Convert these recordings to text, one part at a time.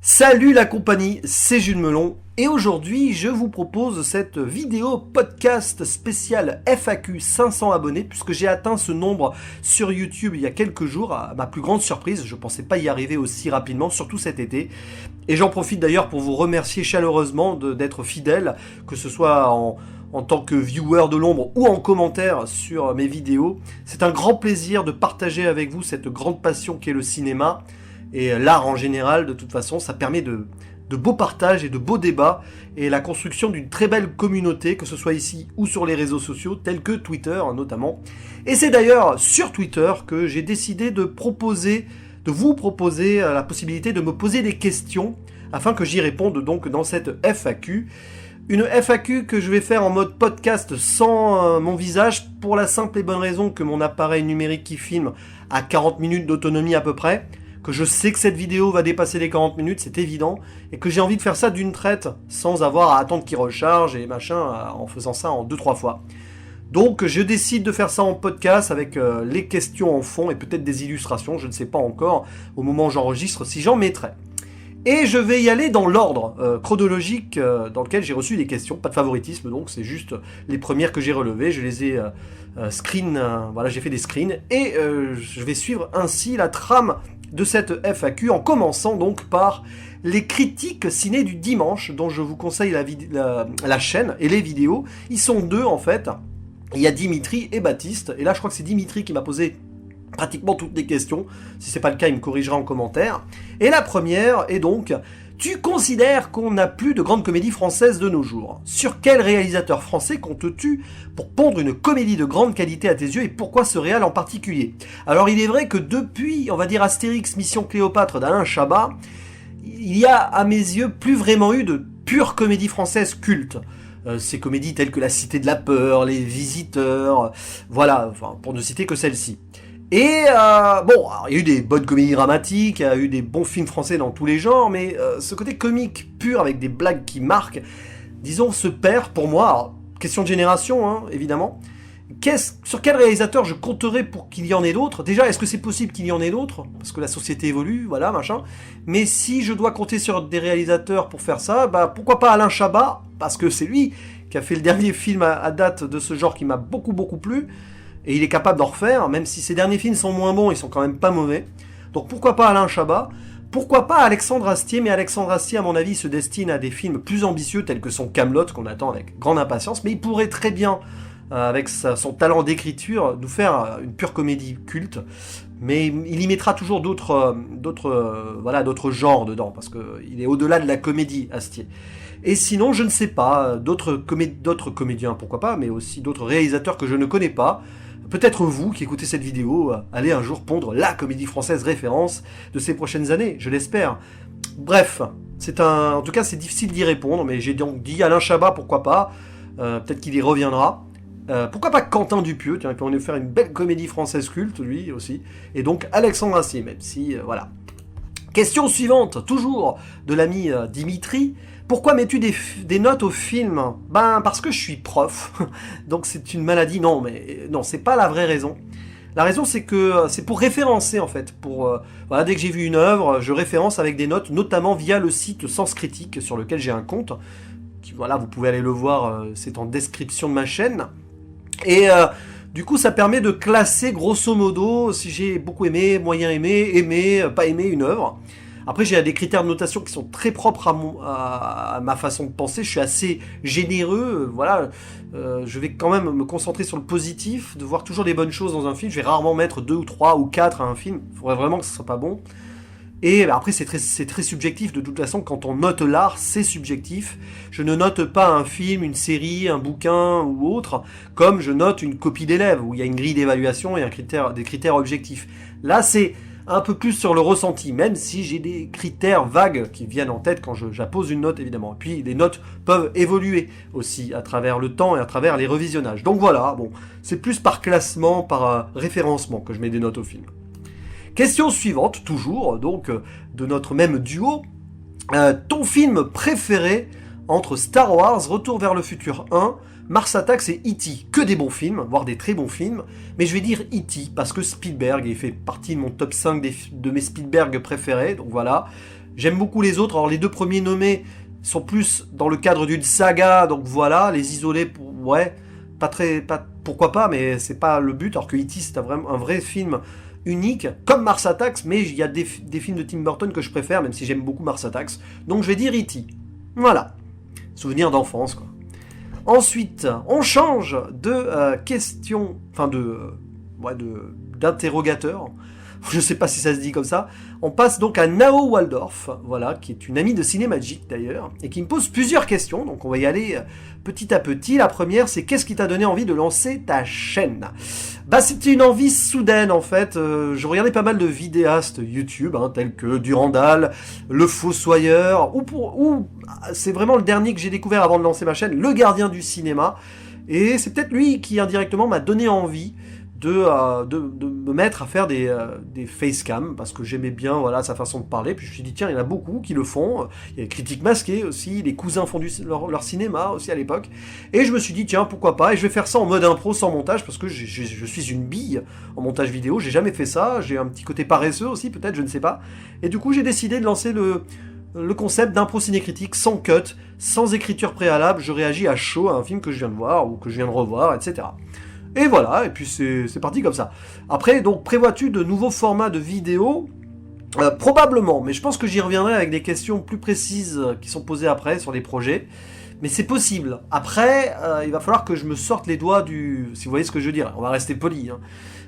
Salut la compagnie, c'est Jules Melon et aujourd'hui je vous propose cette vidéo podcast spéciale FAQ 500 abonnés puisque j'ai atteint ce nombre sur YouTube il y a quelques jours, à ma plus grande surprise. Je pensais pas y arriver aussi rapidement, surtout cet été. Et j'en profite d'ailleurs pour vous remercier chaleureusement d'être fidèle, que ce soit en tant que viewer de l'ombre ou en commentaire sur mes vidéos. C'est un grand plaisir de partager avec vous cette grande passion qu'est le cinéma. Et l'art en général, de toute façon, ça permet de beaux partages et de beaux débats et la construction d'une très belle communauté, que ce soit ici ou sur les réseaux sociaux, tels que Twitter notamment. Et c'est d'ailleurs sur Twitter que j'ai décidé de vous proposer la possibilité de me poser des questions afin que j'y réponde donc dans cette FAQ. Une FAQ que je vais faire en mode podcast sans mon visage pour la simple et bonne raison que mon appareil numérique qui filme a 40 minutes d'autonomie à peu près, que je sais que cette vidéo va dépasser les 40 minutes, c'est évident, et que j'ai envie de faire ça d'une traite, sans avoir à attendre qu'il recharge et machin, en faisant ça en 2-3 fois. Donc je décide de faire ça en podcast avec les questions en fond et peut-être des illustrations, je ne sais pas encore, au moment où j'enregistre, si j'en mettrai. Et je vais y aller dans l'ordre chronologique dans lequel j'ai reçu des questions, pas de favoritisme donc, c'est juste les premières que j'ai relevées, je les ai voilà, j'ai fait des screens, et je vais suivre ainsi la trame de cette FAQ en commençant donc par les critiques ciné du dimanche dont je vous conseille la chaîne et les vidéos. Ils sont deux en fait, il y a Dimitri et Baptiste, et là je crois que c'est Dimitri qui m'a posé pratiquement toutes les questions. Si c'est pas le cas, il me corrigera en commentaire. Et la première est donc: tu considères qu'on n'a plus de grande comédie française de nos jours? Sur quel réalisateur français comptes-tu pour pondre une comédie de grande qualité à tes yeux, et pourquoi ce réal en particulier? Alors il est vrai que depuis, on va dire, Astérix Mission Cléopâtre d'Alain Chabat, il y a à mes yeux plus vraiment eu de pure comédie française culte. Ces comédies telles que La Cité de la Peur, Les Visiteurs, voilà, enfin, pour ne citer que celle-ci. Et bon, alors, il y a eu des bonnes comédies dramatiques, il y a eu des bons films français dans tous les genres, mais ce côté comique pur avec des blagues qui marquent, disons, se perd pour moi. Alors, question de génération, hein, évidemment. Sur quel réalisateur je compterais pour qu'il y en ait d'autres? Déjà, est-ce que c'est possible qu'il y en ait d'autres? Parce que la société évolue, voilà, machin. Mais si je dois compter sur des réalisateurs pour faire ça, bah pourquoi pas Alain Chabat? Parce que c'est lui qui a fait le dernier film à date de ce genre qui m'a beaucoup plu. Et il est capable d'en refaire, même si ses derniers films sont moins bons, ils sont quand même pas mauvais. Donc pourquoi pas Alain Chabat? Pourquoi pas Alexandre Astier? Mais Alexandre Astier, à mon avis, se destine à des films plus ambitieux, tels que son Kaamelott, qu'on attend avec grande impatience. Mais il pourrait très bien, avec son talent d'écriture, nous faire une pure comédie culte. Mais il y mettra toujours d'autres genres dedans, parce qu'il est au-delà de la comédie, Astier. Et sinon, je ne sais pas, d'autres comédiens, pourquoi pas, mais aussi d'autres réalisateurs que je ne connais pas. Peut-être vous qui écoutez cette vidéo, allez un jour pondre la comédie française référence de ces prochaines années, je l'espère. Bref, en tout cas c'est difficile d'y répondre, mais j'ai donc dit Alain Chabat, pourquoi pas, peut-être qu'il y reviendra. Pourquoi pas Quentin Dupieux, tiens, il peut nous faire une belle comédie française culte, lui aussi. Et donc Alexandre Astier, même si, voilà. Question suivante, toujours de l'ami Dimitri. Pourquoi mets-tu des notes au film? Ben, parce que je suis prof. Donc c'est une maladie. Non, mais non, c'est pas la vraie raison. La raison, c'est que c'est pour référencer, en fait. Voilà, dès que j'ai vu une œuvre, je référence avec des notes, notamment via le site Sens Critique, sur lequel j'ai un compte. Voilà, vous pouvez aller le voir, c'est en description de ma chaîne. Et du coup, ça permet de classer, grosso modo, si j'ai beaucoup aimé, moyen aimé, pas aimé une œuvre. Après, j'ai des critères de notation qui sont très propres à ma façon de penser. Je suis assez généreux, voilà. Je vais quand même me concentrer sur le positif, de voir toujours des bonnes choses dans un film. Je vais rarement mettre 2 ou 3 ou 4 à un film. Il faudrait vraiment que ce soit pas bon. Et bah, après, c'est très subjectif. De toute façon, quand on note l'art, c'est subjectif. Je ne note pas un film, une série, un bouquin ou autre, comme je note une copie d'élève, où il y a une grille d'évaluation et des critères objectifs. Là, c'est un peu plus sur le ressenti, même si j'ai des critères vagues qui viennent en tête quand j'appose une note, évidemment. Et puis, les notes peuvent évoluer aussi à travers le temps et à travers les revisionnages. Donc voilà, bon, c'est plus par classement, par référencement que je mets des notes au film. Question suivante, toujours, donc, de notre même duo. Ton film préféré entre Star Wars, Retour vers le futur 1, Mars Attacks et E.T. Que des bons films, voire des très bons films, mais je vais dire E.T. parce que Spielberg, il fait partie de mon top 5 de mes Spielberg préférés, donc voilà. J'aime beaucoup les autres. Alors les deux premiers nommés sont plus dans le cadre d'une saga, donc voilà, les isolés, ouais, pourquoi pas, mais c'est pas le but. Alors que E.T. c'est un vrai film unique, comme Mars Attacks, mais il y a des films de Tim Burton que je préfère, même si j'aime beaucoup Mars Attacks. Donc je vais dire E.T. Voilà, souvenir d'enfance, quoi. Ensuite, on change de question, enfin d'interrogateur. Je sais pas si ça se dit comme ça. On passe donc à Nao Waldorf, voilà, qui est une amie de Cinémagique d'ailleurs, et qui me pose plusieurs questions, donc on va y aller petit à petit. La première, c'est qu'est-ce qui t'a donné envie de lancer ta chaîne? Bah, c'était une envie soudaine en fait. Je regardais pas mal de vidéastes YouTube, tels que Durandal, Le Fossoyeur, ou c'est vraiment le dernier que j'ai découvert avant de lancer ma chaîne, Le Gardien du Cinéma, et c'est peut-être lui qui indirectement m'a donné envie de me mettre à faire des facecam, parce que j'aimais bien voilà, sa façon de parler, puis je me suis dit tiens, il y en a beaucoup qui le font, il y a les critiques masquées aussi, les cousins font leur cinéma aussi à l'époque, et je me suis dit tiens, pourquoi pas, et je vais faire ça en mode impro sans montage, parce que je suis une bille en montage vidéo, j'ai jamais fait ça, j'ai un petit côté paresseux aussi peut-être, je ne sais pas, et du coup j'ai décidé de lancer le concept d'impro cinécritique sans cut, sans écriture préalable, je réagis à chaud à un film que je viens de voir, ou que je viens de revoir, etc. Et voilà, et puis c'est parti comme ça. Après, donc, prévois-tu de nouveaux formats de vidéos? Probablement, mais je pense que j'y reviendrai avec des questions plus précises qui sont posées après sur les projets. Mais c'est possible. Après, il va falloir que je me sorte les doigts du... Si vous voyez ce que je veux dire, on va rester poli.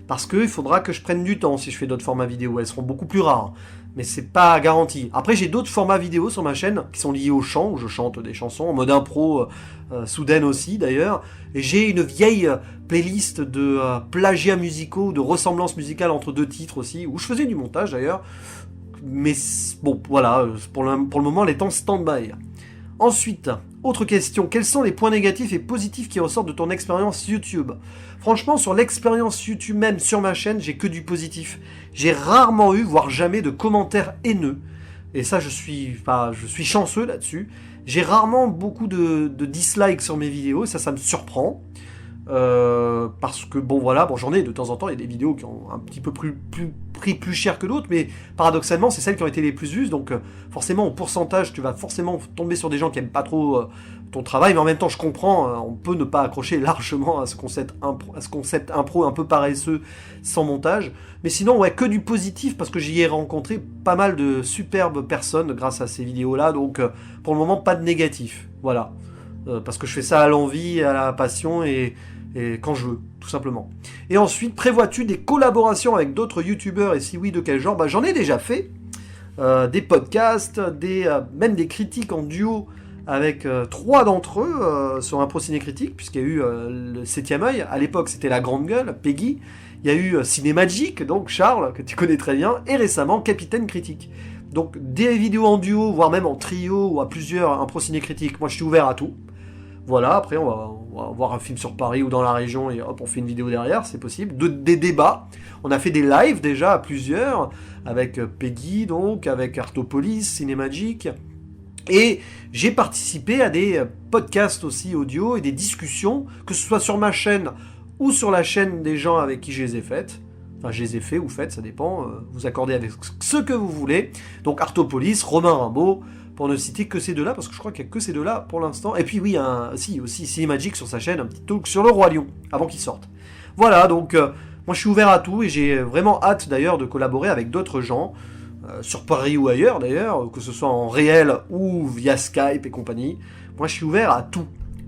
Parce qu'il faudra que je prenne du temps si je fais d'autres formats vidéo. Elles seront beaucoup plus rares. Mais c'est pas garanti. Après, j'ai d'autres formats vidéo sur ma chaîne qui sont liés au chant, où je chante des chansons, en mode impro, soudaine aussi d'ailleurs. Et j'ai une vieille playlist de plagiats musicaux, de ressemblances musicales entre deux titres aussi, où je faisais du montage d'ailleurs. Mais bon, voilà, pour le moment, elle est en stand-by. Ensuite, autre question, quels sont les points négatifs et positifs qui ressortent de ton expérience YouTube? Franchement, sur l'expérience YouTube même, sur ma chaîne, j'ai que du positif. J'ai rarement eu, voire jamais, de commentaires haineux. Et ça, je suis chanceux là-dessus. J'ai rarement beaucoup de dislikes sur mes vidéos, et ça me surprend. Parce que bon j'en ai de temps en temps, il y a des vidéos qui ont un petit peu pris plus cher que d'autres, mais paradoxalement c'est celles qui ont été les plus vues, donc forcément au pourcentage tu vas forcément tomber sur des gens qui aiment pas trop ton travail, mais en même temps je comprends, on peut ne pas accrocher largement à ce concept impro un peu paresseux sans montage, mais sinon ouais, que du positif, parce que j'y ai rencontré pas mal de superbes personnes grâce à ces vidéos là, donc pour le moment pas de négatif, voilà. Parce que je fais ça à l'envie, à la passion et quand je veux, tout simplement. Et ensuite, prévois-tu des collaborations avec d'autres youtubeurs, et si oui, de quel genre? Bah, j'en ai déjà fait, des podcasts, même des critiques en duo avec 3 d'entre eux sur Impro Ciné Critique, puisqu'il y a eu le 7ème œil, à l'époque c'était La Grande Gueule, Peggy, il y a eu Cinémagique, donc Charles, que tu connais très bien, et récemment Capitaine Critique. Donc des vidéos en duo, voire même en trio, ou à plusieurs Impro Ciné Critique, moi je suis ouvert à tout. Voilà, après on va voir un film sur Paris ou dans la région et hop, on fait une vidéo derrière, c'est possible. Des débats, on a fait des lives déjà à plusieurs, avec Peggy donc, avec Artopolis, Cinémagique. Et j'ai participé à des podcasts aussi audio et des discussions, que ce soit sur ma chaîne ou sur la chaîne des gens avec qui je les ai faites. Enfin, je les ai fait ou faites, ça dépend, vous accordez avec ce que vous voulez. Donc Artopolis, Romain Rimbaud, pour ne citer que ces deux-là, parce que je crois qu'il n'y a que ces deux-là pour l'instant. Et puis oui, aussi Cinémagique sur sa chaîne, un petit talk sur le Roi Lion, avant qu'il sorte. Voilà, donc moi je suis ouvert à tout, et j'ai vraiment hâte d'ailleurs de collaborer avec d'autres gens, sur Paris ou ailleurs d'ailleurs, que ce soit en réel ou via Skype et compagnie. Moi je suis ouvert à tout,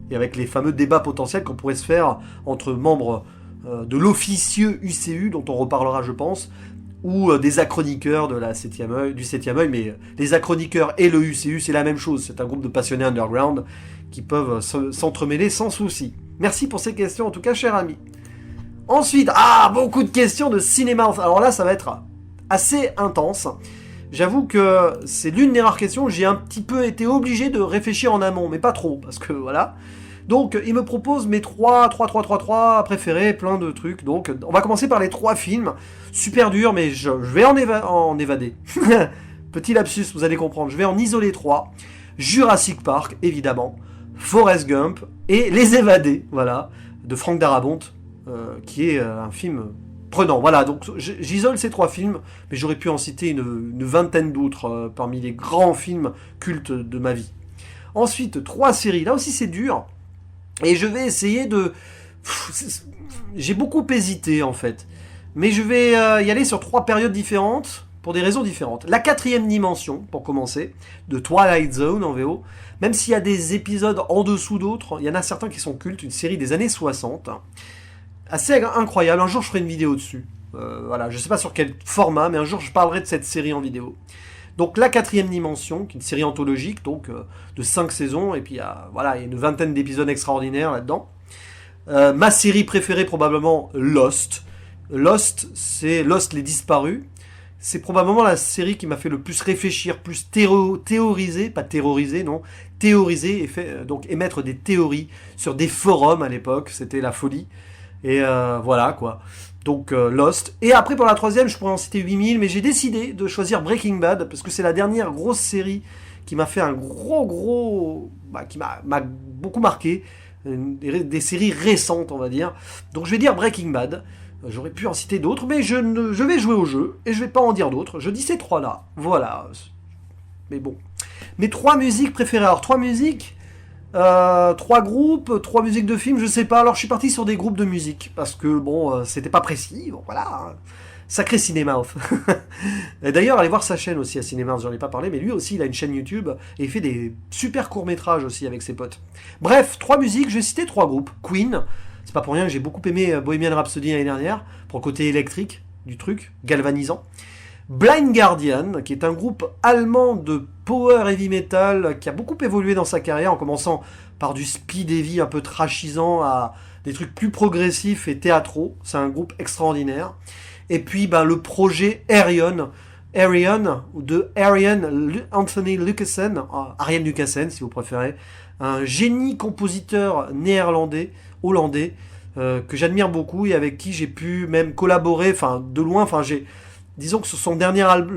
et avec les fameux débats potentiels qu'on pourrait se faire entre membres de l'officieux UCU, dont on reparlera je pense, ou des achroniqueurs du 7ème œil, mais les achroniqueurs et le UCU, c'est la même chose, c'est un groupe de passionnés underground qui peuvent s'entremêler sans souci. Merci pour ces questions en tout cas, cher ami. Ensuite, beaucoup de questions de cinéma, alors là ça va être assez intense. J'avoue que c'est l'une des rares questions où j'ai un petit peu été obligé de réfléchir en amont, mais pas trop, parce que voilà. Donc, il me propose mes 3 préférés, plein de trucs. Donc, on va commencer par les 3 films. Super dur, mais je vais en évader. Petit lapsus, vous allez comprendre. Je vais en isoler 3. Jurassic Park, évidemment. Forrest Gump et Les Évadés, voilà, de Frank Darabont, qui est un film prenant. Voilà, donc j'isole ces 3 films, mais j'aurais pu en citer une vingtaine d'autres parmi les grands films cultes de ma vie. Ensuite, 3 séries. Là aussi, c'est dur. Et je vais essayer de... J'ai beaucoup hésité, en fait. Mais je vais y aller sur 3 périodes différentes, pour des raisons différentes. La 4e dimension, pour commencer, de Twilight Zone en VO. Même s'il y a des épisodes en dessous d'autres, il y en a certains qui sont cultes, une série des années 60. Assez incroyable, un jour je ferai une vidéo dessus. Voilà, je sais pas sur quel format, mais un jour je parlerai de cette série en vidéo. Donc la 4e dimension, qui est une série anthologique, donc de 5 saisons, et puis voilà, il y a une vingtaine d'épisodes extraordinaires là-dedans. Ma série préférée probablement, Lost. Lost, c'est Lost les disparus. C'est probablement la série qui m'a fait le plus réfléchir, plus théoriser, pas terroriser, non, théoriser et donc émettre des théories sur des forums à l'époque, c'était la folie. Et voilà quoi. Donc Lost. Et après pour la 3e, je pourrais en citer 8000, mais j'ai décidé de choisir Breaking Bad, parce que c'est la dernière grosse série qui m'a fait un qui m'a beaucoup marqué. Des séries récentes, on va dire. Donc je vais dire Breaking Bad. J'aurais pu en citer d'autres, mais je vais jouer au jeu, et je vais pas en dire d'autres. Je dis ces 3-là. Voilà. Mais bon. Mes 3 musiques préférées. Alors 3 musiques... 3 groupes, 3 musiques de films, je sais pas. Alors je suis parti sur des groupes de musique parce que bon, c'était pas précis. Bon voilà, sacré Cinémouth. D'ailleurs, allez voir sa chaîne aussi à Cinémouth, j'en ai pas parlé, mais lui aussi il a une chaîne YouTube et il fait des super courts métrages aussi avec ses potes. Bref, 3 musiques, je vais citer 3 groupes. Queen, c'est pas pour rien que j'ai beaucoup aimé Bohemian Rhapsody l'année dernière pour le côté électrique du truc, galvanisant. Blind Guardian, qui est un groupe allemand de power heavy metal qui a beaucoup évolué dans sa carrière en commençant par du speed heavy un peu trashisant à des trucs plus progressifs et théâtraux. C'est un groupe extraordinaire. Et puis le projet Arion de Arian Anthony Lucassen, Arian Lucassen si vous préférez, un génie compositeur hollandais, que j'admire beaucoup et avec qui j'ai pu même collaborer, de loin, disons que sur le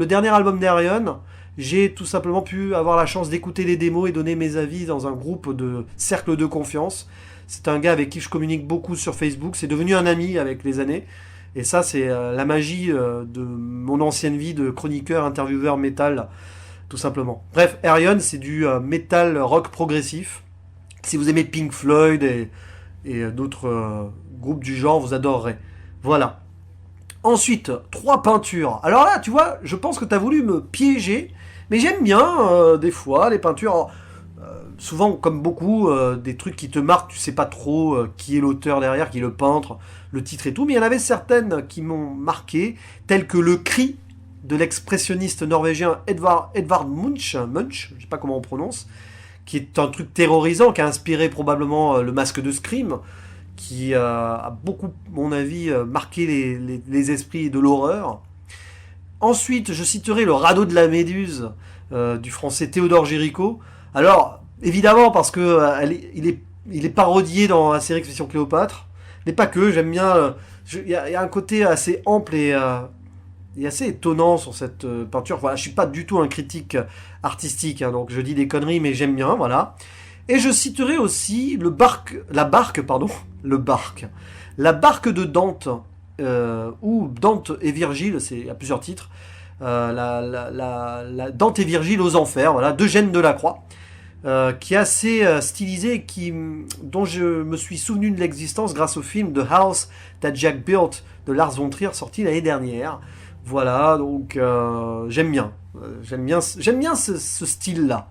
dernier album d'Arion, j'ai tout simplement pu avoir la chance d'écouter les démos et donner mes avis dans un groupe de cercle de confiance. C'est un gars avec qui je communique beaucoup sur Facebook, c'est devenu un ami avec les années. Et ça, c'est la magie de mon ancienne vie de chroniqueur, intervieweur métal, tout simplement. Bref, Arion, c'est du métal rock progressif. Si vous aimez Pink Floyd et d'autres groupes du genre, vous adorerez. Voilà. Ensuite, 3 peintures. Alors là, tu vois, je pense que tu as voulu me piéger, mais j'aime bien, des fois, les peintures. Souvent, comme beaucoup, des trucs qui te marquent, tu sais pas trop qui est l'auteur derrière, qui est le peintre, le titre et tout, mais il y en avait certaines qui m'ont marqué, telles que Le Cri de l'expressionniste norvégien Edvard Munch, je sais pas comment on prononce, qui est un truc terrorisant, qui a inspiré probablement Le Masque de Scream, qui a beaucoup, à mon avis, marqué les esprits de l'horreur. Ensuite, je citerai Le Radeau de la Méduse, du français Théodore Géricault. Alors, évidemment, parce que il est parodié dans la série Expédition Cléopâtre, mais pas que, j'aime bien... Il y a un côté assez ample et assez étonnant sur cette peinture. Voilà, je suis pas du tout un critique artistique, hein, donc je dis des conneries, mais j'aime bien, voilà. Et je citerai aussi la barque de Dante, ou Dante et Virgile, il y a plusieurs titres, la Dante et Virgile aux enfers, voilà, d'Eugène Delacroix, qui est assez stylisé, dont je me suis souvenu de l'existence grâce au film The House That Jack Built de Lars von Trier, sorti l'année dernière. Voilà, donc j'aime bien ce style-là.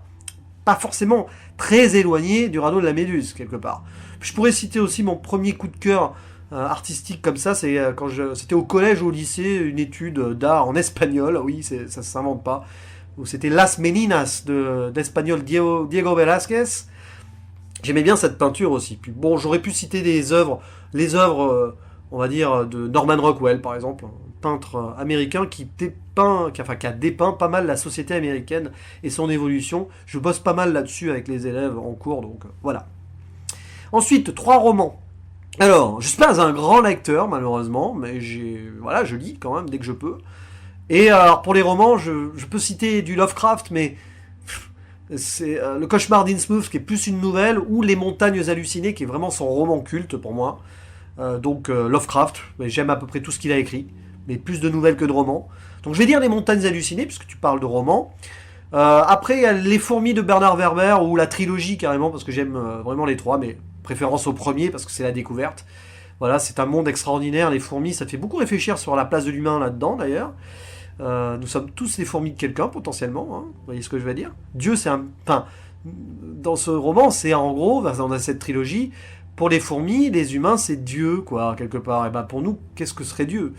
Pas forcément très éloigné du Radeau de la Méduse, quelque part. Je pourrais citer aussi mon premier coup de cœur artistique comme ça, c'est quand c'était au collège ou au lycée, une étude d'art en espagnol, oui, ça s'invente pas, où c'était Las Meninas d'espagnol Diego Velázquez. J'aimais bien cette peinture aussi. Puis bon, j'aurais pu citer les œuvres, on va dire, de Norman Rockwell, par exemple, un peintre américain qui a dépeint pas mal la société américaine et son évolution. Je bosse pas mal là-dessus avec les élèves en cours, donc voilà. Ensuite, 3 romans. Alors, je suis pas un grand lecteur, malheureusement, mais je lis quand même dès que je peux. Et alors, pour les romans, je peux citer du Lovecraft, mais c'est Le Cauchemar d'Innsmouth, qui est plus une nouvelle, ou Les Montagnes hallucinées, qui est vraiment son roman culte pour moi. Lovecraft, j'aime à peu près tout ce qu'il a écrit, mais plus de nouvelles que de romans. Donc je vais lire Les Montagnes Hallucinées, puisque tu parles de romans. Après, il y a Les Fourmis de Bernard Werber, ou la trilogie carrément, parce que j'aime vraiment les trois, mais préférence au premier, parce que c'est la découverte. Voilà, c'est un monde extraordinaire, les fourmis, ça te fait beaucoup réfléchir sur la place de l'humain là-dedans, d'ailleurs. Nous sommes tous les fourmis de quelqu'un, potentiellement, hein, vous voyez ce que je veux dire. Dieu, c'est un... Enfin, dans ce roman, c'est en gros, dans cette trilogie, pour les fourmis, les humains, c'est Dieu, quoi, quelque part. Et ben pour nous, qu'est-ce que serait Dieu?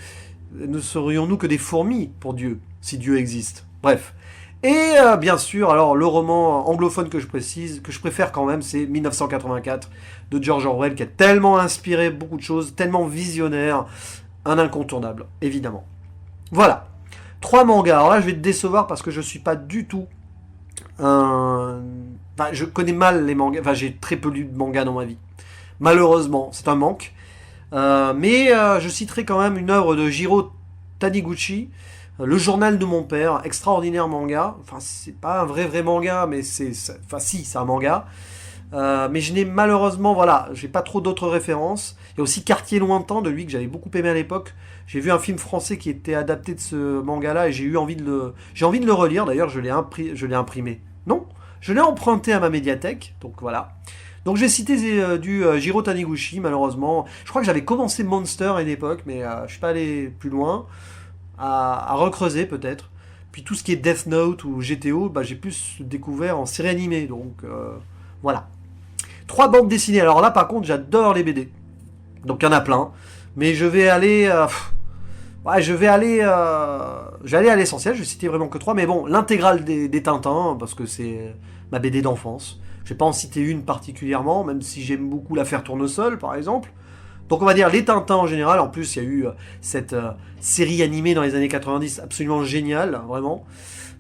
Ne serions-nous que des fourmis pour Dieu, si Dieu existe? Bref. Et bien sûr, alors le roman anglophone que je préfère quand même, c'est 1984 de George Orwell, qui a tellement inspiré beaucoup de choses, tellement visionnaire, un incontournable, évidemment. Voilà. 3 mangas. Alors là, je vais te décevoir parce que je suis pas du tout un... Enfin, je connais mal les mangas. Enfin, j'ai très peu lu de mangas dans ma vie. Malheureusement, c'est un manque. Mais je citerai quand même une œuvre de Jiro Taniguchi, Le journal de mon père, extraordinaire manga. Enfin, c'est pas un vrai manga, mais enfin, si, c'est un manga. Mais je n'ai malheureusement, voilà, j'ai pas trop d'autres références. Il y a aussi Quartier lointain de lui que j'avais beaucoup aimé à l'époque. J'ai vu un film français qui était adapté de ce manga-là et j'ai envie de le relire. D'ailleurs, je l'ai imprimé. Non, je l'ai emprunté à ma médiathèque. Donc voilà. Donc j'ai cité du Jiro Taniguchi, malheureusement. Je crois que j'avais commencé Monster à une époque, mais je suis pas allé plus loin. À recreuser peut-être. Puis tout ce qui est Death Note ou GTO, bah, j'ai plus découvert en série animée. Donc voilà. 3 bandes dessinées. Alors là, par contre, j'adore les BD. Donc il y en a plein. Mais je vais aller... ouais, je vais aller à l'essentiel. Je vais citer vraiment que 3. Mais bon, l'intégrale des Tintins, parce que c'est ma BD d'enfance. Je vais pas en citer une particulièrement, même si j'aime beaucoup l'affaire Tournesol, par exemple. Donc on va dire les Tintins en général. En plus, il y a eu cette série animée dans les années 90 absolument géniale, vraiment.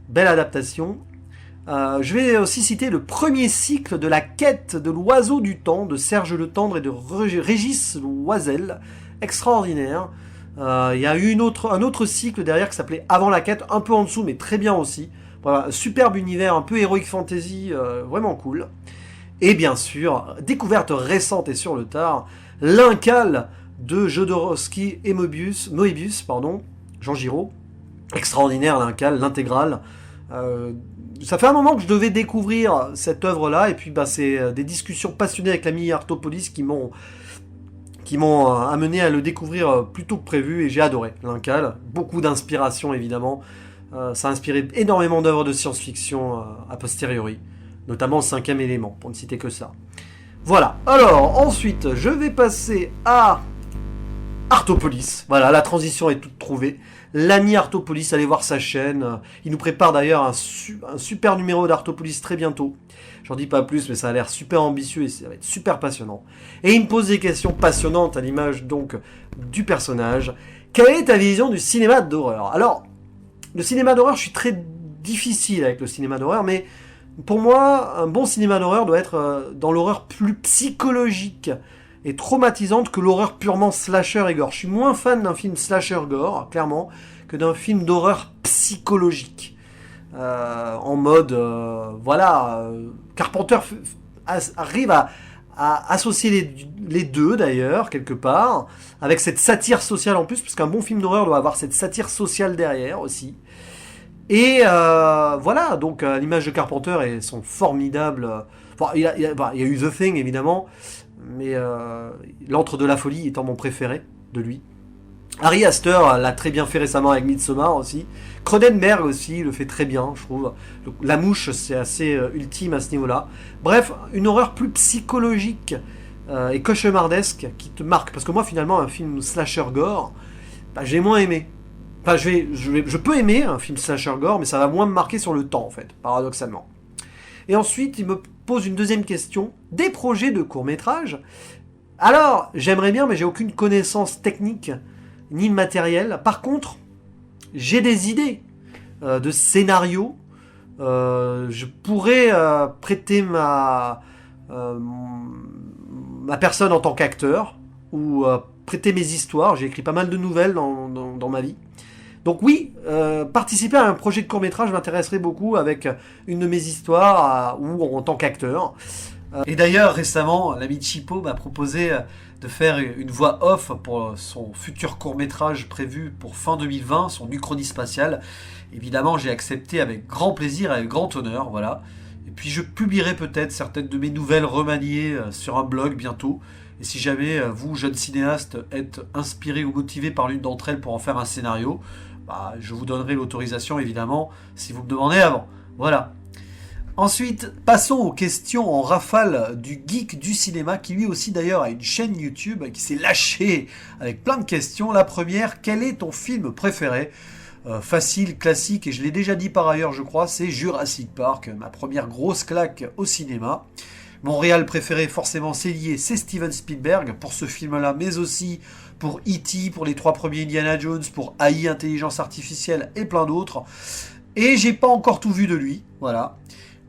Belle adaptation. Je vais aussi citer le premier cycle de La Quête de l'Oiseau du Temps de Serge Letendre et de Régis Loisel. Extraordinaire. Il y a eu un autre cycle derrière qui s'appelait Avant la Quête, un peu en dessous, mais très bien aussi. Voilà, superbe univers, un peu heroic fantasy, vraiment cool. Et bien sûr, découverte récente et sur le tard, l'Incal de Jodorowsky et Moebius, Jean Giraud. Extraordinaire l'Incal, l'intégrale. Ça fait un moment que je devais découvrir cette œuvre-là, et puis bah, c'est des discussions passionnées avec l'ami Artopolis qui m'ont amené à le découvrir plus tôt que prévu, et j'ai adoré l'Incal. Beaucoup d'inspiration évidemment. Ça a inspiré énormément d'œuvres de science-fiction a posteriori, notamment le 5e élément, pour ne citer que ça. Voilà, alors ensuite je vais passer à Artopolis. Voilà, la transition est toute trouvée. L'ami Artopolis, allez voir sa chaîne. Il nous prépare d'ailleurs un super numéro d'Artopolis très bientôt. J'en dis pas plus, mais ça a l'air super ambitieux et ça va être super passionnant. Et il me pose des questions passionnantes à l'image donc du personnage. Quelle est ta vision du cinéma d'horreur? Alors, le cinéma d'horreur, je suis très difficile avec le cinéma d'horreur, mais pour moi, un bon cinéma d'horreur doit être dans l'horreur plus psychologique et traumatisante que l'horreur purement slasher et gore. Je suis moins fan d'un film slasher gore, clairement, que d'un film d'horreur psychologique. En mode, voilà, Carpenter arrive à associer les deux d'ailleurs, quelque part, avec cette satire sociale en plus, parce qu'un bon film d'horreur doit avoir cette satire sociale derrière aussi. Et voilà, donc l'image de Carpenter et son formidable... Bon, il y a eu The Thing évidemment, mais L'Antre de la Folie étant mon préféré de lui. Ari Aster l'a très bien fait récemment avec Midsommar aussi. Cronenberg aussi le fait très bien, je trouve. La Mouche, c'est assez ultime à ce niveau-là. Bref, une horreur plus psychologique et cauchemardesque qui te marque. Parce que moi, finalement, un film slasher gore, bah, j'ai moins aimé. Enfin, je peux aimer un film slasher gore, mais ça va moins me marquer sur le temps, en fait, paradoxalement. Et ensuite, il me pose une deuxième question. Des projets de court-métrage. Alors, j'aimerais bien, mais j'ai aucune connaissance technique ni de matériel. Par contre, j'ai des idées de scénarios. Je pourrais prêter ma personne en tant qu'acteur ou prêter mes histoires. J'ai écrit pas mal de nouvelles dans ma vie. Donc oui, participer à un projet de court-métrage m'intéresserait beaucoup avec une de mes histoires ou en tant qu'acteur. Et d'ailleurs, récemment, l'ami Chipo m'a proposé de faire une voix off pour son futur court-métrage prévu pour fin 2020, son Uchronie spatiale. Évidemment, j'ai accepté avec grand plaisir et avec grand honneur, voilà. Et puis je publierai peut-être certaines de mes nouvelles remaniées sur un blog bientôt. Et si jamais vous, jeunes cinéastes, êtes inspiré ou motivé par l'une d'entre elles pour en faire un scénario, bah, je vous donnerai l'autorisation évidemment si vous me demandez avant. Voilà. Ensuite, passons aux questions en rafale du geek du cinéma, qui lui aussi d'ailleurs a une chaîne YouTube qui s'est lâché avec plein de questions. La première, quel est ton film préféré ? Facile, classique, et je l'ai déjà dit par ailleurs je crois, c'est Jurassic Park, ma première grosse claque au cinéma. Mon réal préféré forcément c'est lié, c'est Steven Spielberg, pour ce film-là, mais aussi pour E.T., pour les 3 premiers Indiana Jones, pour AI, Intelligence Artificielle et plein d'autres. Et j'ai pas encore tout vu de lui, voilà.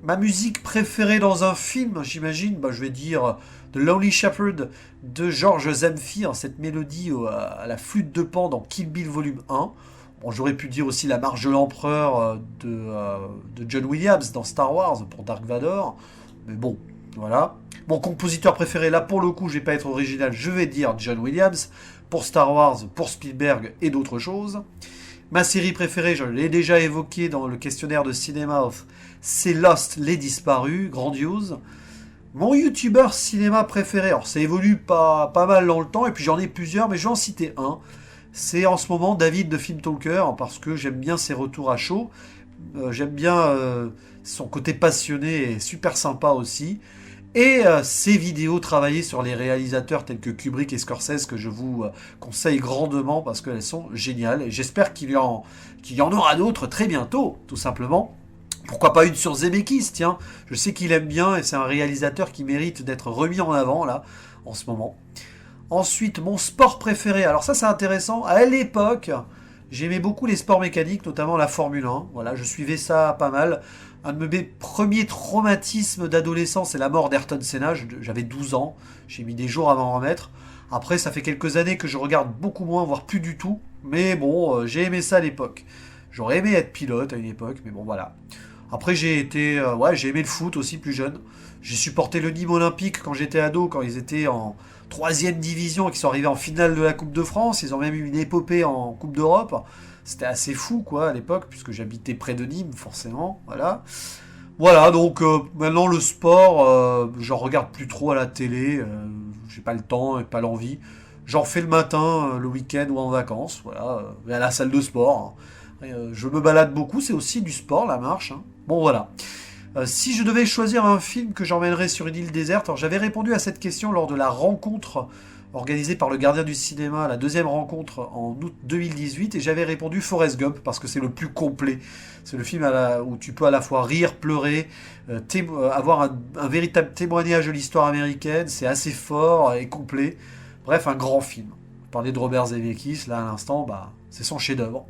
Ma musique préférée dans un film, j'imagine, je vais dire The Lonely Shepherd de George Zamfir, cette mélodie à la flûte de Pan dans Kill Bill Volume 1. Bon, j'aurais pu dire aussi La Marche de l'Empereur de John Williams dans Star Wars pour Dark Vador. Mais bon, voilà. Mon compositeur préféré, là pour le coup, je vais pas être original, je vais dire John Williams. Pour Star Wars, pour Spielberg et d'autres choses. Ma série préférée, je l'ai déjà évoquée dans le questionnaire de Cinéma, c'est Lost, les disparus, grandiose. Mon youtubeur cinéma préféré, alors ça évolue pas mal dans le temps, et puis j'en ai plusieurs, mais je vais en citer un. C'est en ce moment David de Film Talker, parce que j'aime bien ses retours à chaud. J'aime bien son côté passionné et super sympa aussi. Et ses vidéos travaillées sur les réalisateurs tels que Kubrick et Scorsese, que je vous conseille grandement parce qu'elles sont géniales. Et j'espère qu'il y en aura d'autres très bientôt, tout simplement. Pourquoi pas une sur Zemeckis, tiens. Je sais qu'il aime bien et c'est un réalisateur qui mérite d'être remis en avant, là, en ce moment. Ensuite, mon sport préféré. Alors ça, c'est intéressant. À l'époque, j'aimais beaucoup les sports mécaniques, notamment la Formule 1. Voilà, je suivais ça pas mal. Un de mes premiers traumatismes d'adolescence, c'est la mort d'Ayrton Senna. J'avais 12 ans. J'ai mis des jours à m'en remettre. Après, ça fait quelques années que je regarde beaucoup moins, voire plus du tout. Mais bon, j'ai aimé ça à l'époque. J'aurais aimé être pilote à une époque, mais bon, voilà. Après, j'ai aimé le foot aussi plus jeune. J'ai supporté le Nîmes Olympique quand j'étais ado, quand ils étaient en 3e division et qu'ils sont arrivés en finale de la Coupe de France. Ils ont même eu une épopée en Coupe d'Europe. C'était assez fou, quoi, à l'époque, puisque j'habitais près de Nîmes, forcément, voilà. Voilà, donc maintenant le sport, j'en regarde plus trop à la télé, j'ai pas le temps et pas l'envie. J'en fais le matin, le week-end ou en vacances, voilà, à la salle de sport. Hein. Je me balade beaucoup, c'est aussi du sport, la marche. Hein. Bon, voilà. Si je devais choisir un film que j'emmènerais sur une île déserte, alors j'avais répondu à cette question lors de la rencontre organisée par le Gardien du cinéma, la 2e rencontre en août 2018, et j'avais répondu Forrest Gump parce que c'est le plus complet. C'est le film où tu peux à la fois rire, pleurer, avoir un véritable témoignage de l'histoire américaine. C'est assez fort et complet. Bref, un grand film. Je parlais de Robert Zemeckis, là à l'instant, c'est son chef-d'œuvre.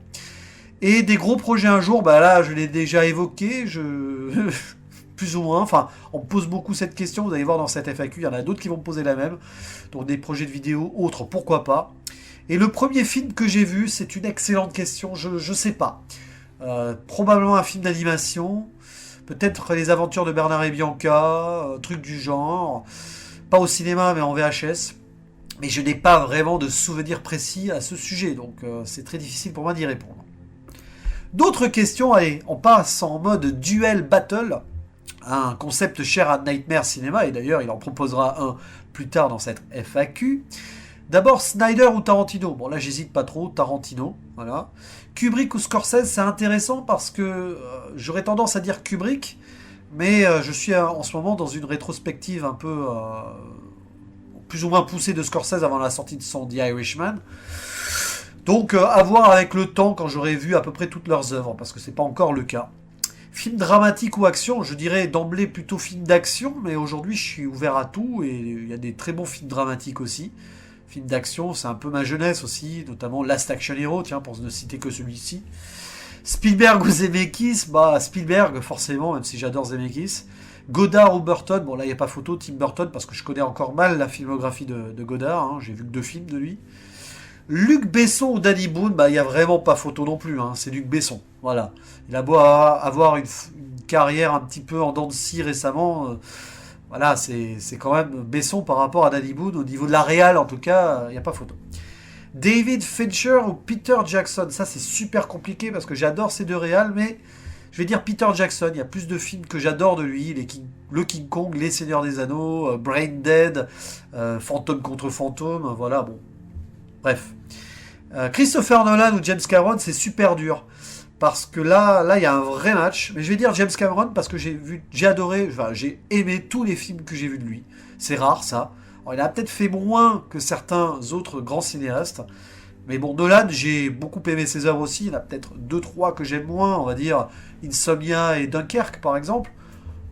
Et des gros projets un jour, là je l'ai déjà évoqué, plus ou moins, enfin on me pose beaucoup cette question, vous allez voir dans cette FAQ, il y en a d'autres qui vont me poser la même, donc des projets de vidéos, autres, pourquoi pas. Et le premier film que j'ai vu, c'est une excellente question, je sais pas. Probablement un film d'animation, peut-être Les Aventures de Bernard et Bianca, truc du genre, pas au cinéma mais en VHS. Mais je n'ai pas vraiment de souvenir précis à ce sujet, donc c'est très difficile pour moi d'y répondre. D'autres questions, allez, on passe en mode duel battle, un concept cher à Nightmare Cinéma, et d'ailleurs il en proposera un plus tard dans cette FAQ. D'abord, Snyder ou Tarantino? Bon là j'hésite pas trop, Tarantino, voilà. Kubrick ou Scorsese, c'est intéressant parce que j'aurais tendance à dire Kubrick, mais je suis en ce moment dans une rétrospective un peu plus ou moins poussée de Scorsese avant la sortie de son The Irishman. Donc à voir avec le temps quand j'aurai vu à peu près toutes leurs œuvres, parce que c'est pas encore le cas. Film dramatique ou action, je dirais d'emblée plutôt film d'action, mais aujourd'hui je suis ouvert à tout, et il y a des très bons films dramatiques aussi. Film d'action, c'est un peu ma jeunesse aussi, notamment Last Action Hero, tiens, pour ne citer que celui-ci. Spielberg ou Zemeckis, Spielberg forcément, même si j'adore Zemeckis. Godard ou Burton, bon là il n'y a pas photo, Tim Burton, parce que je connais encore mal la filmographie de Godard, hein, j'ai vu que 2 films de lui. Luc Besson ou Danny Boone, il n'y a vraiment pas photo non plus, hein, c'est Luc Besson, voilà. Il a beau avoir une carrière un petit peu en dents de scie récemment, Voilà, c'est quand même Besson par rapport à Danny Boone, au niveau de la réal en tout cas, il n'y a pas photo. David Fincher ou Peter Jackson, ça c'est super compliqué parce que j'adore ces deux réals, mais je vais dire Peter Jackson, il y a plus de films que j'adore de lui, le King Kong, Les Seigneurs des Anneaux, Brain Dead, Fantôme contre Fantôme, voilà, bon, bref. Christopher Nolan ou James Cameron, c'est super dur. Parce que là, il y a un vrai match. Mais je vais dire James Cameron parce que j'ai adoré, enfin, j'ai aimé tous les films que j'ai vus de lui. C'est rare, ça. Alors, il a peut-être fait moins que certains autres grands cinéastes. Mais bon, Nolan, j'ai beaucoup aimé ses œuvres aussi. Il y en a peut-être deux, trois que j'aime moins, on va dire Insomnia et Dunkerque, par exemple.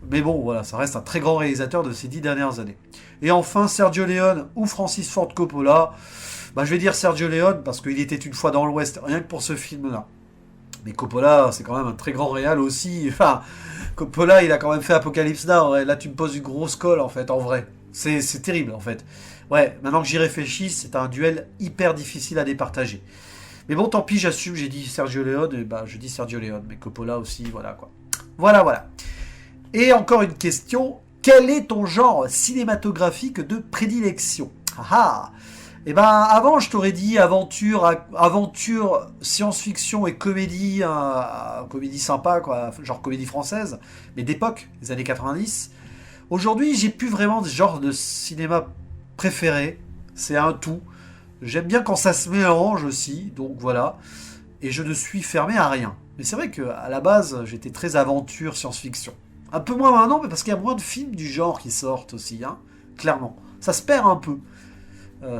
Mais bon, voilà, ça reste un très grand réalisateur de ces 10 dernières années. Et enfin, Sergio Leone ou Francis Ford Coppola. Bah, je vais dire Sergio Leone parce qu'il était une fois dans l'Ouest, rien que pour ce film-là. Mais Coppola, c'est quand même un très grand réal aussi. Enfin, Coppola, il a quand même fait Apocalypse Now. Ouais. Là, tu me poses une grosse colle, en fait, en vrai. C'est terrible, en fait. Ouais, maintenant que j'y réfléchis, c'est un duel hyper difficile à départager. Mais bon, tant pis, j'assume, j'ai dit Sergio Leone, et bah, je dis Sergio Leone. Mais Coppola aussi, voilà, quoi. Voilà, voilà. Et encore une question. Quel est ton genre cinématographique de prédilection? Ah ah. Eh ben, avant, je t'aurais dit aventure, science-fiction et comédie, comédie sympa, quoi, genre comédie française, mais d'époque, les années 90. Aujourd'hui, j'ai plus vraiment de genre de cinéma préféré. C'est un tout. J'aime bien quand ça se mélange aussi, donc voilà. Et je ne suis fermé à rien. Mais c'est vrai qu'à la base, j'étais très aventure, science-fiction. Un peu moins maintenant, mais parce qu'il y a moins de films du genre qui sortent aussi, hein, clairement. Ça se perd un peu.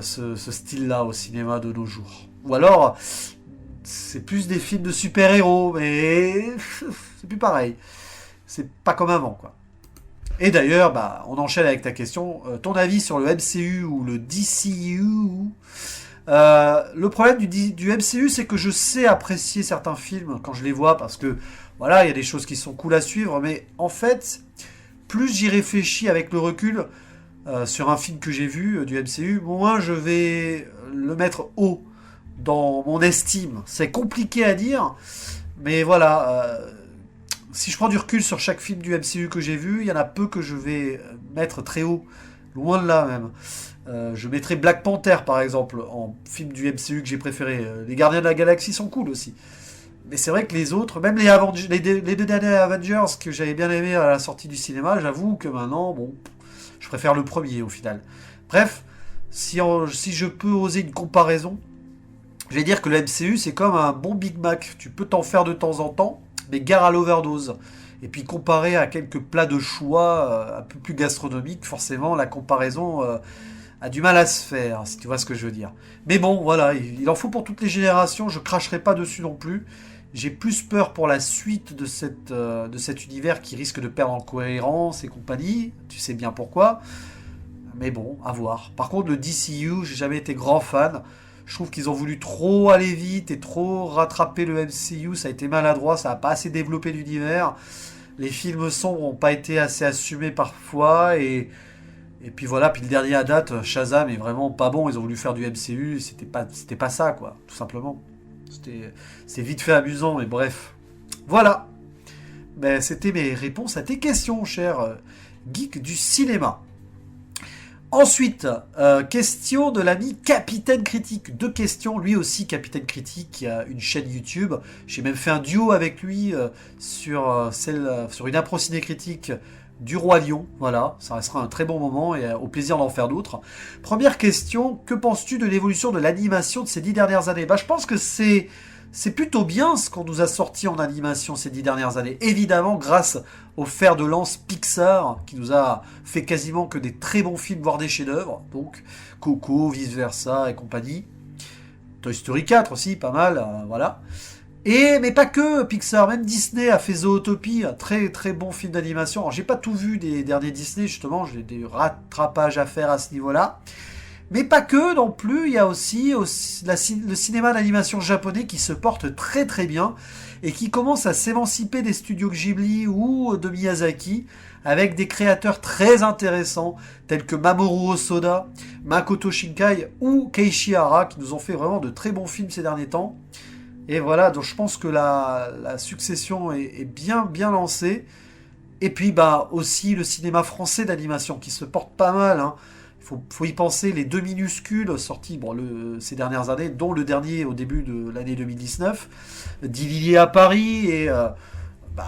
Ce style-là au cinéma de nos jours. Ou alors, c'est plus des films de super-héros, mais c'est plus pareil. C'est pas comme avant, quoi. Et d'ailleurs, bah, on enchaîne avec ta question. Ton avis sur le MCU ou le DCU? Le problème du MCU, c'est que je sais apprécier certains films quand je les vois, parce que, voilà, il y a des choses qui sont cool à suivre, mais en fait, plus j'y réfléchis avec le recul, sur un film que j'ai vu du MCU, moins je vais le mettre haut dans mon estime. C'est compliqué à dire, mais voilà. Si je prends du recul sur chaque film du MCU que j'ai vu, il y en a peu que je vais mettre très haut. Loin de là même. Je mettrai Black Panther par exemple en film du MCU que j'ai préféré. Les Gardiens de la Galaxie sont cool aussi. Mais c'est vrai que les autres, même les deux derniers Avengers que j'avais bien aimé à la sortie du cinéma, j'avoue que maintenant, bon, je préfère le premier au final. Bref, si je peux oser une comparaison, je vais dire que le MCU c'est comme un bon Big Mac. Tu peux t'en faire de temps en temps, mais gare à l'overdose. Et puis comparé à quelques plats de choix un peu plus gastronomiques, forcément la comparaison a du mal à se faire, si tu vois ce que je veux dire. Mais bon, voilà, il en faut pour toutes les générations, je cracherai pas dessus non plus. J'ai plus peur pour la suite de cet univers qui risque de perdre en cohérence et compagnie. Tu sais bien pourquoi. Mais bon, à voir. Par contre, le DCU, j'ai jamais été grand fan. Je trouve qu'ils ont voulu trop aller vite et trop rattraper le MCU. Ça a été maladroit, ça n'a pas assez développé l'univers. Les films sombres n'ont pas été assez assumés parfois. Et puis voilà, puis le dernier à date, Shazam, est vraiment pas bon. Ils ont voulu faire du MCU, c'était pas ça, quoi, tout simplement. C'est vite fait amusant, mais bref. Voilà. Ben, c'était mes réponses à tes questions, cher geek du cinéma. Ensuite, question de l'ami Capitaine Critique. Deux questions, lui aussi Capitaine Critique, qui a une chaîne YouTube. J'ai même fait un duo avec lui sur une impro ciné critique du Roi Lion. Voilà, ça restera un très bon moment et au plaisir d'en faire d'autres. Première question, que penses-tu de l'évolution de l'animation de ces 10 dernières années? Bah, je pense que c'est plutôt bien ce qu'on nous a sorti en animation ces 10 dernières années. Évidemment, grâce au fer de lance Pixar, qui nous a fait quasiment que des très bons films, voire des chefs-d'œuvre. Donc, Coco, Vice Versa et compagnie. Toy Story 4 aussi, pas mal, voilà. Mais pas que Pixar, même Disney a fait Zootopie, un très très bon film d'animation. Alors, j'ai pas tout vu des derniers Disney, justement, j'ai des rattrapages à faire à ce niveau-là. Mais pas que non plus, il y a aussi le cinéma d'animation japonais qui se porte très très bien et qui commence à s'émanciper des studios Ghibli ou de Miyazaki avec des créateurs très intéressants tels que Mamoru Hosoda, Makoto Shinkai ou Keiichi Hara qui nous ont fait vraiment de très bons films ces derniers temps. Et voilà, donc je pense que la succession est bien lancée. Et puis bah aussi le cinéma français d'animation qui se porte pas mal, hein. Faut y penser, les deux minuscules sortis ces dernières années, dont le dernier au début de l'année 2019, D'Illier à Paris, et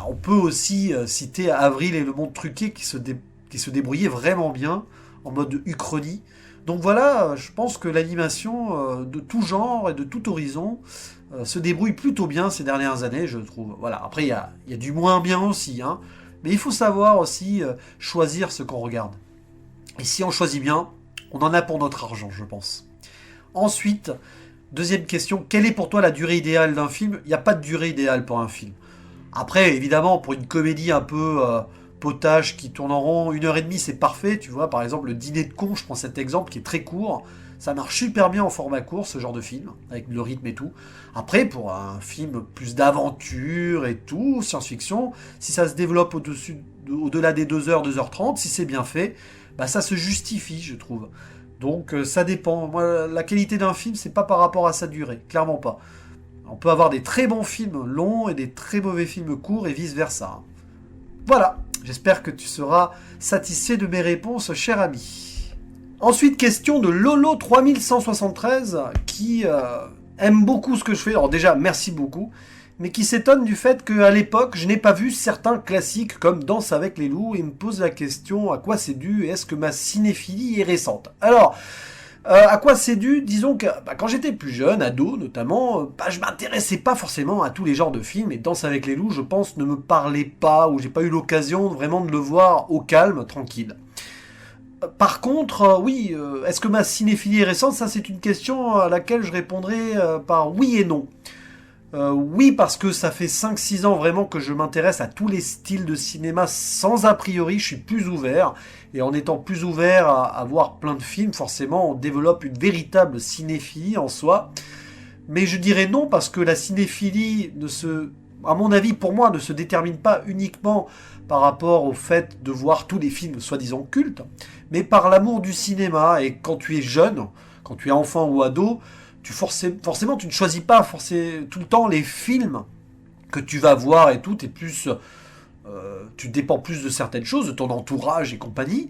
on peut aussi citer Avril et le monde truqué qui se débrouillaient vraiment bien en mode uchronie. Donc voilà, je pense que l'animation de tout genre et de tout horizon se débrouille plutôt bien ces dernières années, je trouve. Voilà. Après, il y a du moins bien aussi, hein. Mais il faut savoir aussi choisir ce qu'on regarde. Et si on choisit bien, on en a pour notre argent, je pense. Ensuite, deuxième question, quelle est pour toi la durée idéale d'un film? Il n'y a pas de durée idéale pour un film. Après, évidemment, pour une comédie un peu potage qui tourne en rond, 1h30 c'est parfait, tu vois, par exemple le dîner de con, je prends cet exemple qui est très court, ça marche super bien en format court, ce genre de film, avec le rythme et tout. Après, pour un film plus d'aventure et tout, science-fiction, si ça se développe au-delà des 2h, 2h30, si c'est bien fait, bah ça se justifie, je trouve. Donc ça dépend. Moi, la qualité d'un film, c'est pas par rapport à sa durée, clairement pas. On peut avoir des très bons films longs et des très mauvais films courts et vice-versa. Voilà, j'espère que tu seras satisfait de mes réponses, cher ami. Ensuite, question de Lolo3173 qui aime beaucoup ce que je fais. Alors déjà, merci beaucoup. Mais qui s'étonne du fait qu'à l'époque, je n'ai pas vu certains classiques comme Danse avec les loups et me pose la question à quoi c'est dû et est-ce que ma cinéphilie est récente. Alors, à quoi c'est dû? Disons que quand j'étais plus jeune, ado notamment, je m'intéressais pas forcément à tous les genres de films et Danse avec les loups, je pense, ne me parlait pas ou j'ai pas eu l'occasion vraiment de le voir au calme, tranquille. Par contre, oui, est-ce que ma cinéphilie est récente? Ça, c'est une question à laquelle je répondrai par oui et non. Oui, parce que ça fait 5-6 ans vraiment que je m'intéresse à tous les styles de cinéma sans a priori, je suis plus ouvert. Et en étant plus ouvert à voir plein de films, forcément, on développe une véritable cinéphilie en soi. Mais je dirais non, parce que la cinéphilie, à mon avis, pour moi, ne se détermine pas uniquement par rapport au fait de voir tous les films soi-disant cultes, mais par l'amour du cinéma. Et quand tu es jeune, quand tu es enfant ou ado, forcément, tu ne choisis pas tout le temps les films que tu vas voir et tout. Tu dépends plus de certaines choses, de ton entourage et compagnie.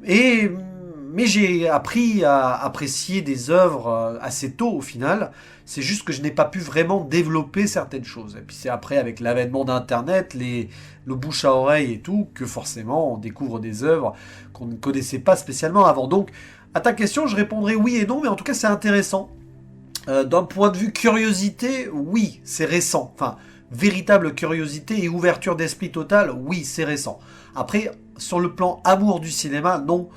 Mais j'ai appris à apprécier des œuvres assez tôt au final. C'est juste que je n'ai pas pu vraiment développer certaines choses. Et puis c'est après, avec l'avènement d'Internet, le bouche à oreille et tout, que forcément on découvre des œuvres qu'on ne connaissait pas spécialement avant. Donc, à ta question, je répondrai oui et non, mais en tout cas c'est intéressant. D'un point de vue curiosité, oui, c'est récent. Enfin, véritable curiosité et ouverture d'esprit totale, oui, c'est récent. Après, sur le plan amour du cinéma, non.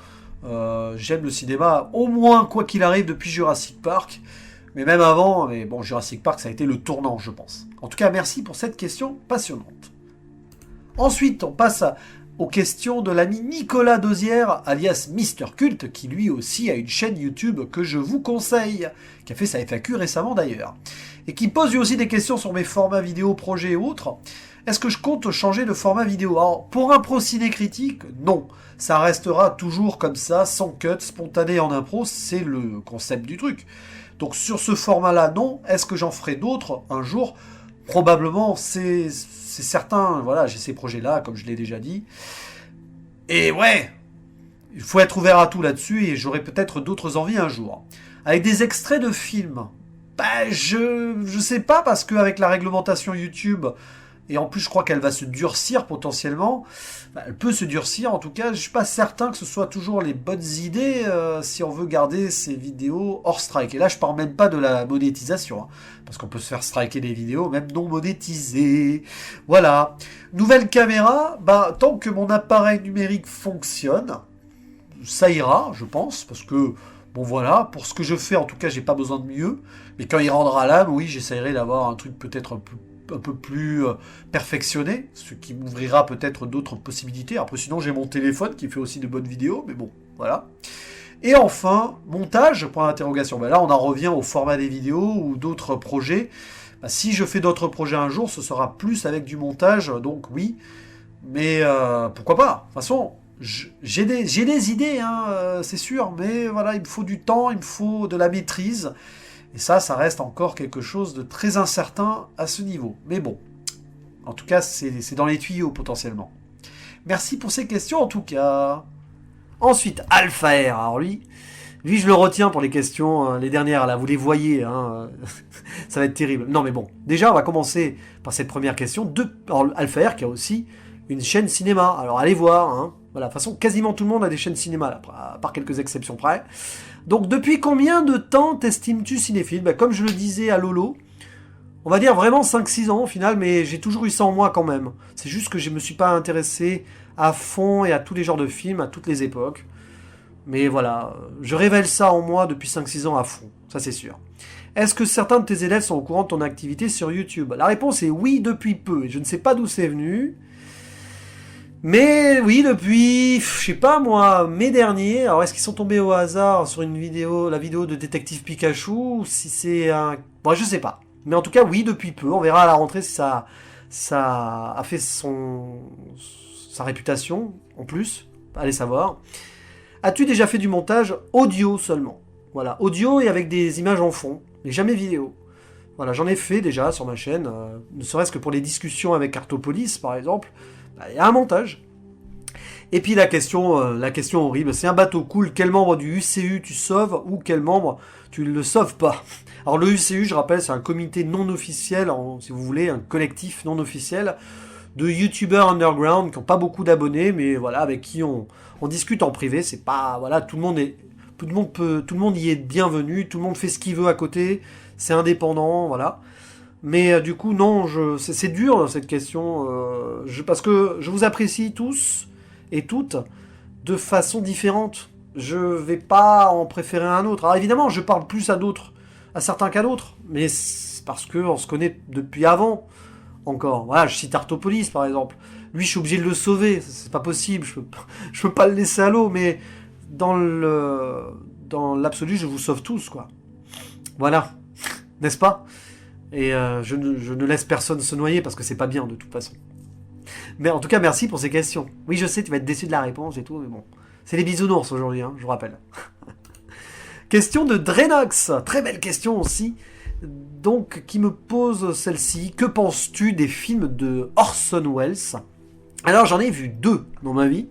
J'aime le cinéma, au moins, quoi qu'il arrive, depuis Jurassic Park. Mais même avant, mais bon, Jurassic Park, ça a été le tournant, je pense. En tout cas, merci pour cette question passionnante. Ensuite, on passe aux questions de l'ami Nicolas Dosière, alias Mister Cult, qui lui aussi a une chaîne YouTube que je vous conseille, qui a fait sa FAQ récemment d'ailleurs, et qui pose lui aussi des questions sur mes formats vidéo, projets et autres. Est-ce que je compte changer de format vidéo? Alors, pour un pro ciné-critique, non. Ça restera toujours comme ça, sans cut, spontané en impro, c'est le concept du truc. Donc sur ce format-là, non. Est-ce que j'en ferai d'autres un jour? Probablement, c'est certain. Voilà, j'ai ces projets-là, comme je l'ai déjà dit. Et ouais, il faut être ouvert à tout là-dessus, et j'aurai peut-être d'autres envies un jour. Avec des extraits de films, je sais pas, parce qu'avec la réglementation YouTube, et en plus je crois qu'elle va se durcir potentiellement, elle peut se durcir en tout cas, je suis pas certain que ce soit toujours les bonnes idées si on veut garder ces vidéos hors strike. Et là je parle même pas de la monétisation, hein, parce qu'on peut se faire striker des vidéos même non monétisées. Voilà. Nouvelle caméra, tant que mon appareil numérique fonctionne, ça ira, je pense, parce que bon voilà, pour ce que je fais en tout cas j'ai pas besoin de mieux, mais quand il rendra l'âme, oui j'essaierai d'avoir un truc peut-être un peu plus perfectionné, ce qui m'ouvrira peut-être d'autres possibilités. Après sinon j'ai mon téléphone qui fait aussi de bonnes vidéos, mais bon, voilà. Et enfin, montage, point d'interrogation. Là on en revient au format des vidéos ou d'autres projets. Si je fais d'autres projets un jour, ce sera plus avec du montage, donc oui, mais pourquoi pas. De toute façon, j'ai des idées, hein, c'est sûr, mais voilà, il me faut du temps, il me faut de la maîtrise. Et ça reste encore quelque chose de très incertain à ce niveau. Mais bon, en tout cas, c'est dans les tuyaux potentiellement. Merci pour ces questions en tout cas. Ensuite, Alpha R. Alors lui je le retiens pour les questions, les dernières là, vous les voyez, hein, ça va être terrible. Non mais bon, déjà on va commencer par cette première question. Alors, Alpha R qui a aussi une chaîne cinéma. Alors allez voir, hein. Voilà, de toute façon quasiment tout le monde a des chaînes cinéma, là, à part quelques exceptions près. Donc depuis combien de temps t'estimes-tu cinéphile? Comme je le disais à Lolo, on va dire vraiment 5-6 ans au final, mais j'ai toujours eu ça en moi quand même. C'est juste que je me suis pas intéressé à fond et à tous les genres de films, à toutes les époques. Mais voilà, je révèle ça en moi depuis 5-6 ans à fond, ça c'est sûr. Est-ce que certains de tes élèves sont au courant de ton activité sur YouTube? La réponse est oui depuis peu, et je ne sais pas d'où c'est venu. Mais oui, depuis, je sais pas moi, mai dernier, alors est-ce qu'ils sont tombés au hasard sur une vidéo, la vidéo de Détective Pikachu, ou si c'est un... Bon, je sais pas. Mais en tout cas, oui, depuis peu, on verra à la rentrée si ça a fait sa réputation, en plus, allez savoir. As-tu déjà fait du montage audio seulement? Voilà, audio et avec des images en fond, mais jamais vidéo. Voilà, j'en ai fait déjà sur ma chaîne, ne serait-ce que pour les discussions avec Cartopolis, par exemple. Il y a un montage. Et puis la question horrible, c'est un bateau cool, quel membre du UCU tu sauves ou quel membre tu ne le sauves pas? Alors le UCU, je rappelle, c'est un comité non officiel, si vous voulez, un collectif non officiel de youtubeurs underground qui n'ont pas beaucoup d'abonnés, mais voilà, avec qui on discute en privé. C'est pas, voilà, tout le monde y est bienvenu, tout le monde fait ce qu'il veut à côté, c'est indépendant, voilà. Mais du coup, non, c'est dur cette question, parce que je vous apprécie tous et toutes de façon différente. Je vais pas en préférer un autre. Alors évidemment, je parle plus à certains qu'à d'autres, mais c'est parce qu'on se connaît depuis avant encore. Voilà, je cite Artopolis par exemple. Lui, je suis obligé de le sauver, c'est pas possible, je peux pas le laisser à l'eau, mais dans l'absolu, je vous sauve tous, quoi. Voilà, n'est-ce pas? Et je ne laisse personne se noyer parce que c'est pas bien de toute façon. Mais en tout cas, merci pour ces questions. Oui, je sais, tu vas être déçu de la réponse et tout, mais bon. C'est les bisounours aujourd'hui, hein, je vous rappelle. Question de Drenox, très belle question aussi. Donc, qui me pose celle-ci. Que penses-tu des films de Orson Welles? Alors, j'en ai vu 2 dans ma vie.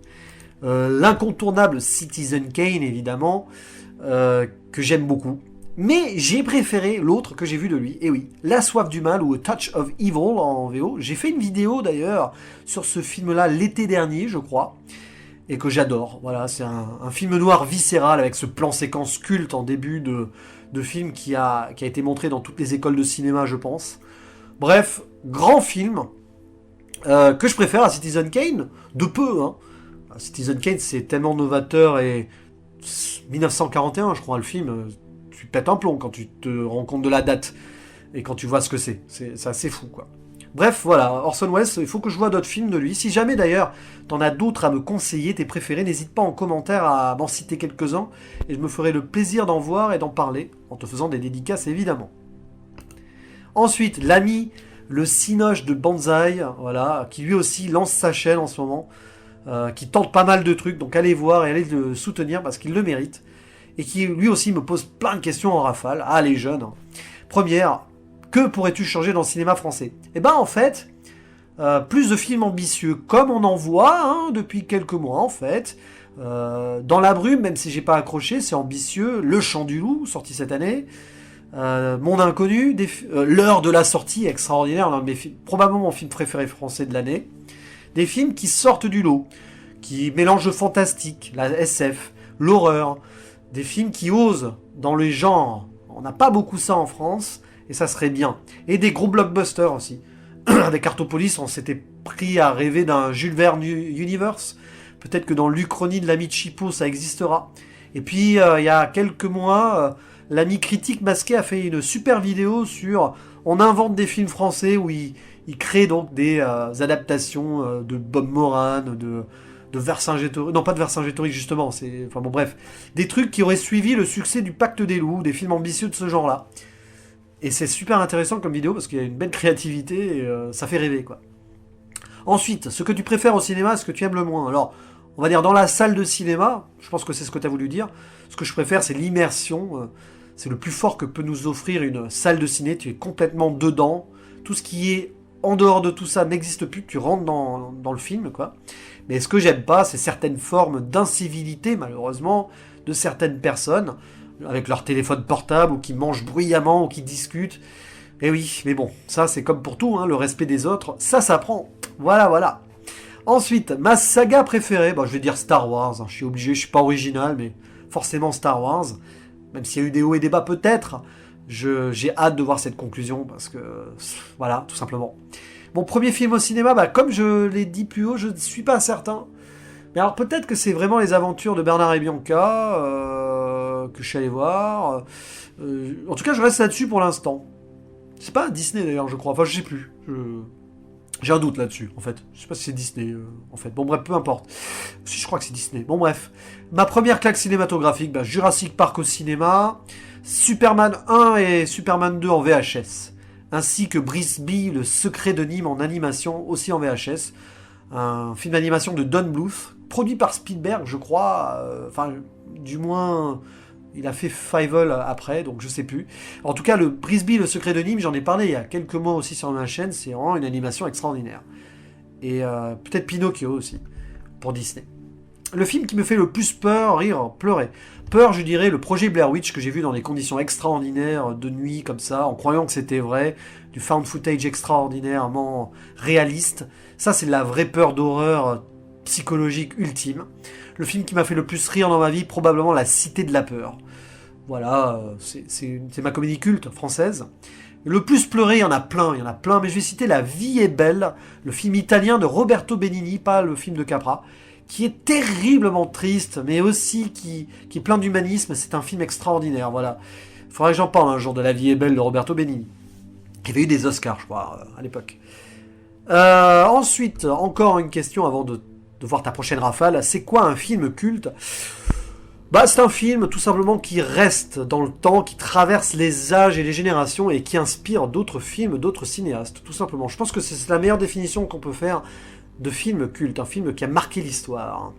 L'incontournable Citizen Kane, évidemment, que j'aime beaucoup. Mais j'ai préféré l'autre que j'ai vu de lui, et oui, La Soif du Mal ou A Touch of Evil en VO. J'ai fait une vidéo d'ailleurs sur ce film-là l'été dernier, je crois, et que j'adore. Voilà, c'est un film noir viscéral avec ce plan séquence culte en début de film qui a été montré dans toutes les écoles de cinéma, je pense. Bref, grand film que je préfère à Citizen Kane, de peu. Hein. Citizen Kane, c'est tellement novateur et 1941, je crois, le film. Tu pètes un plomb quand tu te rends compte de la date et quand tu vois ce que c'est. C'est assez fou, quoi. Bref, voilà, Orson Welles, il faut que je vois d'autres films de lui. Si jamais, d'ailleurs, t'en as d'autres à me conseiller, tes préférés, n'hésite pas en commentaire à m'en citer quelques-uns, et je me ferai le plaisir d'en voir et d'en parler, en te faisant des dédicaces, évidemment. Ensuite, l'ami, le Cinoche de Banzai, voilà, qui lui aussi lance sa chaîne en ce moment, qui tente pas mal de trucs, donc allez voir et allez le soutenir, parce qu'il le mérite. Et qui lui aussi me pose plein de questions en rafale. Ah, les jeunes. Première, que pourrais-tu changer dans le cinéma français? Eh ben, en fait, plus de films ambitieux, comme on en voit depuis quelques mois, en fait. Dans la brume, même si j'ai pas accroché, c'est ambitieux. Le Chant du Loup, sorti cette année. Monde Inconnu, l'heure de la sortie, extraordinaire, l'un de probablement mon film préféré français de l'année. Des films qui sortent du lot, qui mélangent le fantastique, la SF, l'horreur. Des films qui osent dans les genres. On n'a pas beaucoup ça en France, et ça serait bien. Et des gros blockbusters aussi. Avec Cartopolis, on s'était pris à rêver d'un Jules Verne Universe. Peut-être que dans l'Uchronie de l'ami Chipo, ça existera. Et puis, il y a quelques mois, l'ami Critique Masqué a fait une super vidéo sur... On invente des films français où il crée donc des adaptations de Bob Moran, de Vercingétorix, non pas de Vercingétorix justement, enfin bon bref, des trucs qui auraient suivi le succès du Pacte des Loups, des films ambitieux de ce genre-là. Et c'est super intéressant comme vidéo parce qu'il y a une belle créativité et ça fait rêver, quoi. Ensuite, ce que tu préfères au cinéma, ce que tu aimes le moins. Alors, on va dire dans la salle de cinéma, je pense que c'est ce que tu as voulu dire, ce que je préfère c'est l'immersion, c'est le plus fort que peut nous offrir une salle de ciné, tu es complètement dedans, tout ce qui est en dehors de tout ça n'existe plus, tu rentres dans le film, quoi. Mais ce que j'aime pas, c'est certaines formes d'incivilité, malheureusement, de certaines personnes, avec leur téléphone portable, ou qui mangent bruyamment, ou qui discutent. Et oui, mais bon, ça c'est comme pour tout, hein, le respect des autres, ça s'apprend. Voilà, voilà. Ensuite, ma saga préférée, je vais dire Star Wars, hein, je suis obligé, je suis pas original, mais forcément Star Wars. Même s'il y a eu des hauts et des bas peut-être, j'ai hâte de voir cette conclusion, parce que, voilà, tout simplement. Mon premier film au cinéma, comme je l'ai dit plus haut, je ne suis pas certain. Mais alors peut-être que c'est vraiment les aventures de Bernard et Bianca que je suis allé voir. En tout cas, je reste là-dessus pour l'instant. C'est pas Disney d'ailleurs, je crois. Enfin, je sais plus. J'ai un doute là-dessus, en fait. Je sais pas si c'est Disney, en fait. Bon, bref, peu importe. Si, je crois que c'est Disney. Bon, bref. Ma première claque cinématographique, Jurassic Park au cinéma, Superman 1 et Superman 2 en VHS, ainsi que Brisby, le secret de Nîmes en animation, aussi en VHS. Un film d'animation de Don Bluth, produit par Spielberg, je crois. Enfin, du moins... Il a fait Fievel après, donc je sais plus. En tout cas, le Brisby, le secret de Nîmes, j'en ai parlé il y a quelques mois aussi sur ma chaîne, c'est vraiment une animation extraordinaire. Et peut-être Pinocchio aussi, pour Disney. Le film qui me fait le plus peur, rire, pleurer. Peur, je dirais, le projet Blair Witch que j'ai vu dans des conditions extraordinaires, de nuit, comme ça, en croyant que c'était vrai, du found footage extraordinairement réaliste. Ça, c'est de la vraie peur d'horreur psychologique ultime. Le film qui m'a fait le plus rire dans ma vie, probablement La Cité de la Peur. Voilà, c'est ma comédie culte française. Le plus pleuré, il y en a plein, mais je vais citer La Vie est belle, le film italien de Roberto Benigni, pas le film de Capra, qui est terriblement triste, mais aussi qui est plein d'humanisme. C'est un film extraordinaire, voilà. Il faudrait que j'en parle un jour de La Vie est belle de Roberto Benigni. Il avait eu des Oscars, je crois, à l'époque. Ensuite, encore une question avant de voir ta prochaine rafale. C'est quoi un film culte ? C'est un film tout simplement qui reste dans le temps, qui traverse les âges et les générations et qui inspire d'autres films, d'autres cinéastes, tout simplement. Je pense que c'est la meilleure définition qu'on peut faire de film culte, un film qui a marqué l'histoire.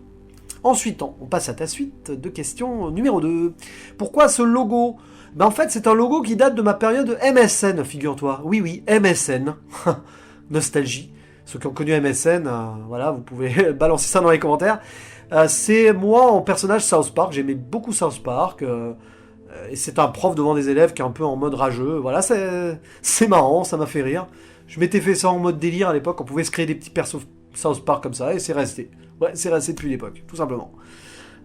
Ensuite, on passe à ta suite de questions numéro 2. Pourquoi ce logo ? En fait, c'est un logo qui date de ma période MSN, figure-toi. Oui, MSN. Nostalgie. Ceux qui ont connu MSN, voilà, vous pouvez balancer ça dans les commentaires. C'est moi en personnage South Park, j'aimais beaucoup South Park, et c'est un prof devant des élèves qui est un peu en mode rageux, voilà, c'est marrant, ça m'a fait rire. Je m'étais fait ça en mode délire à l'époque, on pouvait se créer des petits persos South Park comme ça, et c'est resté. Ouais, c'est resté depuis l'époque, tout simplement.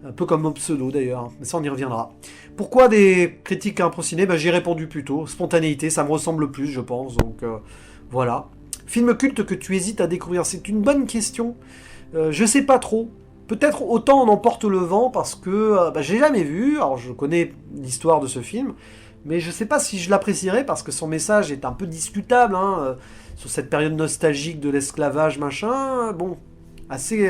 Un peu comme mon pseudo d'ailleurs, mais ça on y reviendra. Pourquoi des critiques impressionnés ? J'ai répondu plus tôt, spontanéité, ça me ressemble le plus je pense, donc voilà. Film culte que tu hésites à découvrir, c'est une bonne question. Je sais pas trop. Peut-être Autant on emporte le vent parce que je l'ai jamais vu. Alors je connais l'histoire de ce film, mais je sais pas si je l'apprécierais parce que son message est un peu discutable sur cette période nostalgique de l'esclavage machin. Bon, assez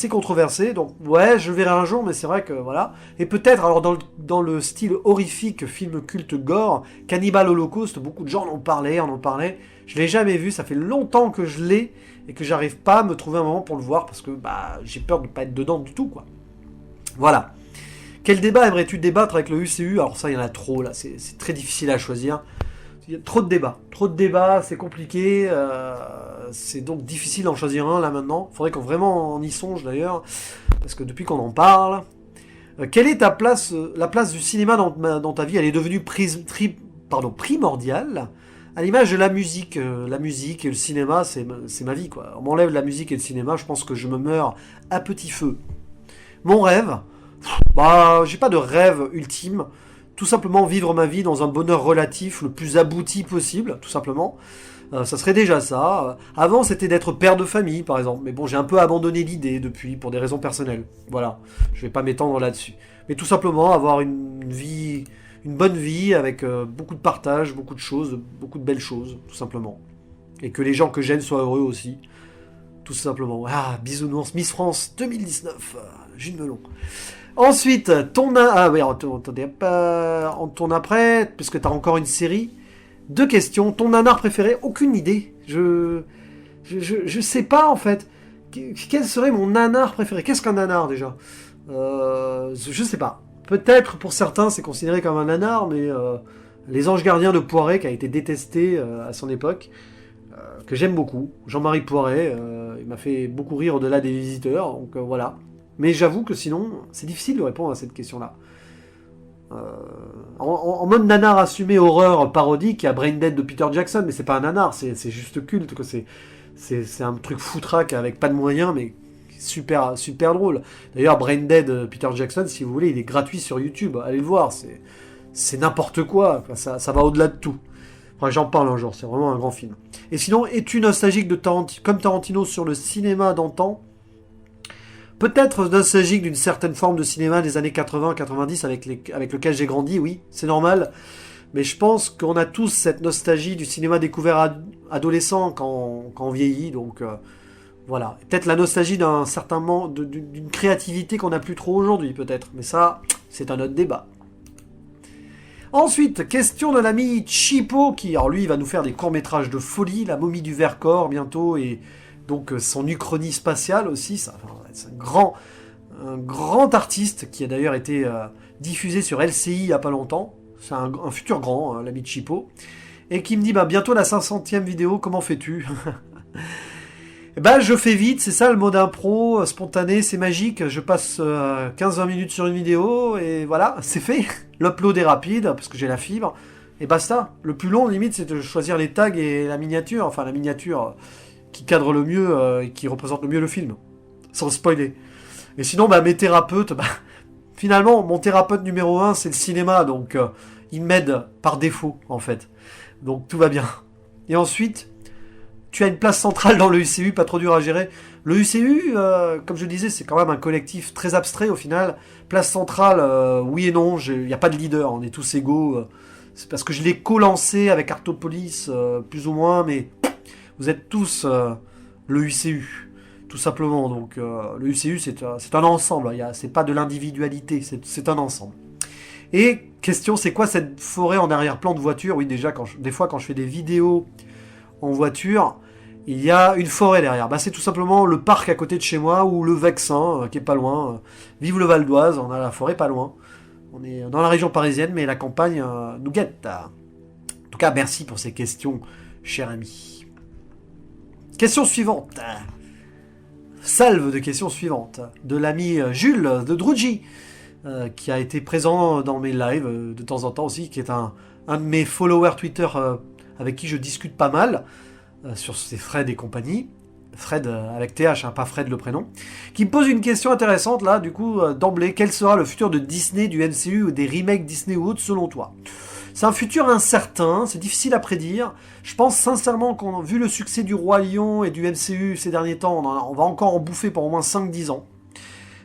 controversé. Donc ouais, je le verrai un jour, mais c'est vrai que voilà. Et peut-être alors dans le style horrifique film culte gore, Cannibal Holocaust, beaucoup de gens en ont parlé. Je l'ai jamais vu, ça fait longtemps que je l'ai et que j'arrive pas à me trouver un moment pour le voir parce que j'ai peur de pas être dedans du tout, quoi. Voilà. Quel débat aimerais-tu débattre avec le UCU ? Alors ça, il y en a trop là, c'est très difficile à choisir. Il y a trop de débats, c'est compliqué, c'est donc difficile d'en choisir un là maintenant. Il faudrait qu'on vraiment on y songe d'ailleurs, parce que depuis qu'on en parle. Quelle est la place du cinéma dans ta vie ? Elle est devenue primordiale. À l'image de la musique et le cinéma, c'est ma vie, quoi. On m'enlève la musique et le cinéma, je pense que je me meurs à petit feu. Mon rêve, j'ai pas de rêve ultime. Tout simplement vivre ma vie dans un bonheur relatif le plus abouti possible, tout simplement. Ça serait déjà ça. Avant, c'était d'être père de famille, par exemple. Mais bon, j'ai un peu abandonné l'idée depuis, pour des raisons personnelles. Voilà, je vais pas m'étendre là-dessus. Mais tout simplement avoir une bonne vie avec beaucoup de partage, beaucoup de choses, beaucoup de belles choses, tout simplement. Et que les gens que j'aime soient heureux aussi, tout simplement. Bisounours, Miss France 2019, Jules Melon. Ensuite, ton après, puisque tu as encore une série, 2 questions. Ton nanar préféré ? Aucune idée. Je sais pas en fait. Quel serait mon nanar préféré ? Qu'est-ce qu'un nanar déjà ? Je sais pas. Peut-être pour certains c'est considéré comme un nanar, mais Les Anges Gardiens de Poiret, qui a été détesté à son époque, que j'aime beaucoup. Jean-Marie Poiret, il m'a fait beaucoup rire au-delà des visiteurs, donc voilà. Mais j'avoue que sinon, c'est difficile de répondre à cette question-là. En mode nanar assumé horreur parodique, il y a Brain Dead de Peter Jackson, mais c'est pas un nanar, c'est juste culte, quoi. C'est un truc foutraque avec pas de moyens, mais super, super drôle. D'ailleurs, Brain Dead Peter Jackson, si vous voulez, il est gratuit sur YouTube, allez le voir, c'est n'importe quoi, ça va au-delà de tout. Enfin, j'en parle un jour, c'est vraiment un grand film. Et sinon, es-tu nostalgique comme Tarantino sur le cinéma d'antan? Peut-être nostalgique d'une certaine forme de cinéma des années 80-90 avec lequel j'ai grandi, oui, c'est normal. Mais je pense qu'on a tous cette nostalgie du cinéma découvert adolescent quand on vieillit, donc voilà. Peut-être la nostalgie d'un certain d'une créativité qu'on n'a plus trop aujourd'hui, peut-être. Mais ça, c'est un autre débat. Ensuite, question de l'ami Chipo, qui, alors lui, va nous faire des courts-métrages de folie, La momie du Vercors, bientôt, et donc son uchronie spatiale aussi, c'est un grand artiste, qui a d'ailleurs été diffusé sur LCI il n'y a pas longtemps, c'est un futur grand, hein, l'ami Chipo, et qui me dit, bientôt la 500e vidéo, comment fais-tu? Je fais vite, c'est ça le mode impro, spontané, c'est magique, je passe 15-20 minutes sur une vidéo, et voilà, c'est fait. L'upload est rapide, parce que j'ai la fibre, et basta. Le plus long, limite, c'est de choisir les tags et la miniature, enfin la miniature qui cadre le mieux, et qui représente le mieux le film, sans spoiler. Et sinon, mes thérapeutes, finalement, mon thérapeute numéro 1, c'est le cinéma, donc il m'aide par défaut, en fait. Donc tout va bien. Et ensuite... Tu as une place centrale dans le UCU, pas trop dur à gérer. Le UCU, comme je le disais, c'est quand même un collectif très abstrait au final. Place centrale, oui et non, il n'y a pas de leader, on est tous égaux. C'est parce que je l'ai co-lancé avec Artopolis, plus ou moins, mais vous êtes tous le UCU, tout simplement. Donc le UCU, c'est un ensemble, c'est pas de l'individualité, c'est un ensemble. Et question, c'est quoi cette forêt en arrière-plan de voiture? Oui, déjà, des fois, quand je fais des vidéos en voiture, il y a une forêt derrière. C'est tout simplement le parc à côté de chez moi, ou le Vexin, qui est pas loin. Vive le Val d'Oise, on a la forêt pas loin. On est dans la région parisienne, mais la campagne nous guette. En tout cas, merci pour ces questions, cher ami. Question suivante. Salve de questions suivantes. De l'ami Jules de Druji, qui a été présent dans mes lives de temps en temps aussi, qui est un de mes followers Twitter avec qui je discute pas mal, sur ces Fred et compagnie. Fred avec TH, pas Fred le prénom. Qui me pose une question intéressante, là, du coup, d'emblée. Quel sera le futur de Disney, du MCU, ou des remakes Disney ou autres, selon toi? C'est un futur incertain, c'est difficile à prédire. Je pense sincèrement vu le succès du Roi Lion et du MCU ces derniers temps, on va encore en bouffer pour au moins 5-10 ans.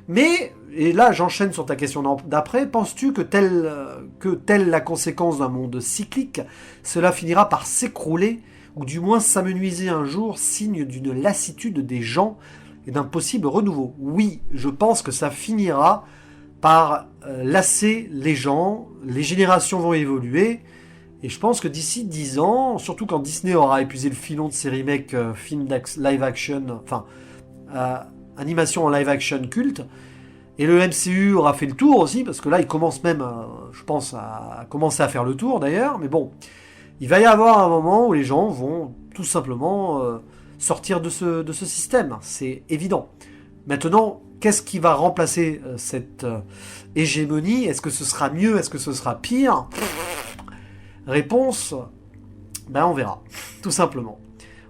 Mais, et là j'enchaîne sur ta question d'après, penses-tu que telle la conséquence d'un monde cyclique, cela finira par s'écrouler, ou du moins s'amenuiser un jour, signe d'une lassitude des gens et d'un possible renouveau? Oui, je pense que ça finira par lasser les gens, les générations vont évoluer, et je pense que d'ici 10 ans, surtout quand Disney aura épuisé le filon de ses remakes films live action, animation en live action culte, et le MCU aura fait le tour aussi, parce que là il commence même, je pense, à commencer à faire le tour d'ailleurs, mais bon, il va y avoir un moment où les gens vont tout simplement sortir de ce système, c'est évident. Maintenant, qu'est-ce qui va remplacer cette hégémonie? Est-ce que ce sera mieux? Est-ce que ce sera pire? Réponse, on verra, tout simplement.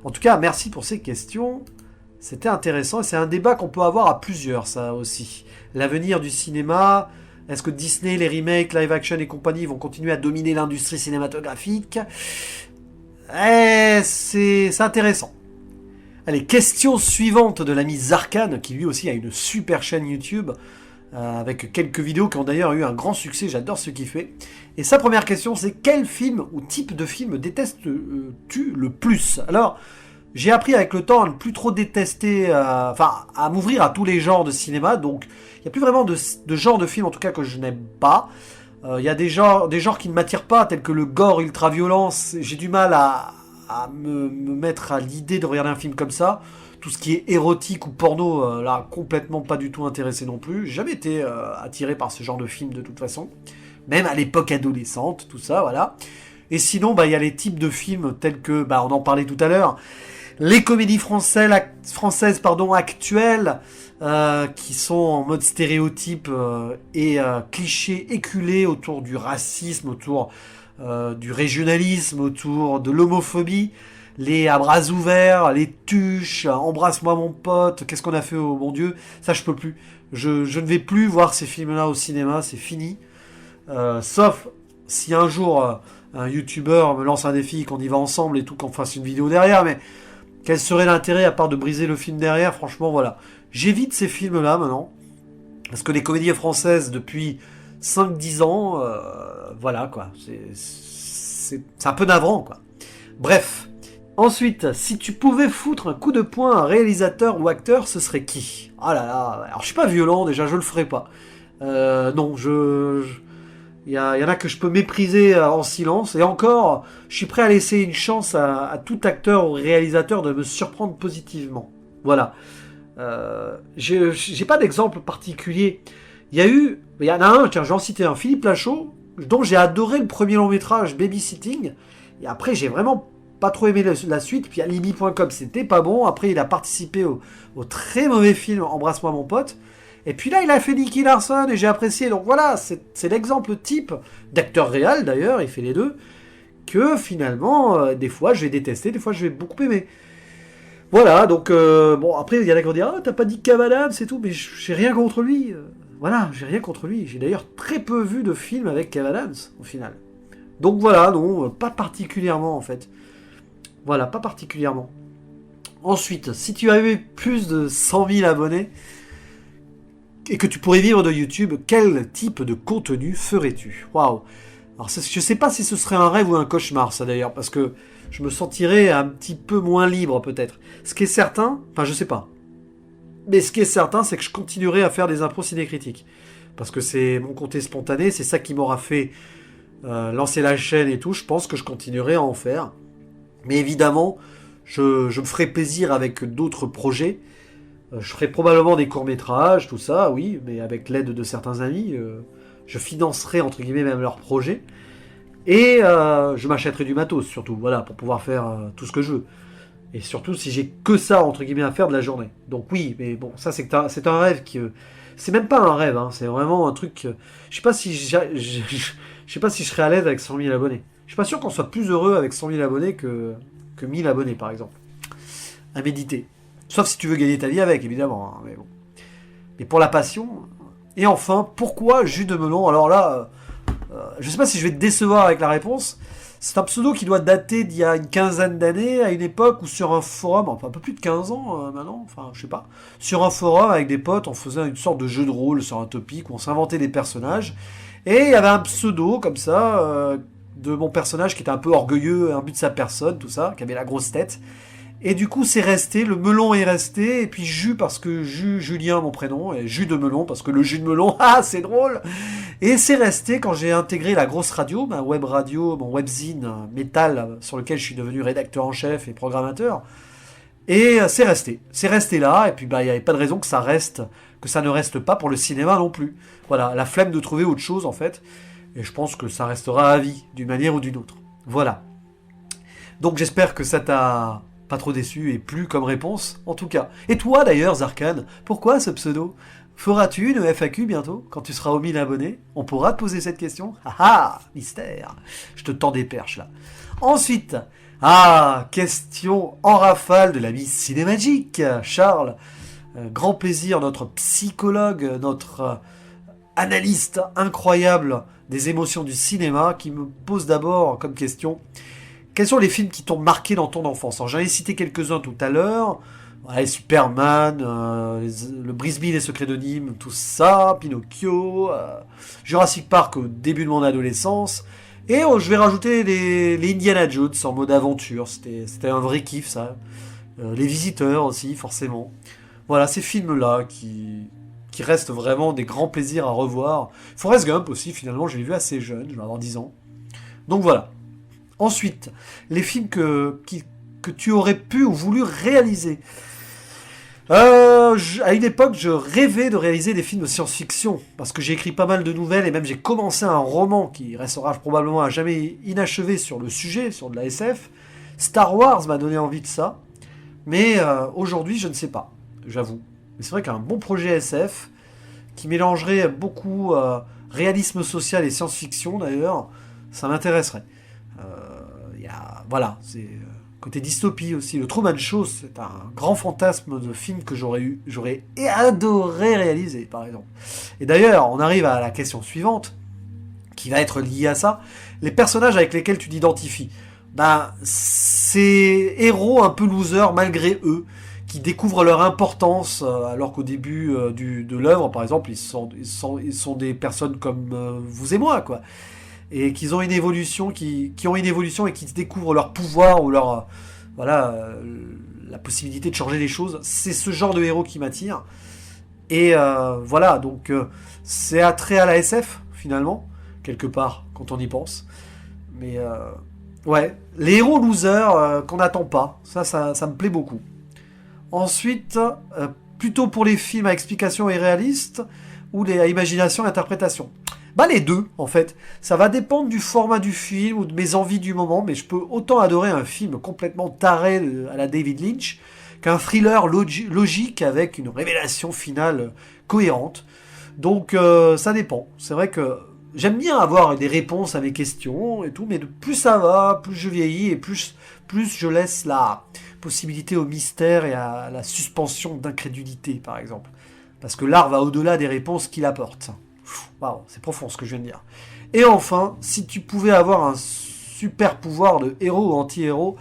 En tout cas, merci pour ces questions. C'était intéressant et c'est un débat qu'on peut avoir à plusieurs, ça aussi. L'avenir du cinéma, est-ce que Disney, les remakes, live action et compagnie vont continuer à dominer l'industrie cinématographique? C'est intéressant. Allez, question suivante de l'ami Zarkan, qui lui aussi a une super chaîne YouTube, avec quelques vidéos qui ont d'ailleurs eu un grand succès, j'adore ce qu'il fait. Et sa première question, c'est quel film ou type de film détestes-tu le plus? Alors, j'ai appris avec le temps à ne plus trop détester, à m'ouvrir à tous les genres de cinéma, donc il n'y a plus vraiment de genre de film en tout cas que je n'aime pas. Il y a des genres qui ne m'attirent pas, tels que le gore ultra-violence, j'ai du mal à me mettre à l'idée de regarder un film comme ça. Tout ce qui est érotique ou porno, là, complètement pas du tout intéressé non plus. J'ai jamais été attiré par ce genre de film de toute façon. Même à l'époque adolescente, tout ça, voilà. Et sinon, bah, il y a les types de films tels que, bah, on en parlait tout à l'heure, les comédies françaises actuelles, qui sont en mode stéréotype et clichés éculés autour du racisme, autour du régionalisme, autour de l'homophobie, les à bras ouverts, les tuches, embrasse-moi mon pote, qu'est-ce qu'on a fait au bon Dieu, ça je peux plus. Je ne vais plus voir ces films-là au cinéma, c'est fini. Sauf si un jour un youtubeur me lance un défi, qu'on y va ensemble et tout, qu'on fasse une vidéo derrière, mais quel serait l'intérêt à part de briser le film derrière? Franchement, voilà. J'évite ces films-là maintenant, parce que les comédies françaises depuis 5-10 ans, voilà quoi, c'est un peu navrant quoi. Bref. Ensuite, si tu pouvais foutre un coup de poing à un réalisateur ou acteur, ce serait qui? Ah là là, alors je suis pas violent déjà, je le ferai pas. Non, il y en a que je peux mépriser en silence, et encore, je suis prêt à laisser une chance à tout acteur ou réalisateur de me surprendre positivement. Voilà. J'ai pas d'exemple particulier. Il y en a un, tiens, je vais en citer un, Philippe Lachaud, dont j'ai adoré le premier long métrage, Babysitting, et après j'ai vraiment pas trop aimé la suite, puis à Libby.com c'était pas bon, après il a participé au très mauvais film Embrasse-moi mon pote, et puis là il a fait Nicky Larson et j'ai apprécié, donc voilà, c'est l'exemple type d'acteur réel d'ailleurs, il fait les deux, que finalement, des fois je vais détester, des fois je vais beaucoup aimer. Voilà, donc bon, après il y en a qui vont dire, ah t'as pas dit Kev Adams et tout, mais j'ai rien contre lui, voilà, j'ai rien contre lui, j'ai d'ailleurs très peu vu de films avec Kev Adams au final. Donc voilà, non, pas particulièrement en fait. Voilà, pas particulièrement. Ensuite, si tu avais plus de 100 000 abonnés et que tu pourrais vivre de YouTube, quel type de contenu ferais-tu? Waouh. Alors, je sais pas si ce serait un rêve ou un cauchemar, ça d'ailleurs, parce que je me sentirais un petit peu moins libre, peut-être. Ce qui est certain, enfin, je sais pas. Mais ce qui est certain, c'est que je continuerai à faire des impros cinécritiques. Parce que c'est mon côté spontané, c'est ça qui m'aura fait lancer la chaîne et tout. Je pense que je continuerai à en faire. Mais évidemment, je me ferai plaisir avec d'autres projets. Je ferai probablement des courts-métrages, tout ça, oui, mais avec l'aide de certains amis. Je financerai, entre guillemets, même leurs projets. Et je m'achèterai du matos, surtout, voilà, pour pouvoir faire tout ce que je veux. Et surtout, si j'ai que ça, entre guillemets, à faire de la journée. Donc oui, mais bon, ça, c'est un rêve qui... c'est même pas un rêve, hein, c'est vraiment un truc... je sais pas si je sais pas si je serais à l'aise avec 100 000 abonnés. Je suis pas sûr qu'on soit plus heureux avec 100 000 abonnés que 1000 abonnés, par exemple. À méditer. Sauf si tu veux gagner ta vie avec, évidemment. Hein, mais bon. Mais pour la passion... Et enfin, pourquoi jus de melon? Alors là, je sais pas si je vais te décevoir avec la réponse. C'est un pseudo qui doit dater d'il y a une quinzaine d'années, à une époque où sur un forum, enfin un peu plus de 15 ans maintenant, enfin je sais pas, sur un forum avec des potes, on faisait une sorte de jeu de rôle sur un topic où on s'inventait des personnages. Et il y avait un pseudo comme ça, de mon personnage qui était un peu orgueilleux, imbu de sa personne, tout ça, qui avait la grosse tête. Et du coup, c'est resté, le melon est resté, et puis jus parce que Julien, mon prénom, et jus de melon parce que le jus de melon, ah, c'est drôle. Et c'est resté quand j'ai intégré la grosse radio, ma web radio, mon webzine métal, sur lequel je suis devenu rédacteur en chef et programmateur. Et c'est resté là, et puis bah il n'y avait pas de raison que ça ne reste pas pour le cinéma non plus. Voilà, la flemme de trouver autre chose en fait, et je pense que ça restera à vie, d'une manière ou d'une autre. Voilà. Donc j'espère que ça t'a pas trop déçu et plu comme réponse, en tout cas. Et toi d'ailleurs, Zarkan, pourquoi ce pseudo? Feras-tu une FAQ bientôt, quand tu seras aux 1000 abonnés? On pourra te poser cette question? Ah ah, mystère. Je te tends des perches là. Ensuite, question en rafale de l'ami Cinémagique, Charles. Grand plaisir, notre psychologue, notre analyste incroyable des émotions du cinéma, qui me pose d'abord comme question: quels sont les films qui t'ont marqué dans ton enfance? Alors, j'en ai cité quelques-uns tout à l'heure. Ouais, Superman, le Brisby, les secrets de Nîmes, tout ça, Pinocchio, Jurassic Park au début de mon adolescence. Et je vais rajouter les Indiana Jones en mode aventure. C'était un vrai kiff, ça. Les Visiteurs aussi, forcément. Voilà, ces films-là qui restent vraiment des grands plaisirs à revoir. Forrest Gump aussi, finalement, je l'ai vu assez jeune, je vais avoir 10 ans. Donc voilà. Ensuite, les films que tu aurais pu ou voulu réaliser. à une époque, je rêvais de réaliser des films de science-fiction, parce que j'ai écrit pas mal de nouvelles, et même j'ai commencé un roman qui restera probablement à jamais inachevé sur le sujet, sur de la SF. Star Wars m'a donné envie de ça, mais aujourd'hui, je ne sais pas, j'avoue. Mais c'est vrai qu'un bon projet SF, qui mélangerait beaucoup réalisme social et science-fiction d'ailleurs, ça m'intéresserait. Voilà, c'est côté dystopie aussi. Le Truman Show, c'est un grand fantasme de film que j'aurais adoré réaliser, par exemple. Et d'ailleurs, on arrive à la question suivante, qui va être liée à ça. Les personnages avec lesquels tu t'identifies, ces héros un peu losers malgré eux, qui découvrent leur importance, alors qu'au début de l'œuvre, par exemple, ils sont des personnes comme vous et moi, quoi. Et qu'ils ont une évolution, qui ont une évolution et qui découvrent leur pouvoir ou leur la possibilité de changer les choses. C'est ce genre de héros qui m'attire. Et voilà, donc c'est attrait à la SF finalement, quelque part, quand on y pense. Mais ouais, les héros losers qu'on n'attend pas, ça me plaît beaucoup. Ensuite, plutôt pour les films à explication irréaliste ou à imagination et interprétation. Les deux, en fait. Ça va dépendre du format du film ou de mes envies du moment, mais je peux autant adorer un film complètement taré à la David Lynch qu'un thriller logique avec une révélation finale cohérente. Donc, ça dépend. C'est vrai que j'aime bien avoir des réponses à mes questions et tout, mais plus ça va, plus je vieillis et plus je laisse la possibilité au mystère et à la suspension d'incrédulité, par exemple. Parce que l'art va au-delà des réponses qu'il apporte. Waouh, c'est profond ce que je viens de dire. Et enfin, si tu pouvais avoir un super pouvoir de héros ou anti-héros,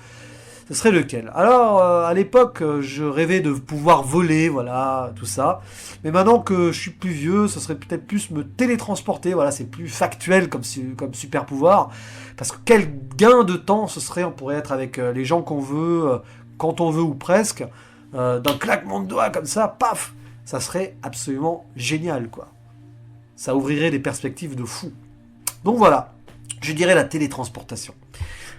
ce serait lequel? Alors, à l'époque, je rêvais de pouvoir voler, voilà, tout ça. Mais maintenant que je suis plus vieux, ce serait peut-être plus me télétransporter, voilà, c'est plus factuel comme super pouvoir. Parce que quel gain de temps ce serait, on pourrait être avec les gens qu'on veut, quand on veut ou presque, d'un claquement de doigts comme ça, paf, ça serait absolument génial, quoi. Ça ouvrirait des perspectives de fou. Donc voilà, je dirais la télétransportation.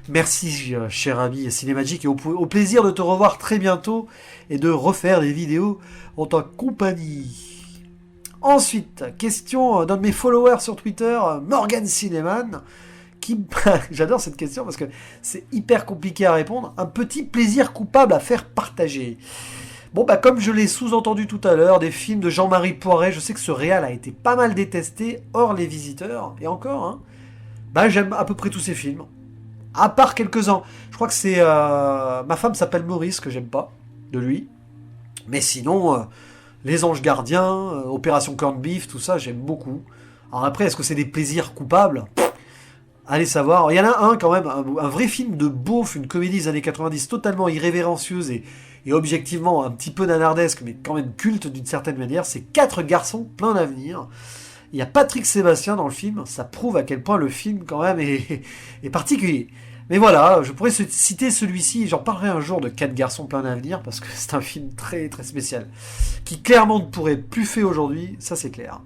Merci, cher ami Cinémagique, et au plaisir de te revoir très bientôt et de refaire des vidéos en ta compagnie. Ensuite, question d'un de mes followers sur Twitter, Morgan Cinéman, qui... J'adore cette question parce que c'est hyper compliqué à répondre. Un petit plaisir coupable à faire partager. Bon, comme je l'ai sous-entendu tout à l'heure, des films de Jean-Marie Poiret, je sais que ce réal a été pas mal détesté, hors Les Visiteurs, et encore, j'aime à peu près tous ces films. À part quelques-uns. Je crois que c'est... Ma femme s'appelle Maurice, que j'aime pas, de lui. Mais sinon, Les Anges Gardiens, Opération Corned Beef, tout ça, j'aime beaucoup. Alors après, est-ce que c'est des plaisirs coupables ? Allez savoir. Il y en a un quand même, un vrai film de beauf, une comédie des années 90 totalement irrévérencieuse et objectivement un petit peu nanardesque, mais quand même culte d'une certaine manière, c'est 4 garçons plein d'avenir. Il y a Patrick Sébastien dans le film, ça prouve à quel point le film quand même est particulier. Mais voilà, je pourrais citer celui-ci, j'en parlerai un jour de 4 garçons plein d'avenir, parce que c'est un film très très spécial, qui clairement ne pourrait plus fait aujourd'hui, ça c'est clair.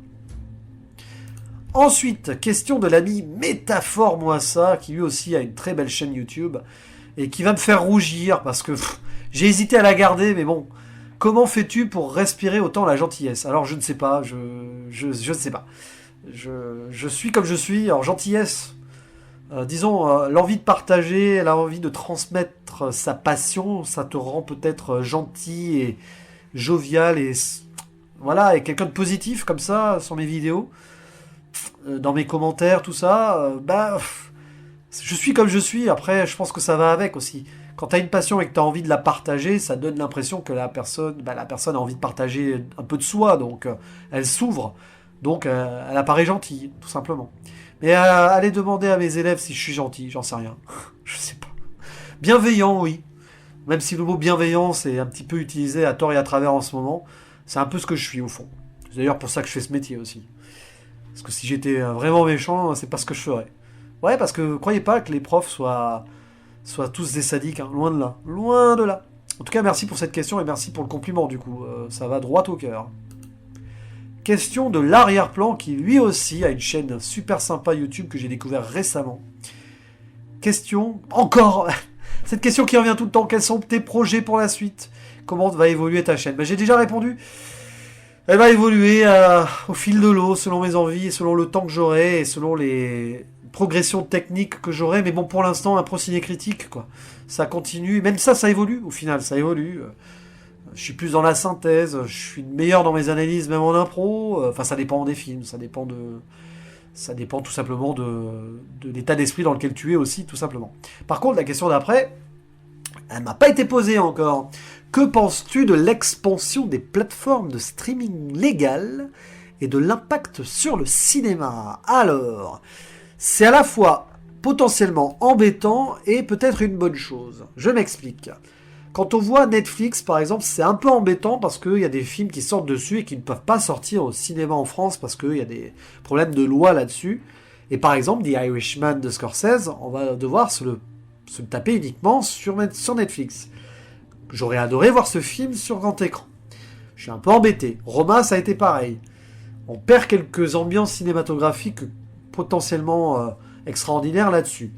Ensuite, question de l'ami Métaphore Moi Ça, qui lui aussi a une très belle chaîne YouTube, et qui va me faire rougir, parce que j'ai hésité à la garder, mais bon, comment fais-tu pour respirer autant la gentillesse? Alors je ne sais pas, je ne sais pas. Je suis comme je suis, alors gentillesse, disons, l'envie de partager, l'envie de transmettre sa passion, ça te rend peut-être gentil et jovial, et voilà, et quelqu'un de positif comme ça, sur mes vidéos. Dans mes commentaires, tout ça, je suis comme je suis. Après, je pense que ça va avec aussi. Quand tu as une passion et que tu as envie de la partager, ça donne l'impression que la personne a envie de partager un peu de soi, donc elle s'ouvre. Donc elle apparaît gentille, tout simplement. Mais allez demander à mes élèves si je suis gentil, j'en sais rien. Je sais pas. Bienveillant, oui. Même si le mot bienveillant, c'est un petit peu utilisé à tort et à travers en ce moment, c'est un peu ce que je suis au fond. C'est d'ailleurs pour ça que je fais ce métier aussi. Parce que si j'étais vraiment méchant, c'est pas ce que je ferais. Ouais, parce que croyez pas que les profs soient tous des sadiques, loin de là. Loin de là. En tout cas, merci pour cette question et merci pour le compliment, du coup. Ça va droit au cœur. Question de l'arrière-plan, qui lui aussi a une chaîne super sympa YouTube que j'ai découvert récemment. Question, encore Cette question qui revient tout le temps, quels sont tes projets pour la suite? Comment va évoluer ta chaîne? J'ai déjà répondu. Elle va évoluer au fil de l'eau, selon mes envies, et selon le temps que j'aurai, et selon les progressions techniques que j'aurai. Mais bon, pour l'instant, un pro ciné critique, quoi. Ça continue. Même ça évolue, au final, ça évolue. Je suis plus dans la synthèse, je suis meilleur dans mes analyses, même en impro. Enfin, ça dépend des films, ça dépend tout simplement de l'état d'esprit dans lequel tu es aussi, tout simplement. Par contre, la question d'après, elle m'a pas été posée encore. Que penses-tu de l'expansion des plateformes de streaming légales et de l'impact sur le cinéma? Alors, c'est à la fois potentiellement embêtant et peut-être une bonne chose. Je m'explique. Quand on voit Netflix, par exemple, c'est un peu embêtant parce qu'il y a des films qui sortent dessus et qui ne peuvent pas sortir au cinéma en France parce qu'il y a des problèmes de loi là-dessus. Et par exemple, The Irishman de Scorsese, on va devoir se le taper uniquement sur Netflix. J'aurais adoré voir ce film sur grand écran. Je suis un peu embêté. Roma, ça a été pareil. On perd quelques ambiances cinématographiques potentiellement extraordinaires là-dessus.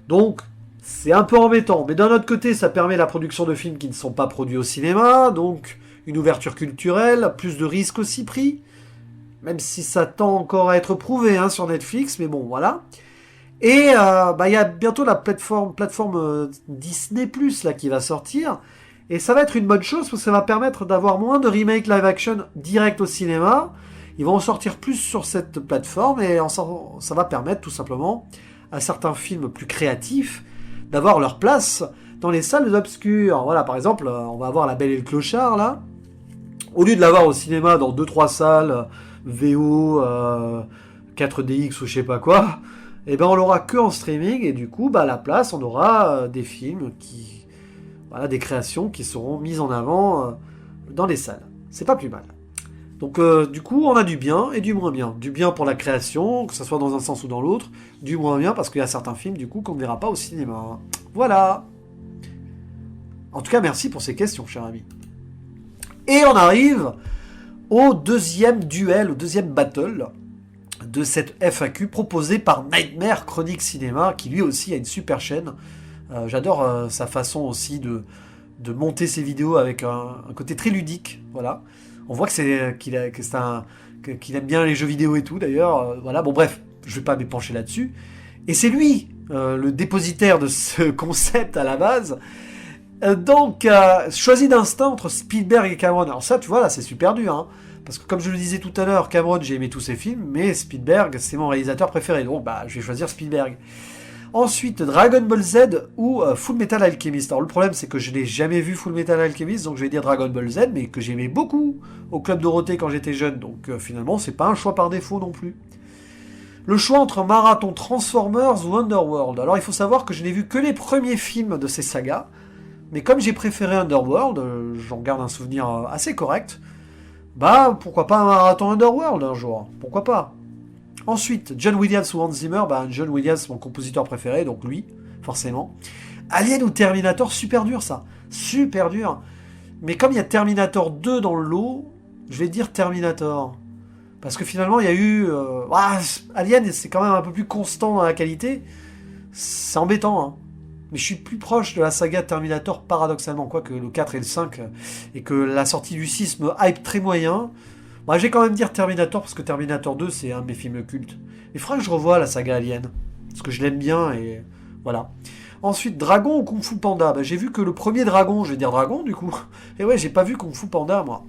Donc, c'est un peu embêtant. Mais d'un autre côté, ça permet la production de films qui ne sont pas produits au cinéma. Donc, une ouverture culturelle, plus de risques aussi pris. Même si ça tend encore à être prouvé sur Netflix. Mais bon, voilà. Et il y a bientôt la plateforme Disney+, là, qui va sortir. Et ça va être une bonne chose, parce que ça va permettre d'avoir moins de remakes live-action direct au cinéma. Ils vont en sortir plus sur cette plateforme, et ça va permettre, tout simplement, à certains films plus créatifs, d'avoir leur place dans les salles obscures. Voilà, par exemple, on va avoir La Belle et le Clochard, là. Au lieu de l'avoir au cinéma dans 2-3 salles, VO, 4DX ou je sais pas quoi... Et ben on l'aura que en streaming, et du coup, à la place, on aura des films des créations qui seront mises en avant dans les salles. C'est pas plus mal. Donc, du coup, on a du bien et du moins bien. Du bien pour la création, que ce soit dans un sens ou dans l'autre. Du moins bien parce qu'il y a certains films, du coup, qu'on ne verra pas au cinéma. Voilà. En tout cas, merci pour ces questions, cher ami. Et on arrive au deuxième duel, au deuxième battle de cette FAQ proposée par Nightmare Chronique Cinéma, qui lui aussi a une super chaîne. J'adore sa façon aussi de monter ses vidéos avec un côté très ludique. Voilà. On voit qu'il aime bien les jeux vidéo et tout, d'ailleurs. Voilà. Bon, bref, je vais pas m'épancher là-dessus. Et c'est lui, le dépositaire de ce concept à la base. Donc, choisi d'instinct entre Spielberg et Cameron. Alors ça, tu vois, là, c'est super dur, hein. Parce que comme je le disais tout à l'heure, Cameron, j'ai aimé tous ses films, mais Spielberg, c'est mon réalisateur préféré. Donc, je vais choisir Spielberg. Ensuite, Dragon Ball Z ou Full Metal Alchemist. Alors, le problème, c'est que je n'ai jamais vu Full Metal Alchemist, donc je vais dire Dragon Ball Z, mais que j'aimais beaucoup au Club Dorothée quand j'étais jeune. Donc, finalement, c'est pas un choix par défaut non plus. Le choix entre Marathon, Transformers ou Underworld. Alors, il faut savoir que je n'ai vu que les premiers films de ces sagas, mais comme j'ai préféré Underworld, j'en garde un souvenir assez correct. Pourquoi pas un marathon Underworld un jour? Pourquoi pas? Ensuite, John Williams ou Hans Zimmer. John Williams, mon compositeur préféré, donc lui, forcément. Alien ou Terminator, super dur ça. Super dur. Mais comme il y a Terminator 2 dans le lot, je vais dire Terminator. Parce que finalement, il y a eu... Alien, c'est quand même un peu plus constant dans la qualité. C'est embêtant, hein. Mais je suis plus proche de la saga Terminator, paradoxalement, quoique le 4 et le 5, et que la sortie du 6 me hype très moyen. Je vais quand même dire Terminator, parce que Terminator 2, c'est un de mes films cultes. Il faudra que je revoie la saga Alien, parce que je l'aime bien, et voilà. Ensuite, Dragon ou Kung Fu Panda. J'ai vu que le premier Dragon, je vais dire Dragon, du coup. Et ouais, j'ai pas vu Kung Fu Panda, moi.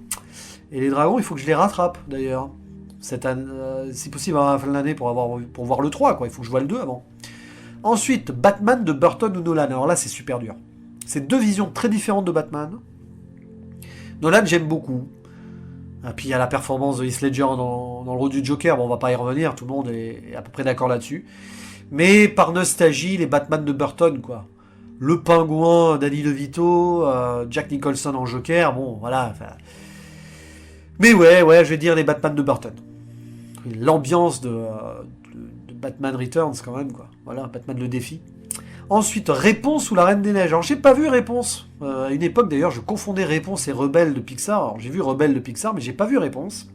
Et les Dragons, il faut que je les rattrape, d'ailleurs. Cette année, si possible, à la fin de l'année, pour voir le 3, quoi. Il faut que je voie le 2 avant. Ensuite, Batman de Burton ou Nolan. Alors là, c'est super dur. C'est deux visions très différentes de Batman. Nolan, j'aime beaucoup. Et puis il y a la performance de Heath Ledger dans le rôle du Joker. Bon, on va pas y revenir, tout le monde est à peu près d'accord là-dessus. Mais par nostalgie, les Batman de Burton, quoi. Le Pingouin, Danny DeVito, Jack Nicholson en Joker, bon, voilà. Mais ouais, je vais dire les Batman de Burton. L'ambiance de Batman Returns, quand même, quoi. Voilà, Batman le défi. Ensuite, Réponse ou La Reine des Neiges. Alors, j'ai pas vu Réponse. À une époque, d'ailleurs, je confondais Réponse et Rebelle de Pixar. Alors, j'ai vu Rebelle de Pixar, mais j'ai pas vu Réponse.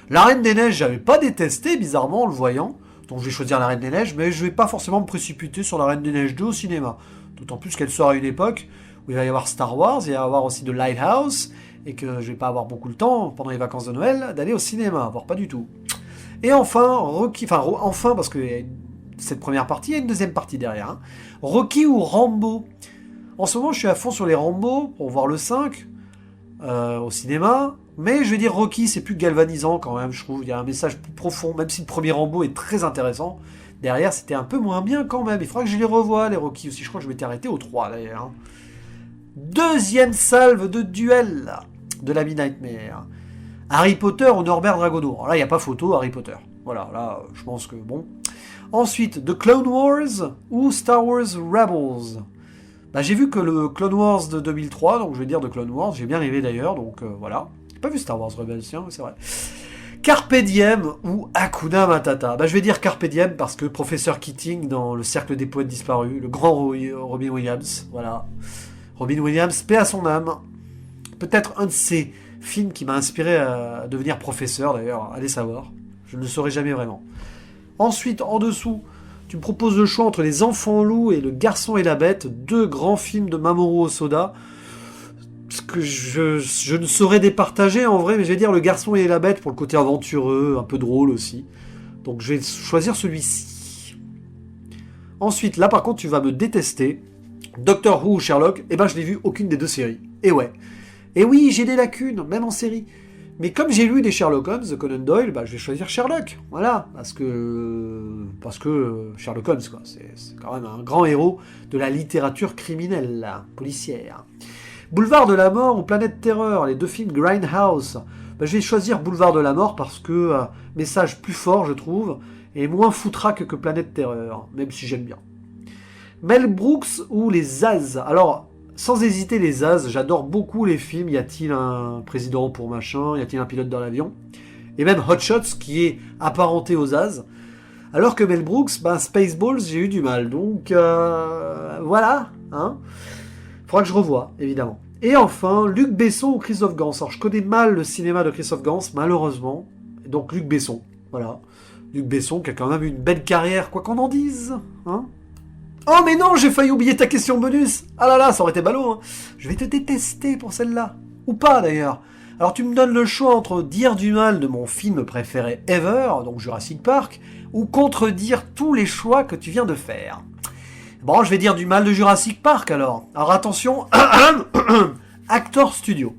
La Reine des Neiges, j'avais pas détesté, bizarrement, en le voyant. Donc, je vais choisir La Reine des Neiges, mais je vais pas forcément me précipiter sur La Reine des Neiges 2 au cinéma. D'autant plus qu'elle sort à une époque où il va y avoir Star Wars, il va y avoir aussi The Lighthouse, et que je vais pas avoir beaucoup le temps, pendant les vacances de Noël, d'aller au cinéma, voire pas du tout. Et enfin, Rocky, enfin parce que cette première partie, il y a une deuxième partie derrière. Hein. Rocky ou Rambo. En ce moment, je suis à fond sur les Rambo, pour voir le 5, au cinéma, mais je vais dire Rocky, c'est plus galvanisant quand même, je trouve, il y a un message plus profond, même si le premier Rambo est très intéressant, derrière c'était un peu moins bien quand même, il faudra que je les revoie, les Rocky aussi, je crois que je m'étais arrêté au 3 d'ailleurs. Hein. Deuxième salve de duel de l'ami Nightmare. Harry Potter ou Norbert Dragono. Alors là, il n'y a pas photo, Harry Potter. Voilà, là, je pense que bon. Ensuite, The Clone Wars ou Star Wars Rebels. Bah, j'ai vu que le Clone Wars de 2003, donc je vais dire The Clone Wars, j'ai bien rêvé d'ailleurs, donc voilà. J'ai pas vu Star Wars Rebels, tiens, c'est vrai. Carpe Diem ou Hakuna Matata. Bah, je vais dire Carpe Diem parce que Professeur Keating dans Le Cercle des Poètes Disparus, le grand Robin Williams, voilà. Robin Williams, paix à son âme. Peut-être un de ces films qui m'a inspiré à devenir professeur d'ailleurs, allez savoir. Je ne le saurais jamais vraiment. Ensuite, en dessous, tu me proposes le choix entre Les Enfants Loups et Le Garçon et la Bête, deux grands films de Mamoru Hosoda. Ce que je ne saurais départager en vrai, mais je vais dire Le Garçon et la Bête pour le côté aventureux, un peu drôle aussi. Donc je vais choisir celui-ci. Ensuite, là par contre, tu vas me détester. Doctor Who ou Sherlock, eh ben je n'ai vu aucune des deux séries. Et ouais. Et oui, j'ai des lacunes, même en série. Mais comme j'ai lu des Sherlock Holmes de Conan Doyle, bah, je vais choisir Sherlock. Voilà, parce que Sherlock Holmes, quoi, c'est quand même un grand héros de la littérature criminelle, là, policière. Boulevard de la Mort ou Planète Terreur, les deux films Grindhouse. Bah, je vais choisir Boulevard de la Mort parce que message plus fort, je trouve, et moins foutraque que Planète Terreur, même si j'aime bien. Mel Brooks ou les Zaz. Alors, sans hésiter, les Zaz, j'adore beaucoup les films. Y a-t-il un président pour machin? Y a-t-il un pilote dans l'avion? Et même Hot Shots, qui est apparenté aux Zaz. Alors que Mel Brooks, Spaceballs, j'ai eu du mal. Donc, voilà. Hein, faudra que je revoie, évidemment. Et enfin, Luc Besson ou Christophe Gans. Alors, je connais mal le cinéma de Christophe Gans, malheureusement. Donc, Luc Besson. Voilà. Luc Besson, qui a quand même eu une belle carrière, quoi qu'on en dise. Hein. Oh mais non, j'ai failli oublier ta question bonus. Ah là là, ça aurait été ballot. Hein. Je vais te détester pour celle-là. Ou pas d'ailleurs. Alors tu me donnes le choix entre dire du mal de mon film préféré ever, donc Jurassic Park, ou contredire tous les choix que tu viens de faire. Bon, je vais dire du mal de Jurassic Park alors. Alors attention, Actor Studio.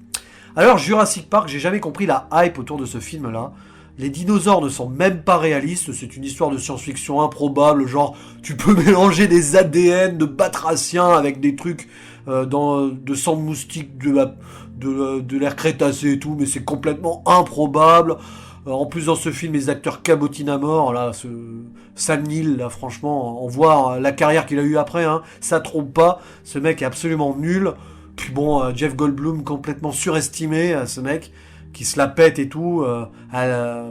Alors Jurassic Park, j'ai jamais compris la hype autour de ce film-là. Les dinosaures ne sont même pas réalistes, c'est une histoire de science-fiction improbable, genre tu peux mélanger des ADN de batraciens avec des trucs de sang de moustique de l'ère Crétacé et tout, mais c'est complètement improbable. En plus dans ce film, les acteurs cabotinent à mort, là, Sam Neill, là, franchement, on voit la carrière qu'il a eue après, hein, ça trompe pas, ce mec est absolument nul. Puis bon, Jeff Goldblum complètement surestimé, ce mec, qui se la pète et tout,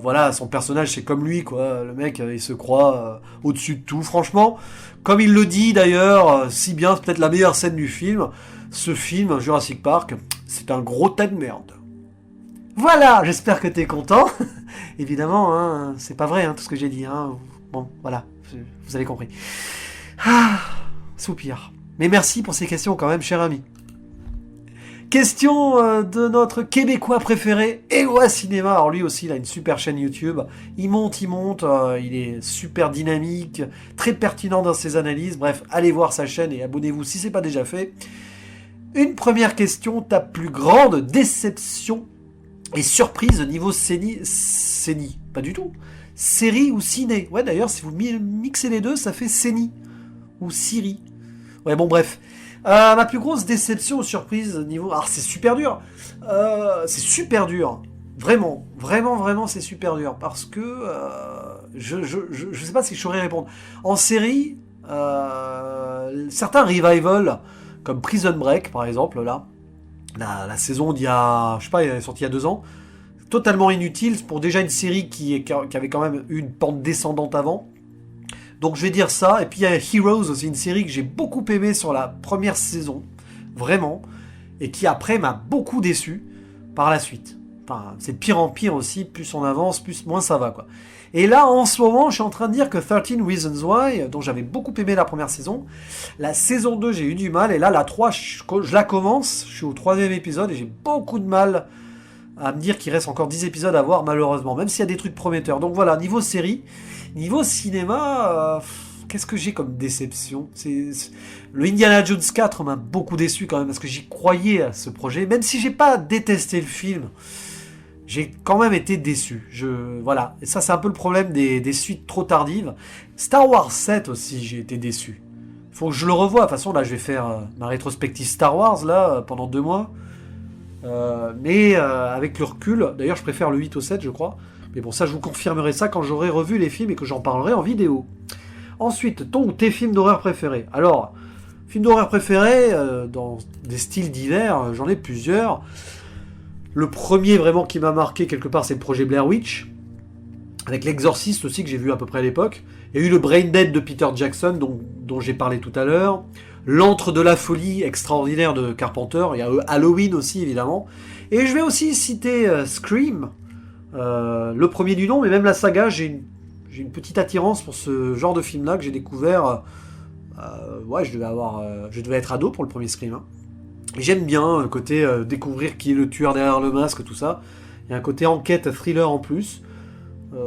voilà, son personnage c'est comme lui, quoi, le mec il se croit au-dessus de tout, franchement, comme il le dit d'ailleurs, si bien, c'est peut-être la meilleure scène du film, ce film, Jurassic Park, c'est un gros tas de merde. Voilà, j'espère que t'es content, évidemment, hein, c'est pas vrai hein, tout ce que j'ai dit, hein. Bon, voilà, vous avez compris. Ah, soupir. Mais merci pour ces questions quand même, cher ami. Question de notre Québécois préféré, Ewa Cinéma. Alors lui aussi, il a une super chaîne YouTube. Il monte, il est super dynamique, très pertinent dans ses analyses. Bref, allez voir sa chaîne et abonnez-vous si c'est pas déjà fait. Une première question, ta plus grande déception et surprise niveau sénie, pas du tout. Série ou ciné. Ouais, d'ailleurs, si vous mixez les deux, ça fait sénie ou Siri. Ouais, bon, bref. Ma plus grosse déception ou surprise niveau... Alors c'est super dur. C'est super dur. Vraiment, c'est super dur. Parce que je sais pas si je saurais répondre. En série, certains revival, comme Prison Break par exemple, là, la saison d'il y a... Je sais pas, elle est sortie il y a 2 ans. Totalement inutile pour déjà une série qui avait quand même eu une pente descendante avant. Donc je vais dire ça, et puis il y a Heroes aussi, une série que j'ai beaucoup aimée sur la première saison, vraiment, et qui après m'a beaucoup déçu par la suite. Enfin, c'est de pire en pire aussi, plus on avance, moins ça va, quoi. Et là, en ce moment, je suis en train de dire que 13 Reasons Why, dont j'avais beaucoup aimé la première saison, la saison 2, j'ai eu du mal, et là, la 3, je la commence, je suis au 3e épisode, et j'ai beaucoup de mal à me dire qu'il reste encore 10 épisodes à voir, malheureusement, même s'il y a des trucs prometteurs. Donc voilà, niveau série, niveau cinéma, qu'est-ce que j'ai comme déception? Le Indiana Jones 4 m'a beaucoup déçu quand même, parce que j'y croyais à ce projet, même si j'ai pas détesté le film. J'ai quand même été déçu. Voilà. Et ça, c'est un peu le problème des suites trop tardives. Star Wars 7 aussi, j'ai été déçu. Faut que je le revoie. De toute façon, là, je vais faire ma rétrospective Star Wars, là, pendant 2 mois. Mais avec le recul, d'ailleurs, je préfère le 8 au 7, je crois. Mais bon, ça, je vous confirmerai ça quand j'aurai revu les films et que j'en parlerai en vidéo. Ensuite, ton ou tes films d'horreur préférés. Alors, films d'horreur préférés, dans des styles divers, j'en ai plusieurs. Le premier vraiment qui m'a marqué quelque part, c'est le projet Blair Witch, avec l'Exorciste aussi que j'ai vu à peu près à l'époque. Il y a eu le Brain Dead de Peter Jackson dont j'ai parlé tout à l'heure. L'Antre de la folie extraordinaire de Carpenter. Il y a Halloween aussi évidemment. Et je vais aussi citer Scream, le premier du nom, mais même la saga. J'ai une petite attirance pour ce genre de film-là que j'ai découvert. Ouais, je devais être ado pour le premier Scream. Hein. J'aime bien le côté découvrir qui est le tueur derrière le masque, tout ça. Il y a un côté enquête, thriller en plus.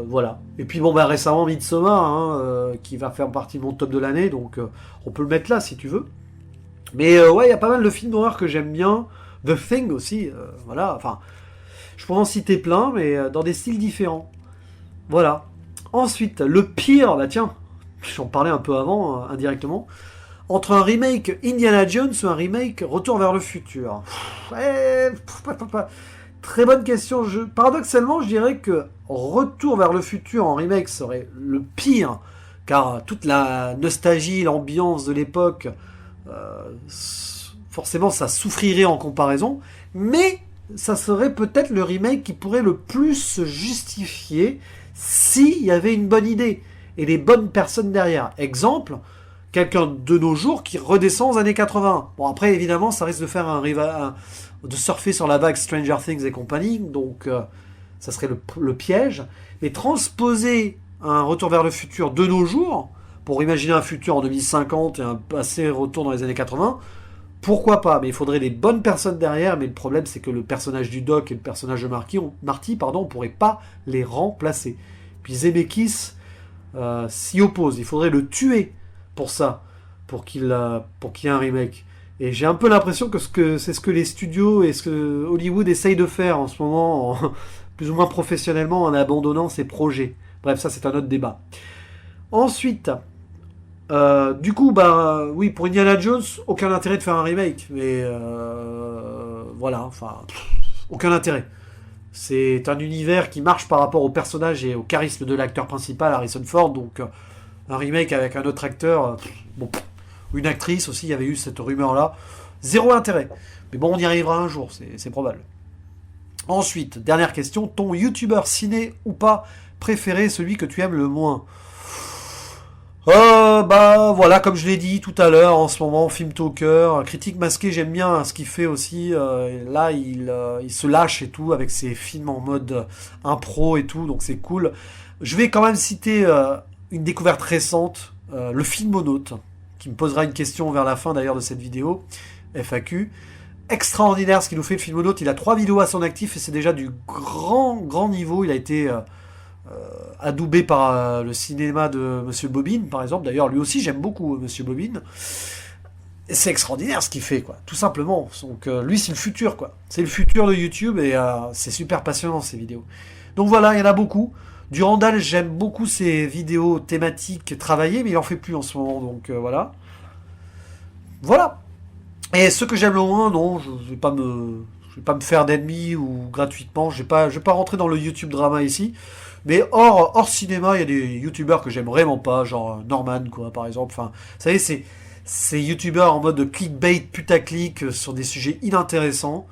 Voilà. Et puis bon, récemment Midsommar, hein, qui va faire partie de mon top de l'année, donc on peut le mettre là si tu veux. Mais ouais, il y a pas mal de films d'horreur que j'aime bien. The Thing aussi, voilà. Enfin, je pourrais en citer plein, mais dans des styles différents. Voilà. Ensuite, le pire, bah tiens, j'en parlais un peu avant, indirectement. Entre un remake Indiana Jones ou un remake Retour vers le futur. Très bonne question. Paradoxalement, je dirais que Retour vers le futur en remake serait le pire, car toute la nostalgie, l'ambiance de l'époque, forcément, ça souffrirait en comparaison. Mais ça serait peut-être le remake qui pourrait le plus se justifier s'il y avait une bonne idée et les bonnes personnes derrière. Exemple, quelqu'un de nos jours qui redescend aux années 80. Bon, après, évidemment, ça risque de faire de surfer sur la vague Stranger Things et compagnie, donc ça serait le piège. Mais transposer un Retour vers le futur de nos jours, pour imaginer un futur en 2050 et un passé retour dans les années 80, pourquoi pas? Mais il faudrait des bonnes personnes derrière, mais le problème, c'est que le personnage du Doc et le personnage de Marty, on pourrait pas les remplacer. Puis Zemeckis s'y oppose, il faudrait le tuer pour ça, pour qu'il y ait un remake. Et j'ai un peu l'impression que c'est ce que les studios et ce que Hollywood essaye de faire en ce moment, plus ou moins professionnellement, en abandonnant ses projets. Bref, ça c'est un autre débat. Ensuite, du coup, oui, pour Indiana Jones, aucun intérêt de faire un remake, mais voilà, enfin, aucun intérêt. C'est un univers qui marche par rapport au personnage et au charisme de l'acteur principal, Harrison Ford, donc un remake avec un autre acteur, une actrice aussi, il y avait eu cette rumeur-là. Zéro intérêt. Mais bon, on y arrivera un jour, c'est probable. Ensuite, dernière question, ton youtubeur ciné ou pas préféré, celui que tu aimes le moins? Voilà, comme je l'ai dit tout à l'heure, en ce moment, Film Talker, Critique Masqué, j'aime bien ce qu'il fait aussi. Là, il se lâche et tout, avec ses films en mode impro et tout, donc c'est cool. Je vais quand même citer une découverte récente, le Filmonaute, qui me posera une question vers la fin d'ailleurs de cette vidéo, FAQ. Extraordinaire ce qu'il nous fait le Filmonaute, il a 3 vidéos à son actif et c'est déjà du grand niveau. Il a été adoubé par le cinéma de Monsieur Bobine, par exemple. D'ailleurs, lui aussi, j'aime beaucoup Monsieur Bobine. Et c'est extraordinaire ce qu'il fait, quoi, tout simplement. Donc lui, c'est le futur, quoi. C'est le futur de YouTube et c'est super passionnant, ces vidéos. Donc voilà, il y en a beaucoup. Durandal, j'aime beaucoup ses vidéos thématiques travaillées, mais il en fait plus en ce moment, donc voilà. Voilà. Et ce que j'aime le moins, non, je vais pas me faire d'ennemis ou gratuitement. Je vais pas rentrer dans le YouTube drama ici. Mais hors cinéma, il y a des youtubeurs que j'aime vraiment pas, genre Norman, quoi, par exemple. Enfin, vous savez, c'est youtubeurs en mode clickbait, putaclic, sur des sujets inintéressants,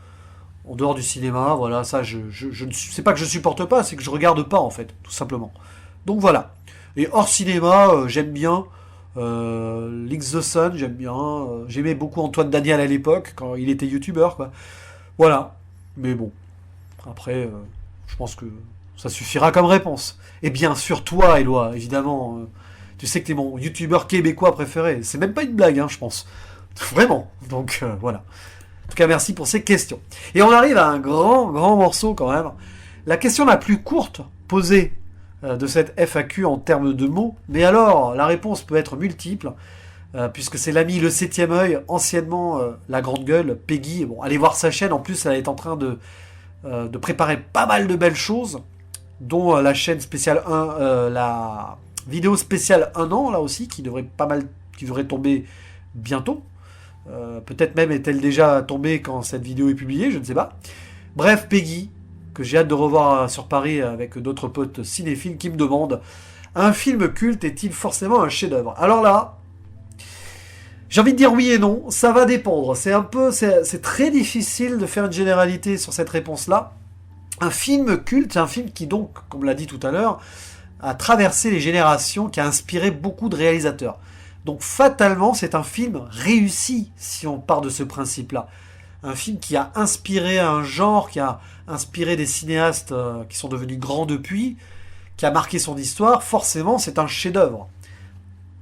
en dehors du cinéma. Voilà, ça, c'est pas que je supporte pas, c'est que je regarde pas, en fait, tout simplement. Donc voilà. Et hors cinéma, j'aime bien Leaks the Sun, j'aime bien. J'aimais beaucoup Antoine Daniel à l'époque, quand il était youtubeur, quoi. Voilà. Mais bon. Après, je pense que ça suffira comme réponse. Et bien sûr, toi, Éloi, évidemment, tu sais que t'es mon youtubeur québécois préféré. C'est même pas une blague, hein, je pense. Vraiment. Donc, voilà. En tout cas, merci pour ces questions. Et on arrive à un grand morceau quand même. La question la plus courte posée de cette FAQ en termes de mots. Mais alors, la réponse peut être multiple. Puisque c'est l'ami Le Septième Œil, anciennement la grande gueule, Peggy. Bon, allez voir sa chaîne. En plus, elle est en train de préparer pas mal de belles choses, dont la chaîne spéciale 1, la vidéo spéciale 1 an, là aussi, qui devrait tomber bientôt. Peut-être même est-elle déjà tombée quand cette vidéo est publiée, je ne sais pas. Bref, Peggy, que j'ai hâte de revoir sur Paris avec d'autres potes cinéphiles, qui me demandent: un film culte est-il forcément un chef-d'œuvre? Alors là, j'ai envie de dire oui et non, ça va dépendre. C'est très difficile de faire une généralité sur cette réponse-là. Un film culte, c'est un film qui donc, comme l'a dit tout à l'heure, a traversé les générations, qui a inspiré beaucoup de réalisateurs. Donc fatalement, c'est un film réussi, si on part de ce principe-là. Un film qui a inspiré un genre, qui a inspiré des cinéastes qui sont devenus grands depuis, qui a marqué son histoire, forcément, c'est un chef-d'œuvre.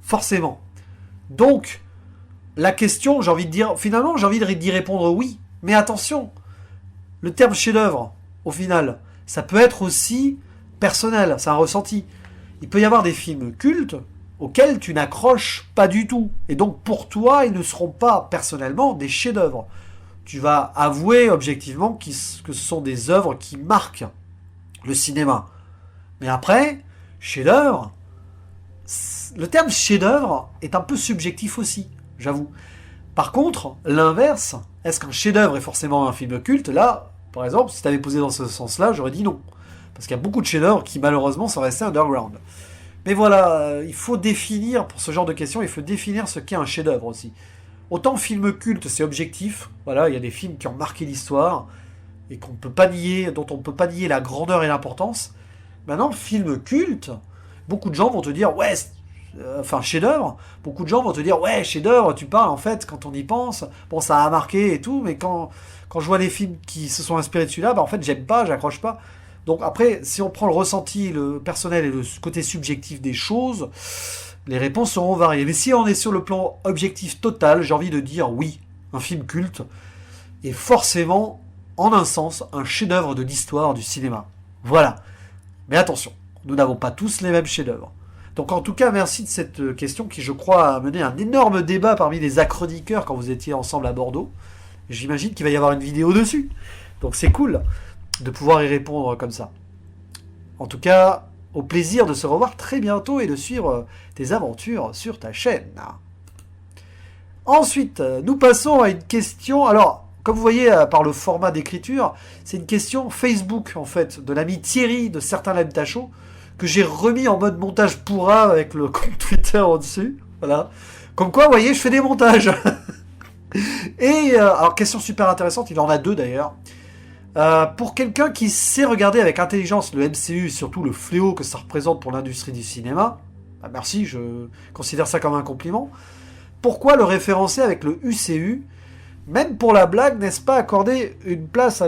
Forcément. Donc, la question, j'ai envie d'y répondre oui. Mais attention, le terme chef-d'œuvre, au final, ça peut être aussi personnel, c'est un ressenti. Il peut y avoir des films cultes auxquels tu n'accroches pas du tout. Et donc, pour toi, ils ne seront pas, personnellement, des chefs-d'œuvre. Tu vas avouer, objectivement, que ce sont des œuvres qui marquent le cinéma. Mais après, chef-d'œuvre, le terme chef-d'œuvre est un peu subjectif aussi, j'avoue. Par contre, l'inverse, est-ce qu'un chef-d'œuvre est forcément un film culte? Là, par exemple, si tu avais posé dans ce sens-là, j'aurais dit non. Parce qu'il y a beaucoup de chefs-d'œuvre qui, malheureusement, sont restés underground. Mais voilà, il faut définir, pour ce genre de questions, il faut définir ce qu'est un chef-d'œuvre aussi. Autant film culte, c'est objectif. Voilà, il y a des films qui ont marqué l'histoire et qu'on peut pas nier, dont on ne peut pas nier la grandeur et l'importance. Maintenant, film culte, beaucoup de gens vont te dire, ouais, chef-d'œuvre, beaucoup de gens vont te dire, ouais, chef-d'œuvre, tu parles, en fait, quand on y pense, bon, ça a marqué et tout, mais quand je vois les films qui se sont inspirés de celui-là, en fait, j'aime pas, j'accroche pas. Donc après, si on prend le ressenti, le personnel et le côté subjectif des choses, les réponses seront variées. Mais si on est sur le plan objectif total, j'ai envie de dire oui, un film culte est forcément, en un sens, un chef-d'œuvre de l'histoire du cinéma. Voilà. Mais attention, nous n'avons pas tous les mêmes chefs-d'œuvre. Donc en tout cas, merci de cette question qui, je crois, a mené un énorme débat parmi les acchroniqueurs quand vous étiez ensemble à Bordeaux. J'imagine qu'il va y avoir une vidéo dessus. Donc c'est cool de pouvoir y répondre comme ça. En tout cas, au plaisir de se revoir très bientôt et de suivre tes aventures sur ta chaîne. Ensuite, nous passons à une question. Alors, comme vous voyez par le format d'écriture, c'est une question Facebook, en fait, de l'ami Thierry de Certains L'aiment ta Show, que j'ai remis en mode montage pourra avec le compte Twitter en dessus. Voilà. Comme quoi, vous voyez, je fais des montages. Et, alors, question super intéressante, il en a deux d'ailleurs. Pour quelqu'un qui sait regarder avec intelligence le MCU et surtout le fléau que ça représente pour l'industrie du cinéma, bah merci, je considère ça comme un compliment. Pourquoi le référencer avec le UCU? Même pour la blague, n'est-ce pas accorder une place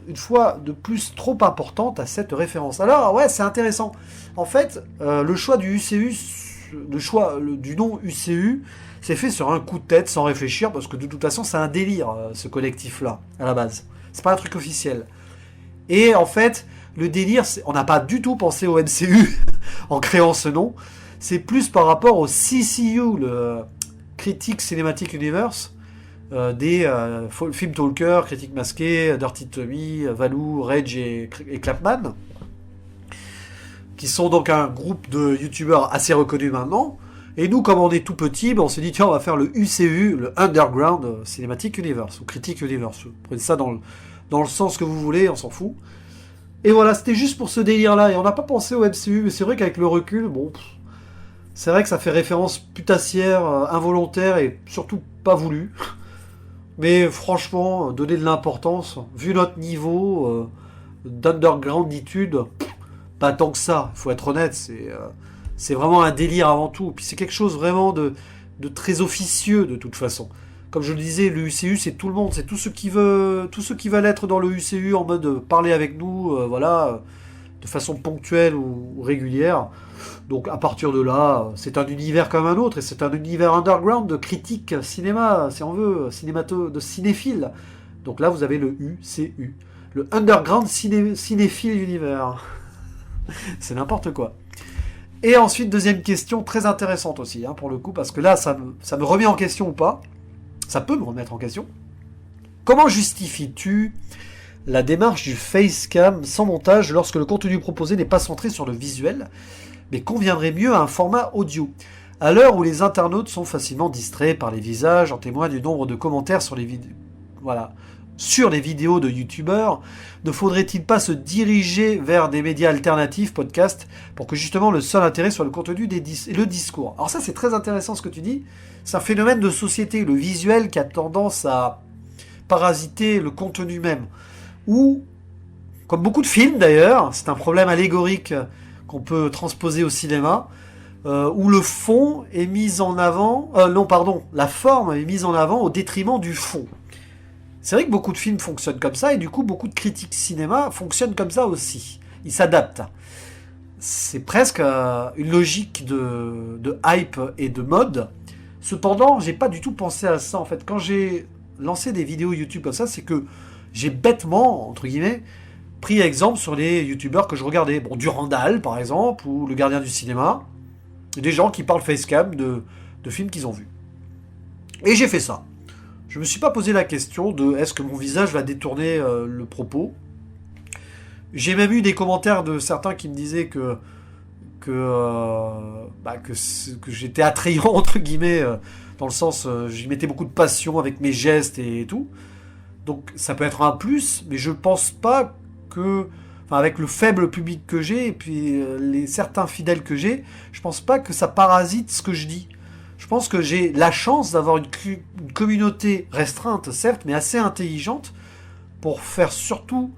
une fois de plus trop importante à cette référence? Alors ouais, c'est intéressant. En fait, le choix du UCU, du nom UCU, c'est fait sur un coup de tête sans réfléchir parce que de toute façon, c'est un délire ce collectif-là à la base. C'est pas un truc officiel. Et en fait, le délire, on n'a pas du tout pensé au MCU en créant ce nom. C'est plus par rapport au CCU, le Critic Cinematic Universe, des Film Talker, Critique Masqué, Dirty Tommy, Valou, Rage et Clapman, qui sont donc un groupe de youtubeurs assez reconnus maintenant. Et nous, comme on est tout petit, on s'est dit, tiens, on va faire le UCU, le Underground Cinematic Universe, ou Critic Universe. Vous prenez ça dans le sens que vous voulez, on s'en fout. Et voilà, c'était juste pour ce délire-là. Et on n'a pas pensé au MCU, mais c'est vrai qu'avec le recul, c'est vrai que ça fait référence putassière, involontaire et surtout pas voulu. Mais franchement, donner de l'importance, vu notre niveau d'undergrounditude, pas tant que ça, il faut être honnête, c'est vraiment un délire avant tout. Puis c'est quelque chose vraiment de très officieux de toute façon. comme je le disais, le UCU, c'est tout le monde, c'est tous ceux qui veulent être dans le UCU en mode parler avec nous, voilà, de façon ponctuelle ou régulière. Donc à partir de là, c'est un univers comme un autre, et c'est un univers underground de critique cinéma, si on veut, de cinéphile. Donc là, vous avez le UCU, le Underground Cinéphile Univers. C'est n'importe quoi. Et ensuite, deuxième question, très intéressante aussi, pour le coup, parce que là, ça me remet en question ou pas. Ça peut me remettre en question. Comment justifies-tu la démarche du facecam sans montage lorsque le contenu proposé n'est pas centré sur le visuel, mais conviendrait mieux à un format audio? À l'heure où les internautes sont facilement distraits par les visages, en témoigne du nombre de commentaires sur les vidéos. Voilà. Sur les vidéos de youtubeurs, ne faudrait-il pas se diriger vers des médias alternatifs, podcasts, pour que justement le seul intérêt soit le contenu et le discours? Alors ça, c'est très intéressant ce que tu dis. C'est un phénomène de société, le visuel qui a tendance à parasiter le contenu même. Ou, comme beaucoup de films d'ailleurs, c'est un problème allégorique qu'on peut transposer au cinéma, où le fond est mis en avant... la forme est mise en avant au détriment du fond. C'est vrai que beaucoup de films fonctionnent comme ça, et du coup, beaucoup de critiques cinéma fonctionnent comme ça aussi. Ils s'adaptent. C'est presque une logique de hype et de mode. Cependant, j'ai pas du tout pensé à ça, en fait. Quand j'ai lancé des vidéos YouTube comme ça, c'est que j'ai bêtement, entre guillemets, pris exemple sur les youtubeurs que je regardais. Bon, Durandal, par exemple, ou Le Gardien du Cinéma. Des gens qui parlent facecam de films qu'ils ont vus. Et j'ai fait ça. Je me suis pas posé la question de est-ce que mon visage va détourner le propos. J'ai même eu des commentaires de certains qui me disaient que j'étais attrayant entre guillemets, dans le sens j'y mettais beaucoup de passion avec mes gestes et tout. Donc ça peut être un plus, mais je pense pas que, avec le faible public que j'ai et puis les certains fidèles que j'ai, je pense pas que ça parasite ce que je dis. Je pense que j'ai la chance d'avoir une communauté restreinte, certes, mais assez intelligente pour faire surtout,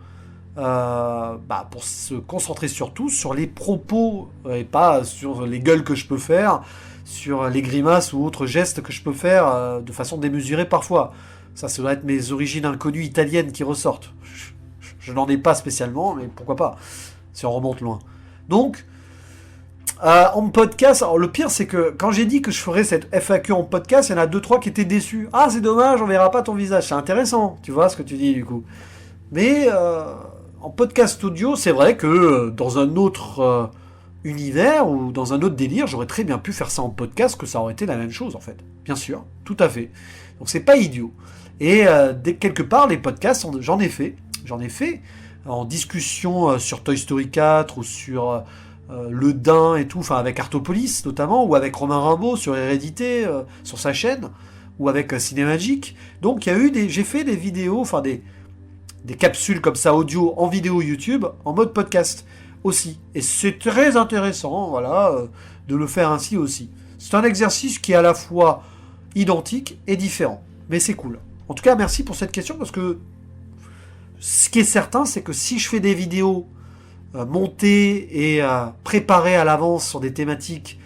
pour se concentrer surtout sur les propos et pas sur les gueules que je peux faire, sur les grimaces ou autres gestes que je peux faire de façon démesurée parfois. Ça doit être mes origines inconnues italiennes qui ressortent. Je n'en ai pas spécialement, mais pourquoi pas, si on remonte loin. Donc, en podcast, alors le pire c'est que quand j'ai dit que je ferais cette FAQ en podcast, il y en a 2-3 qui étaient déçus. Ah, c'est dommage, on verra pas ton visage. C'est intéressant, tu vois ce que tu dis du coup. Mais en podcast audio, c'est vrai que dans un autre univers ou dans un autre délire, j'aurais très bien pu faire ça en podcast, que ça aurait été la même chose en fait. Bien sûr, tout à fait. Donc c'est pas idiot. Et dès quelque part, les podcasts, j'en ai fait en discussion sur Toy Story 4 ou sur Le Dain et tout, enfin avec Artopolis notamment, ou avec Romain Rimbaud sur Hérédité, sur sa chaîne, ou avec Cinémagique. Donc il y a eu j'ai fait des vidéos, enfin des capsules comme ça audio en vidéo YouTube, en mode podcast aussi. Et c'est très intéressant, voilà, de le faire ainsi aussi. C'est un exercice qui est à la fois identique et différent, mais c'est cool. En tout cas, merci pour cette question, parce que ce qui est certain, c'est que si je fais des vidéos montées et préparées à l'avance sur des thématiques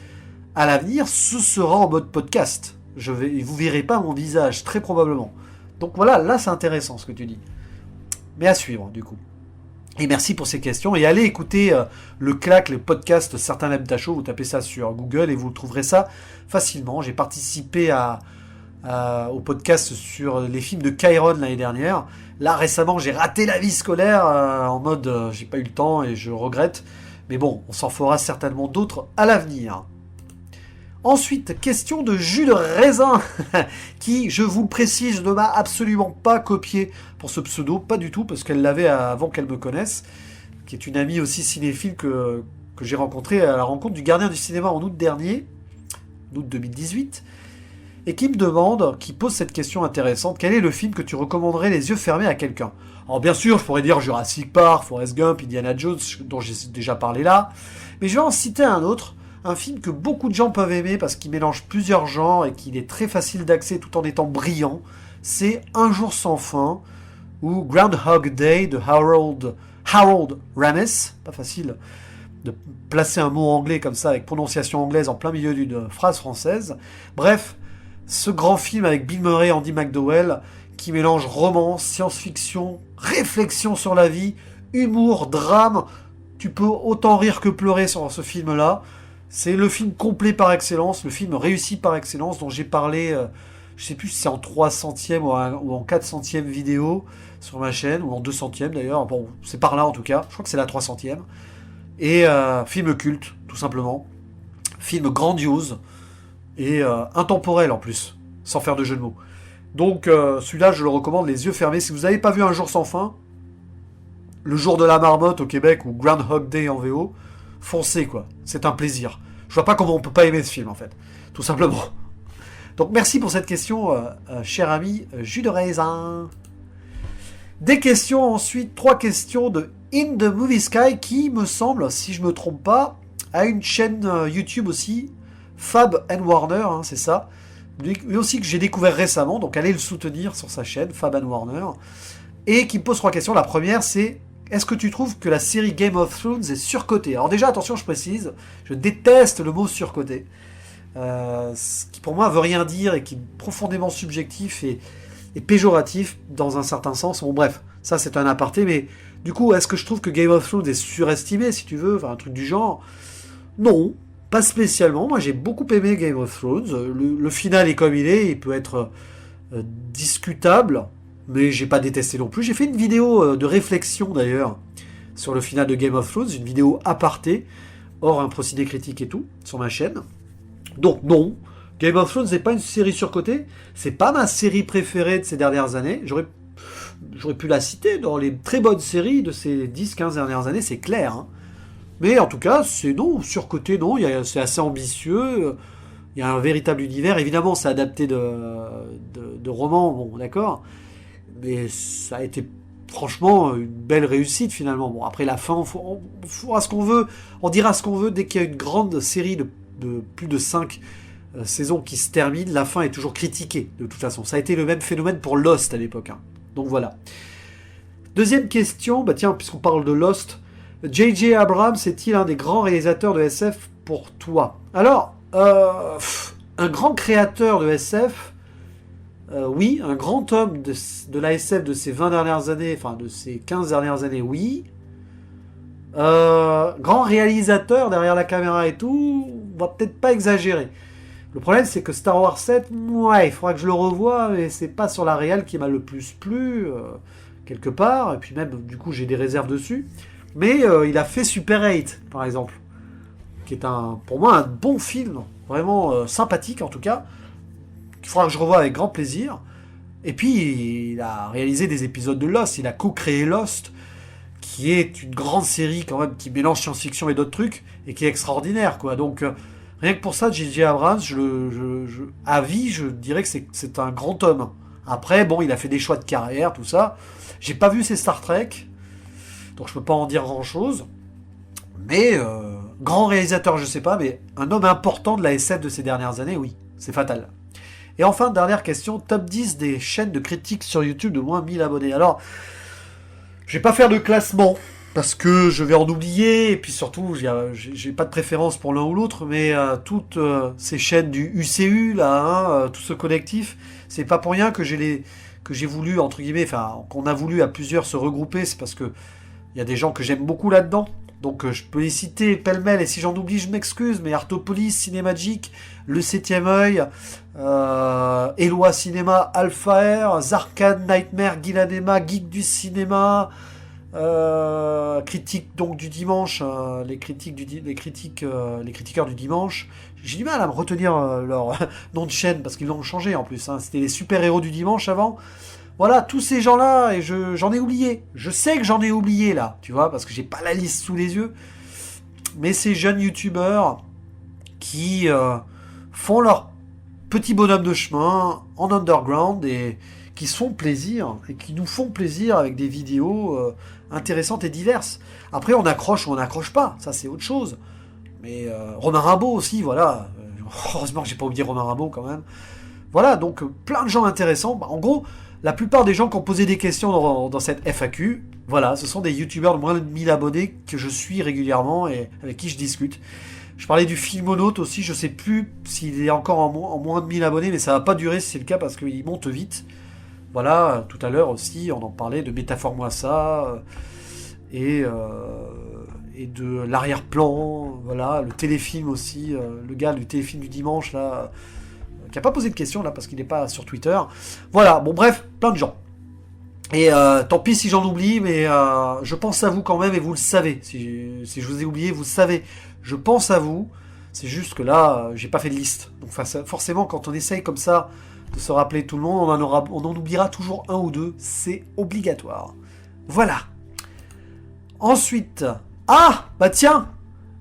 à l'avenir, ce sera en mode podcast. Vous verrez pas mon visage, très probablement. Donc voilà, là c'est intéressant ce que tu dis. Mais à suivre, du coup. Et merci pour ces questions. Et allez écouter le podcast Certains l'aiment ta show. Vous tapez ça sur Google et vous trouverez ça facilement. J'ai participé au podcast sur les films de Chiron l'année dernière. Là, récemment, j'ai raté la vie scolaire en mode j'ai pas eu le temps et je regrette. Mais bon, on s'en fera certainement d'autres à l'avenir. Ensuite, question de Jus de Raisin, qui, je vous le précise, ne m'a absolument pas copié pour ce pseudo, pas du tout, parce qu'elle l'avait avant qu'elle me connaisse, qui est une amie aussi cinéphile que j'ai rencontrée à la rencontre du Gardien du Cinéma en août dernier, août 2018, et qui me demande, qui pose cette question intéressante: quel est le film que tu recommanderais les yeux fermés à quelqu'un? Alors bien sûr, je pourrais dire Jurassic Park, Forrest Gump, Indiana Jones, dont j'ai déjà parlé là, mais je vais en citer un autre, un film que beaucoup de gens peuvent aimer parce qu'il mélange plusieurs genres et qu'il est très facile d'accès tout en étant brillant. C'est Un jour sans fin, ou Groundhog Day de Harold Ramis. Pas facile de placer un mot anglais comme ça avec prononciation anglaise en plein milieu d'une phrase française. Bref, ce grand film avec Bill Murray et Andy McDowell qui mélange romance, science-fiction, réflexion sur la vie, humour, drame. Tu peux autant rire que pleurer sur ce film-là. C'est le film complet par excellence, le film réussi par excellence dont j'ai parlé, je sais plus si c'est en 300e ou en 400e vidéo sur ma chaîne, ou en 200e d'ailleurs. Bon, c'est par là en tout cas, je crois que c'est la 300e. Et film culte, tout simplement. Film grandiose et intemporel en plus, sans faire de jeu de mots. Donc celui-là, je le recommande les yeux fermés. Si vous n'avez pas vu Un jour sans fin, Le jour de la marmotte au Québec ou Groundhog Day en VO, foncez quoi. C'est un plaisir. Je vois pas comment on peut pas aimer ce film en fait, tout simplement. Donc merci pour cette question, cher ami jus de raisin. Des questions ensuite, 3 questions de In the Movie Sky qui me semble, si je me trompe pas, a une chaîne YouTube aussi, Fab and Warner, hein, c'est ça. Lui aussi que j'ai découvert récemment, donc allez le soutenir sur sa chaîne, Fab and Warner. Et qui me pose 3 questions. La première c'est, est-ce que tu trouves que la série Game of Thrones est surcotée? Alors déjà, attention, je précise, je déteste le mot surcoté. Ce qui pour moi veut rien dire et qui est profondément subjectif et péjoratif dans un certain sens. Bon bref, ça c'est un aparté, mais du coup, est-ce que je trouve que Game of Thrones est surestimé, si tu veux, enfin un truc du genre? Non, pas spécialement. Moi j'ai beaucoup aimé Game of Thrones. Le final est comme il est, il peut être discutable, mais j'ai pas détesté non plus. J'ai fait une vidéo de réflexion d'ailleurs sur le final de Game of Thrones, une vidéo aparté, hors un procédé critique et tout, sur ma chaîne. Donc non, Game of Thrones n'est pas une série surcotée, c'est pas ma série préférée de ces dernières années. J'aurais pu la citer dans les très bonnes séries de ces 10-15 dernières années, c'est clair. Hein. Mais en tout cas, c'est non, surcoté, non, c'est assez ambitieux, il y a un véritable univers. Évidemment, c'est adapté de romans, bon d'accord, mais ça a été franchement une belle réussite finalement. Bon, après la fin, on fera ce qu'on veut, on dira ce qu'on veut dès qu'il y a une grande série de plus de 5 saisons qui se terminent, la fin est toujours critiquée de toute façon. Ça a été le même phénomène pour Lost à l'époque. Hein. Donc voilà. Deuxième question, bah tiens, puisqu'on parle de Lost, J.J. Abrams est-il un des grands réalisateurs de SF pour toi? Alors, un grand créateur de SF, oui, un grand homme de la SF de ces 20 dernières années, enfin de ces 15 dernières années, oui. Grand réalisateur derrière la caméra et tout, on va peut-être pas exagérer. Le problème c'est que Star Wars 7, ouais, il faudra que je le revoie, mais c'est pas sur la réal qui m'a le plus plu, quelque part, et puis même du coup j'ai des réserves dessus. Mais il a fait Super 8, par exemple, qui est pour moi un bon film, vraiment sympathique en tout cas, qu'il faudra que je revoie avec grand plaisir. Et puis il a réalisé des épisodes de Lost, il a co-créé Lost, qui est une grande série quand même, qui mélange science-fiction et d'autres trucs, et qui est extraordinaire, quoi. Donc, rien que pour ça, J.J. Abrams, à vie, je dirais que c'est un grand homme. Après, bon, il a fait des choix de carrière, tout ça. J'ai pas vu ses Star Trek, donc je peux pas en dire grand-chose. Mais, grand réalisateur, je sais pas, mais un homme important de la SF de ces dernières années, oui, c'est fatal. Et enfin, dernière question, top 10 des chaînes de critiques sur YouTube de moins 1000 abonnés. Alors, je vais pas faire de classement, parce que je vais en oublier, et puis surtout, j'ai pas de préférence pour l'un ou l'autre, mais toutes ces chaînes du UCU, là, tout ce collectif, c'est pas pour rien que j'ai voulu, entre guillemets, enfin, qu'on a voulu à plusieurs se regrouper, c'est parce que il y a des gens que j'aime beaucoup là-dedans, donc je peux les citer pêle-mêle, et si j'en oublie, je m'excuse, mais Artopolis, Cinémagique, Le 7ème œil, Eloi Cinéma, Alpha R, Zarkan, Nightmare, Guilanema, Geek du cinéma, critique donc du dimanche, les critiqueurs du dimanche. J'ai du mal à me retenir leur nom de chaîne parce qu'ils l'ont changé en plus. Hein. C'était les super-héros du dimanche avant. Voilà, tous ces gens-là, et j'en ai oublié. Je sais que j'en ai oublié là, tu vois, parce que j'ai pas la liste sous les yeux. Mais ces jeunes youtubeurs qui font leur petit bonhomme de chemin en underground et qui se font plaisir et qui nous font plaisir avec des vidéos intéressantes et diverses. Après, on accroche ou on n'accroche pas, ça c'est autre chose. Mais Romain Rimbaud aussi, voilà. Heureusement que j'ai pas oublié Romain Rimbaud quand même. Voilà, donc plein de gens intéressants. En gros, la plupart des gens qui ont posé des questions dans cette FAQ, voilà, ce sont des youtubeurs de moins de 1000 abonnés que je suis régulièrement et avec qui je discute. Je parlais du Filmonaute aussi, je sais plus s'il est encore en moins de 1000 abonnés, mais ça va pas durer si c'est le cas parce qu'il monte vite. Voilà, tout à l'heure aussi, on en parlait de Métaphore-moi ça, et de l'arrière-plan, voilà, le téléfilm aussi, le gars du téléfilm du dimanche, là, qui a pas posé de questions, là, parce qu'il n'est pas sur Twitter. Voilà, bon bref, plein de gens. Et tant pis si j'en oublie, mais je pense à vous quand même, et vous le savez. Si je vous ai oublié, vous le savez. Je pense à vous, c'est juste que là, j'ai pas fait de liste. Donc forcément, quand on essaye comme ça de se rappeler tout le monde, on en oubliera toujours un ou deux, c'est obligatoire. Voilà. Ensuite, bah tiens,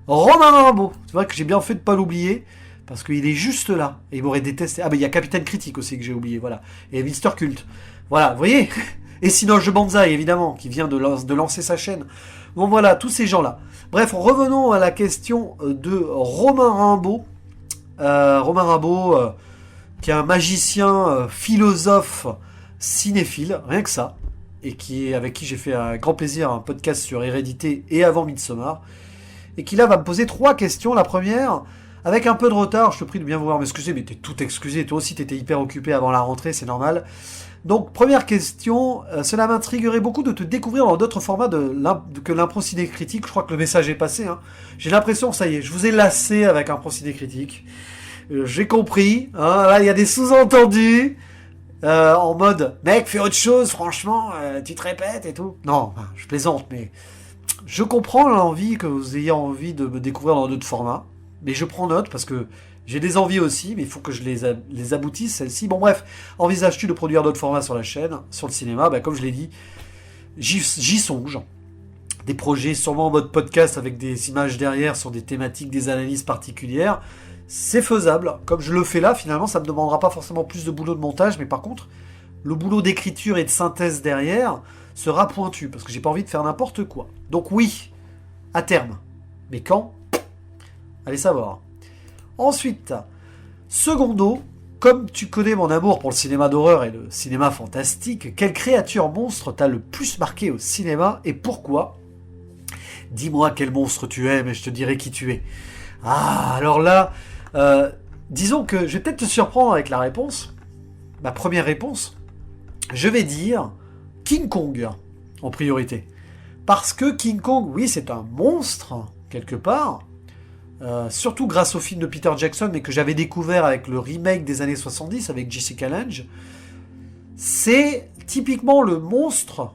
Romain Rimbaud. C'est vrai que j'ai bien fait de pas l'oublier, parce qu'il est juste là, et il m'aurait détesté. Ah, il y a Capitaine Critique aussi que j'ai oublié, voilà. Et Mister Cult. Voilà, vous voyez. Et Sinoche Banzai, évidemment, qui vient de lancer sa chaîne. Bon, voilà, tous ces gens-là. Bref, revenons à la question de Romain Rimbaud. Romain Rimbaud, qui est un magicien, philosophe, cinéphile, rien que ça. Et avec qui j'ai fait un grand plaisir un podcast sur Hérédité et avant Midsommar. Et qui là va me poser 3 questions. La première, avec un peu de retard, je te prie de bien vouloir m'excuser, mais t'es tout excusé. Toi aussi, t'étais hyper occupé avant la rentrée, c'est normal. Donc, première question, cela m'intriguerait beaucoup de te découvrir dans d'autres formats que l'impro ciné critique. Je crois que le message est passé. Hein. J'ai l'impression, ça y est, je vous ai lassé avec impro ciné critique. J'ai compris. Hein, là, il y a des sous-entendus. En mode, mec, fais autre chose, franchement, tu te répètes et tout. Non, je plaisante, mais je comprends l'envie que vous ayez envie de me découvrir dans d'autres formats. Mais je prends note parce que j'ai des envies aussi, mais il faut que je les aboutisse, celles-ci. Bon, bref, envisages-tu de produire d'autres formats sur la chaîne, sur le cinéma? Comme je l'ai dit, j'y songe. Des projets sûrement en mode podcast avec des images derrière sur des thématiques, des analyses particulières. C'est faisable. Comme je le fais là, finalement, ça ne me demandera pas forcément plus de boulot de montage, mais par contre, le boulot d'écriture et de synthèse derrière sera pointu, parce que j'ai pas envie de faire n'importe quoi. Donc oui, à terme. Mais quand? Allez savoir. Ensuite, secondo, comme tu connais mon amour pour le cinéma d'horreur et le cinéma fantastique, quelle créature monstre t'a le plus marqué au cinéma et pourquoi? Dis-moi quel monstre tu aimes et je te dirai qui tu es. Ah, alors là, disons que je vais peut-être te surprendre avec la réponse. Ma première réponse, je vais dire King Kong en priorité. Parce que King Kong, oui, c'est un monstre, quelque part, surtout grâce au film de Peter Jackson, mais que j'avais découvert avec le remake des années 70 avec Jessica Lange. C'est typiquement le monstre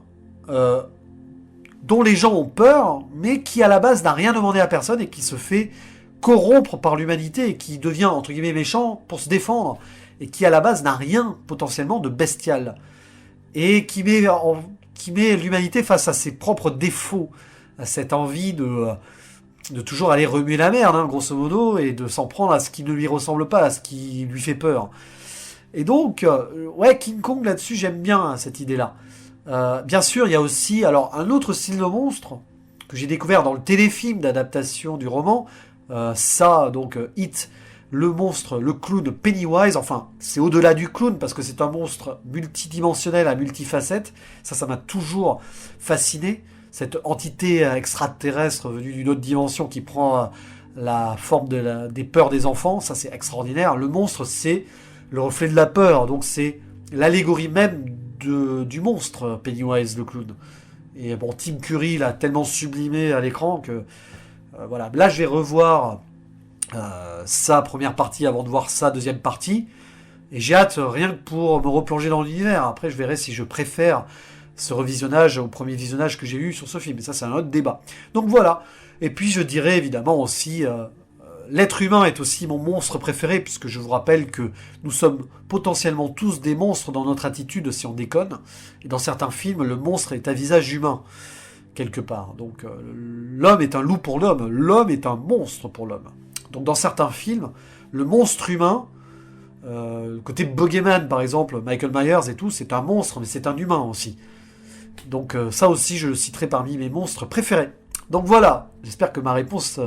dont les gens ont peur, mais qui à la base n'a rien demandé à personne et qui se fait corrompre par l'humanité et qui devient entre guillemets méchant pour se défendre et qui à la base n'a rien potentiellement de bestial et qui met l'humanité face à ses propres défauts, à cette envie de toujours aller remuer la merde, hein, grosso modo, et de s'en prendre à ce qui ne lui ressemble pas, à ce qui lui fait peur. Et donc, ouais, King Kong là-dessus, j'aime bien hein, cette idée-là. Bien sûr, il y a aussi alors un autre style de monstre que j'ai découvert dans le téléfilm d'adaptation du roman. It, le monstre, le clown Pennywise. Enfin, c'est au-delà du clown parce que c'est un monstre multidimensionnel à multifacettes. Ça m'a toujours fasciné. Cette entité extraterrestre venue d'une autre dimension qui prend la forme des peurs des enfants. Ça, c'est extraordinaire. Le monstre, c'est le reflet de la peur. Donc, c'est l'allégorie même du monstre, Pennywise le clown. Et bon, Tim Curry l'a tellement sublimé à l'écran que voilà. Là, je vais revoir sa première partie avant de voir sa deuxième partie. Et j'ai hâte rien que pour me replonger dans l'univers. Après, je verrai si je préfère ce revisionnage au premier visionnage que j'ai eu sur ce film. Et ça, c'est un autre débat. Donc voilà. Et puis, je dirais évidemment aussi... l'être humain est aussi mon monstre préféré, puisque je vous rappelle que nous sommes potentiellement tous des monstres dans notre attitude si on déconne. Et dans certains films, le monstre est à visage humain, quelque part. Donc l'homme est un loup pour l'homme, l'homme est un monstre pour l'homme. Donc dans certains films, le monstre humain, côté Bogeyman par exemple, Michael Myers et tout, c'est un monstre, mais c'est un humain aussi. Donc ça aussi, je le citerai parmi mes monstres préférés. Donc voilà, j'espère que ma réponse...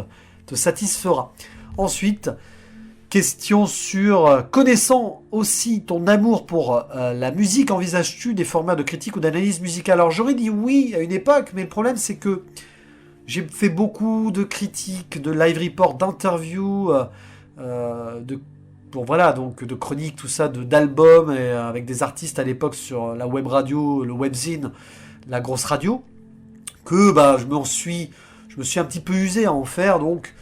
te satisfera. Ensuite, Question sur connaissant aussi ton amour pour la musique, envisages-tu des formats de critique ou d'analyse musicale? Alors j'aurais dit oui à une époque, mais le problème c'est que j'ai fait beaucoup de critiques, de live reports, d'interviews, de bon voilà donc de chroniques, tout ça, d'albums et avec des artistes à l'époque sur la web radio, le webzine, la grosse radio, que bah je me suis un petit peu usé à en faire donc.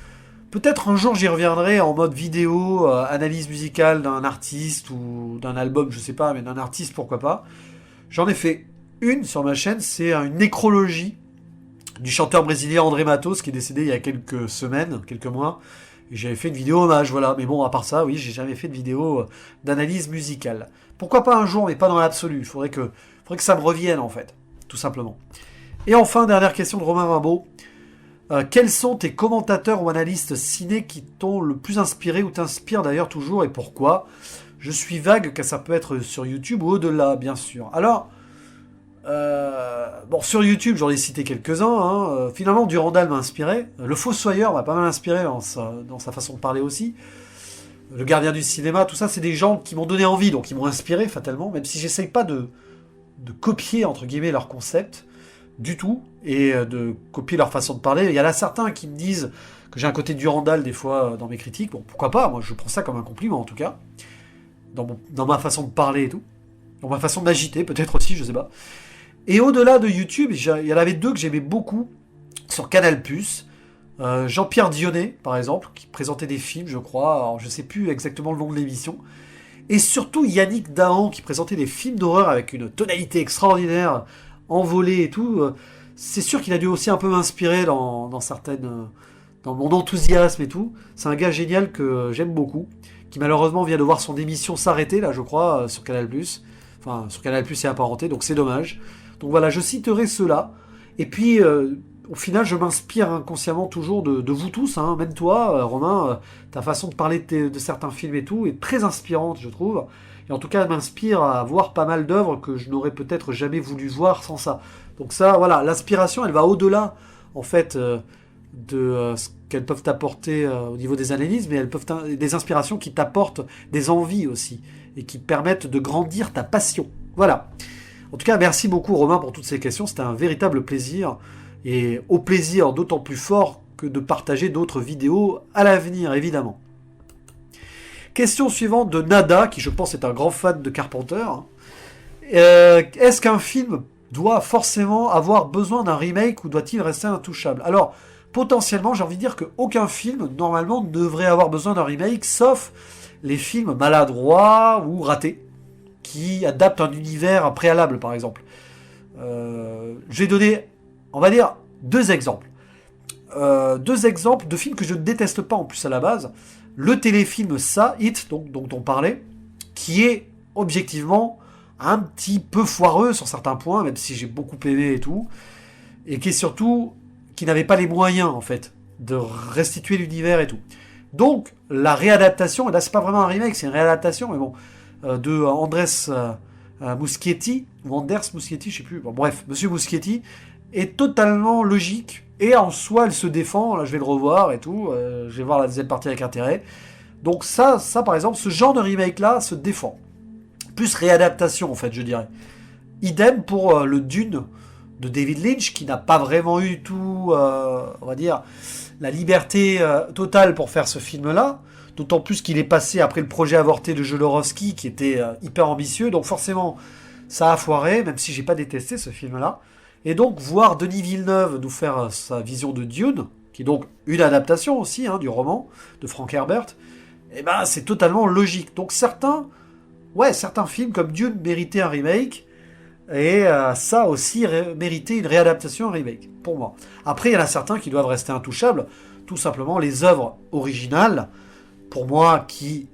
Peut-être un jour j'y reviendrai en mode vidéo, analyse musicale d'un artiste ou d'un album, je sais pas, mais d'un artiste pourquoi pas. J'en ai fait une sur ma chaîne, c'est une nécrologie du chanteur brésilien André Matos qui est décédé il y a quelques semaines, quelques mois. Et j'avais fait une vidéo hommage, voilà. Mais bon, à part ça, oui, j'ai jamais fait de vidéo d'analyse musicale. Pourquoi pas un jour, mais pas dans l'absolu. Faudrait que ça me revienne en fait, tout simplement. Et enfin, dernière question de Romain Rimbaud. Quels sont tes commentateurs ou analystes ciné qui t'ont le plus inspiré ou t'inspirent d'ailleurs toujours et pourquoi? Je suis vague car ça peut être sur YouTube ou au-delà, bien sûr. Alors, bon, sur YouTube, j'en ai cité quelques-uns. Hein. Finalement, Durandal m'a inspiré. Le Fossoyeur m'a pas mal inspiré dans sa façon de parler aussi. Le Gardien du cinéma, tout ça, c'est des gens qui m'ont donné envie, donc ils m'ont inspiré fatalement, même si j'essaye pas de copier, entre guillemets, leur concept du tout, et de copier leur façon de parler. Il y en a certains qui me disent que j'ai un côté Durandal des fois dans mes critiques. Bon, pourquoi pas, moi je prends ça comme un compliment en tout cas, dans ma façon de parler et tout, dans ma façon d'agiter peut-être aussi, je sais pas. Et au-delà de YouTube, il y en avait deux que j'aimais beaucoup sur Canal+. Jean-Pierre Dionnet, par exemple, qui présentait des films, je crois, alors je sais plus exactement le nom de l'émission, et surtout Yannick Dahan, qui présentait des films d'horreur avec une tonalité extraordinaire, envolée et tout. C'est sûr qu'il a dû aussi un peu m'inspirer dans mon enthousiasme et tout. C'est un gars génial que j'aime beaucoup, qui malheureusement vient de voir son émission s'arrêter, là, je crois, sur Canal+. Enfin, sur Canal+, c'est apparenté, donc c'est dommage. Donc voilà, je citerai ceux-là. Et puis, au final, je m'inspire inconsciemment toujours de vous tous, hein. Même toi, Romain, ta façon de parler de certains films et tout est très inspirante, je trouve. Et en tout cas, elle m'inspire à voir pas mal d'œuvres que je n'aurais peut-être jamais voulu voir sans ça. Donc ça, voilà, l'inspiration, elle va au-delà, en fait, de ce qu'elles peuvent t'apporter au niveau des analyses, mais elles peuvent des inspirations qui t'apportent des envies aussi, et qui permettent de grandir ta passion. Voilà. En tout cas, merci beaucoup Romain pour toutes ces questions, c'était un véritable plaisir, et au plaisir d'autant plus fort que de partager d'autres vidéos à l'avenir, évidemment. Question suivante de Nada, qui je pense est un grand fan de Carpenter. Est-ce qu'un film doit forcément avoir besoin d'un remake ou doit-il rester intouchable? Alors, potentiellement, j'ai envie de dire qu'aucun film, normalement, ne devrait avoir besoin d'un remake, sauf les films maladroits ou ratés, qui adaptent un univers préalable, par exemple. J'ai donné, on va dire, deux exemples. Deux exemples de films que je ne déteste pas en plus à la base. Le téléfilm Ça, It, donc, dont on parlait, qui est objectivement un petit peu foireux sur certains points, même si j'ai beaucoup aimé et tout, et qui est surtout, qui n'avait pas les moyens, en fait, de restituer l'univers et tout. Donc, la réadaptation, et là c'est pas vraiment un remake, c'est une réadaptation, mais bon, de Andrés Muschietti, ou Anders Muschietti, je sais plus, bon, bref, Monsieur Muschietti, est totalement logique, et en soi elle se défend, là je vais le revoir et tout, je vais voir la deuxième partie avec intérêt. Donc ça par exemple, ce genre de remake là se défend. Plus réadaptation en fait, je dirais. Idem pour le Dune de David Lynch, qui n'a pas vraiment eu tout, on va dire, la liberté totale pour faire ce film là, d'autant plus qu'il est passé après le projet avorté de Jodorowsky, qui était hyper ambitieux, donc forcément ça a foiré, même si j'ai pas détesté ce film là. Et donc, voir Denis Villeneuve nous faire sa vision de Dune, qui est donc une adaptation aussi du roman de Frank Herbert, eh ben, c'est totalement logique. Donc, certains films comme Dune méritaient un remake, et ça aussi méritait une réadaptation, un remake, pour moi. Après, il y en a certains qui doivent rester intouchables, tout simplement les œuvres originales, pour moi, qui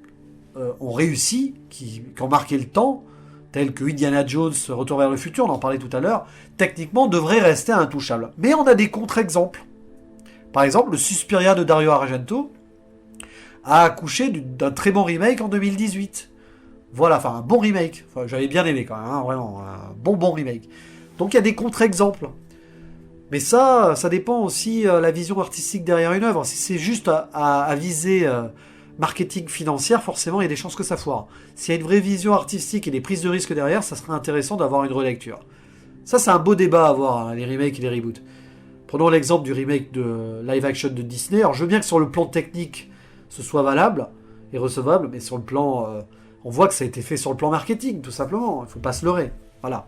ont réussi, qui ont marqué le temps, tels que Indiana Jones, Retour vers le futur, on en parlait tout à l'heure, techniquement devraient rester intouchables. Mais on a des contre-exemples. Par exemple, le Suspiria de Dario Argento a accouché d'un très bon remake en 2018. Voilà, enfin un bon remake. Enfin, j'avais bien aimé quand même, vraiment, un bon remake. Donc il y a des contre-exemples. Mais ça dépend aussi la vision artistique derrière une œuvre. Si c'est juste à viser marketing financière, forcément, il y a des chances que ça foire. S'il y a une vraie vision artistique et des prises de risque derrière, ça serait intéressant d'avoir une relecture. Ça, c'est un beau débat à avoir, hein, les remakes et les reboots. Prenons l'exemple du remake de live action de Disney. Alors, je veux bien que sur le plan technique, ce soit valable et recevable, mais sur le plan... on voit que ça a été fait sur le plan marketing, tout simplement. Il ne faut pas se leurrer. Voilà.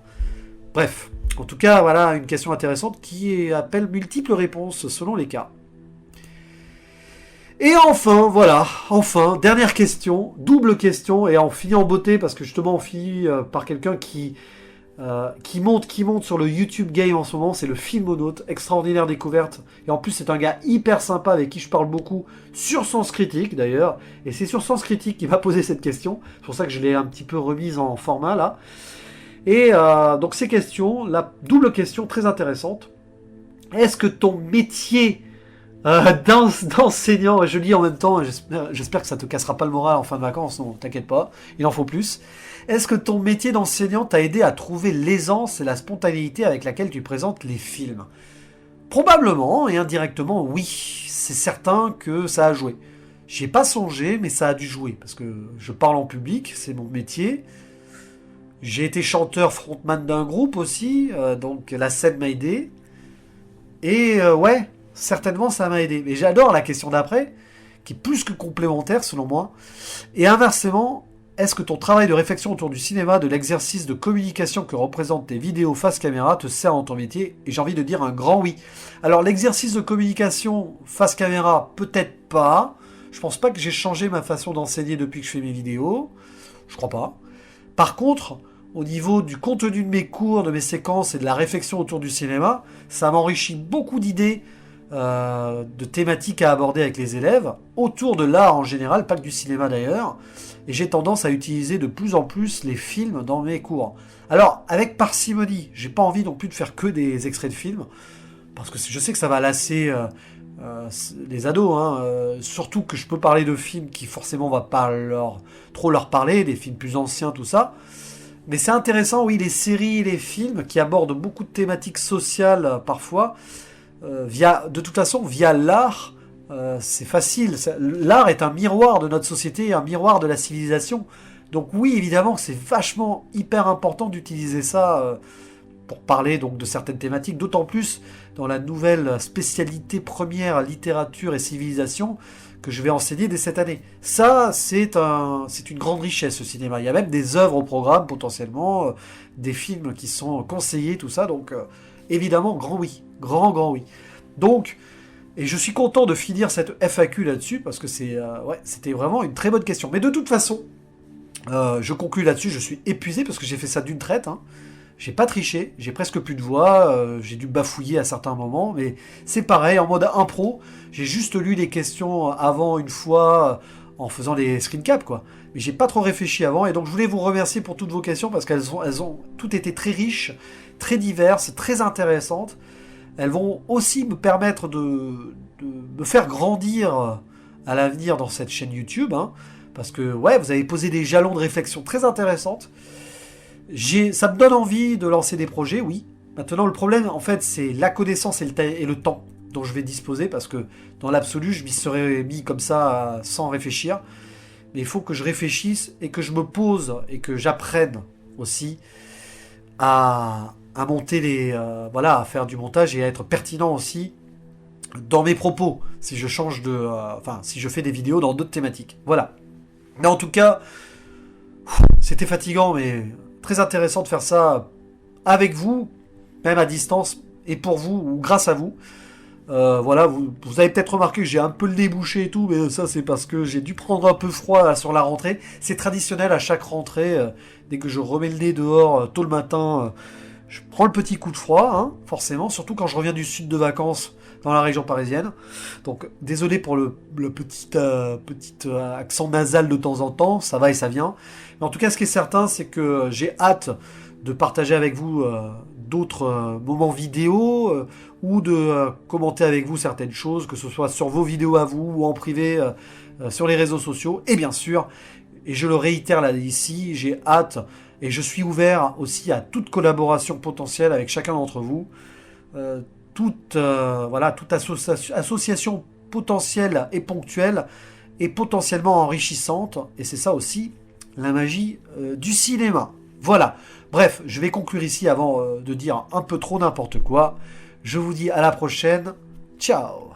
Bref. En tout cas, voilà une question intéressante qui appelle multiples réponses selon les cas. Et enfin, voilà, dernière question, double question, et on finit en beauté, parce que justement on finit par quelqu'un qui monte sur le YouTube Game en ce moment, c'est le Filmonaute, extraordinaire découverte, et en plus c'est un gars hyper sympa avec qui je parle beaucoup, sur Sens Critique d'ailleurs, et c'est sur Sens Critique qu'il m'a posé cette question, c'est pour ça que je l'ai un petit peu remise en format là, et donc ces questions, la double question très intéressante, est-ce que ton métier d'enseignant, et je lis en même temps, j'espère que ça te cassera pas le moral en fin de vacances, non, t'inquiète pas, il en faut plus. Est-ce que ton métier d'enseignant t'a aidé à trouver l'aisance et la spontanéité avec laquelle tu présentes les films? Probablement, et indirectement, oui, c'est certain que ça a joué. J'y ai pas songé, mais ça a dû jouer, parce que je parle en public, c'est mon métier. J'ai été chanteur frontman d'un groupe aussi, donc la scène m'a aidé. Et ouais, certainement ça m'a aidé. Mais j'adore la question d'après, qui est plus que complémentaire selon moi. Et inversement, est-ce que ton travail de réflexion autour du cinéma, de l'exercice de communication que représentent tes vidéos face caméra te sert dans ton métier? Et j'ai envie de dire un grand oui. Alors l'exercice de communication face caméra, peut-être pas. Je pense pas que j'ai changé ma façon d'enseigner depuis que je fais mes vidéos. Je crois pas. Par contre, au niveau du contenu de mes cours, de mes séquences et de la réflexion autour du cinéma, ça m'enrichit beaucoup d'idées, de thématiques à aborder avec les élèves, autour de l'art en général, pas que du cinéma d'ailleurs, et j'ai tendance à utiliser de plus en plus les films dans mes cours. Alors, avec parcimonie, j'ai pas envie non plus de faire que des extraits de films, parce que je sais que ça va lasser les ados, hein, surtout que je peux parler de films qui forcément va pas trop leur parler, des films plus anciens, tout ça. Mais c'est intéressant, oui, les séries et les films qui abordent beaucoup de thématiques sociales parfois, de toute façon, via l'art, c'est facile. L'art est un miroir de notre société, un miroir de la civilisation. Donc oui, évidemment, c'est vachement hyper important d'utiliser ça pour parler donc de certaines thématiques, d'autant plus dans la nouvelle spécialité première littérature et civilisation que je vais enseigner dès cette année. Ça, c'est une grande richesse, ce cinéma. Il y a même des œuvres au programme, potentiellement, des films qui sont conseillés, tout ça. Donc, évidemment, grand oui. Grand oui. Donc, et je suis content de finir cette FAQ là-dessus, parce que c'était vraiment une très bonne question. Mais de toute façon, je conclue là-dessus, je suis épuisé, parce que j'ai fait ça d'une traite, hein. J'ai pas triché, j'ai presque plus de voix, j'ai dû bafouiller à certains moments, mais c'est pareil, en mode impro, j'ai juste lu les questions avant une fois, en faisant des screen caps, quoi. Mais j'ai pas trop réfléchi avant, et donc je voulais vous remercier pour toutes vos questions, parce qu'elles ont toutes été très riches, très diverses, très intéressantes. Elles vont aussi me permettre de me faire grandir à l'avenir dans cette chaîne YouTube, hein, parce que, ouais, vous avez posé des jalons de réflexion très intéressantes. Ça me donne envie de lancer des projets, oui. Maintenant, le problème, en fait, c'est la connaissance et le temps dont je vais disposer, parce que dans l'absolu, je m'y serais mis comme ça sans réfléchir. Mais il faut que je réfléchisse et que je me pose et que j'apprenne aussi à monter à faire du montage et à être pertinent aussi dans mes propos, si je change si je fais des vidéos dans d'autres thématiques. Voilà. Mais en tout cas, c'était fatigant, mais très intéressant de faire ça avec vous, même à distance, et pour vous, ou grâce à vous. Voilà, vous avez peut-être remarqué que j'ai un peu le nez bouché et tout, mais ça c'est parce que j'ai dû prendre un peu froid là, sur la rentrée. C'est traditionnel à chaque rentrée, dès que je remets le nez dehors tôt le matin, je prends le petit coup de froid, hein, forcément, surtout quand je reviens du sud de vacances dans la région parisienne. Donc désolé pour le petit accent nasal de temps en temps, ça va et ça vient. Mais en tout cas, ce qui est certain, c'est que j'ai hâte de partager avec vous d'autres moments vidéo ou de commenter avec vous certaines choses, que ce soit sur vos vidéos à vous ou en privé sur les réseaux sociaux. Et bien sûr, et je le réitère là ici, j'ai hâte et je suis ouvert aussi à toute collaboration potentielle avec chacun d'entre vous. Toute association potentielle et ponctuelle et potentiellement enrichissante. Et c'est ça aussi la magie du cinéma. Voilà. Bref, je vais conclure ici avant de dire un peu trop n'importe quoi. Je vous dis à la prochaine. Ciao.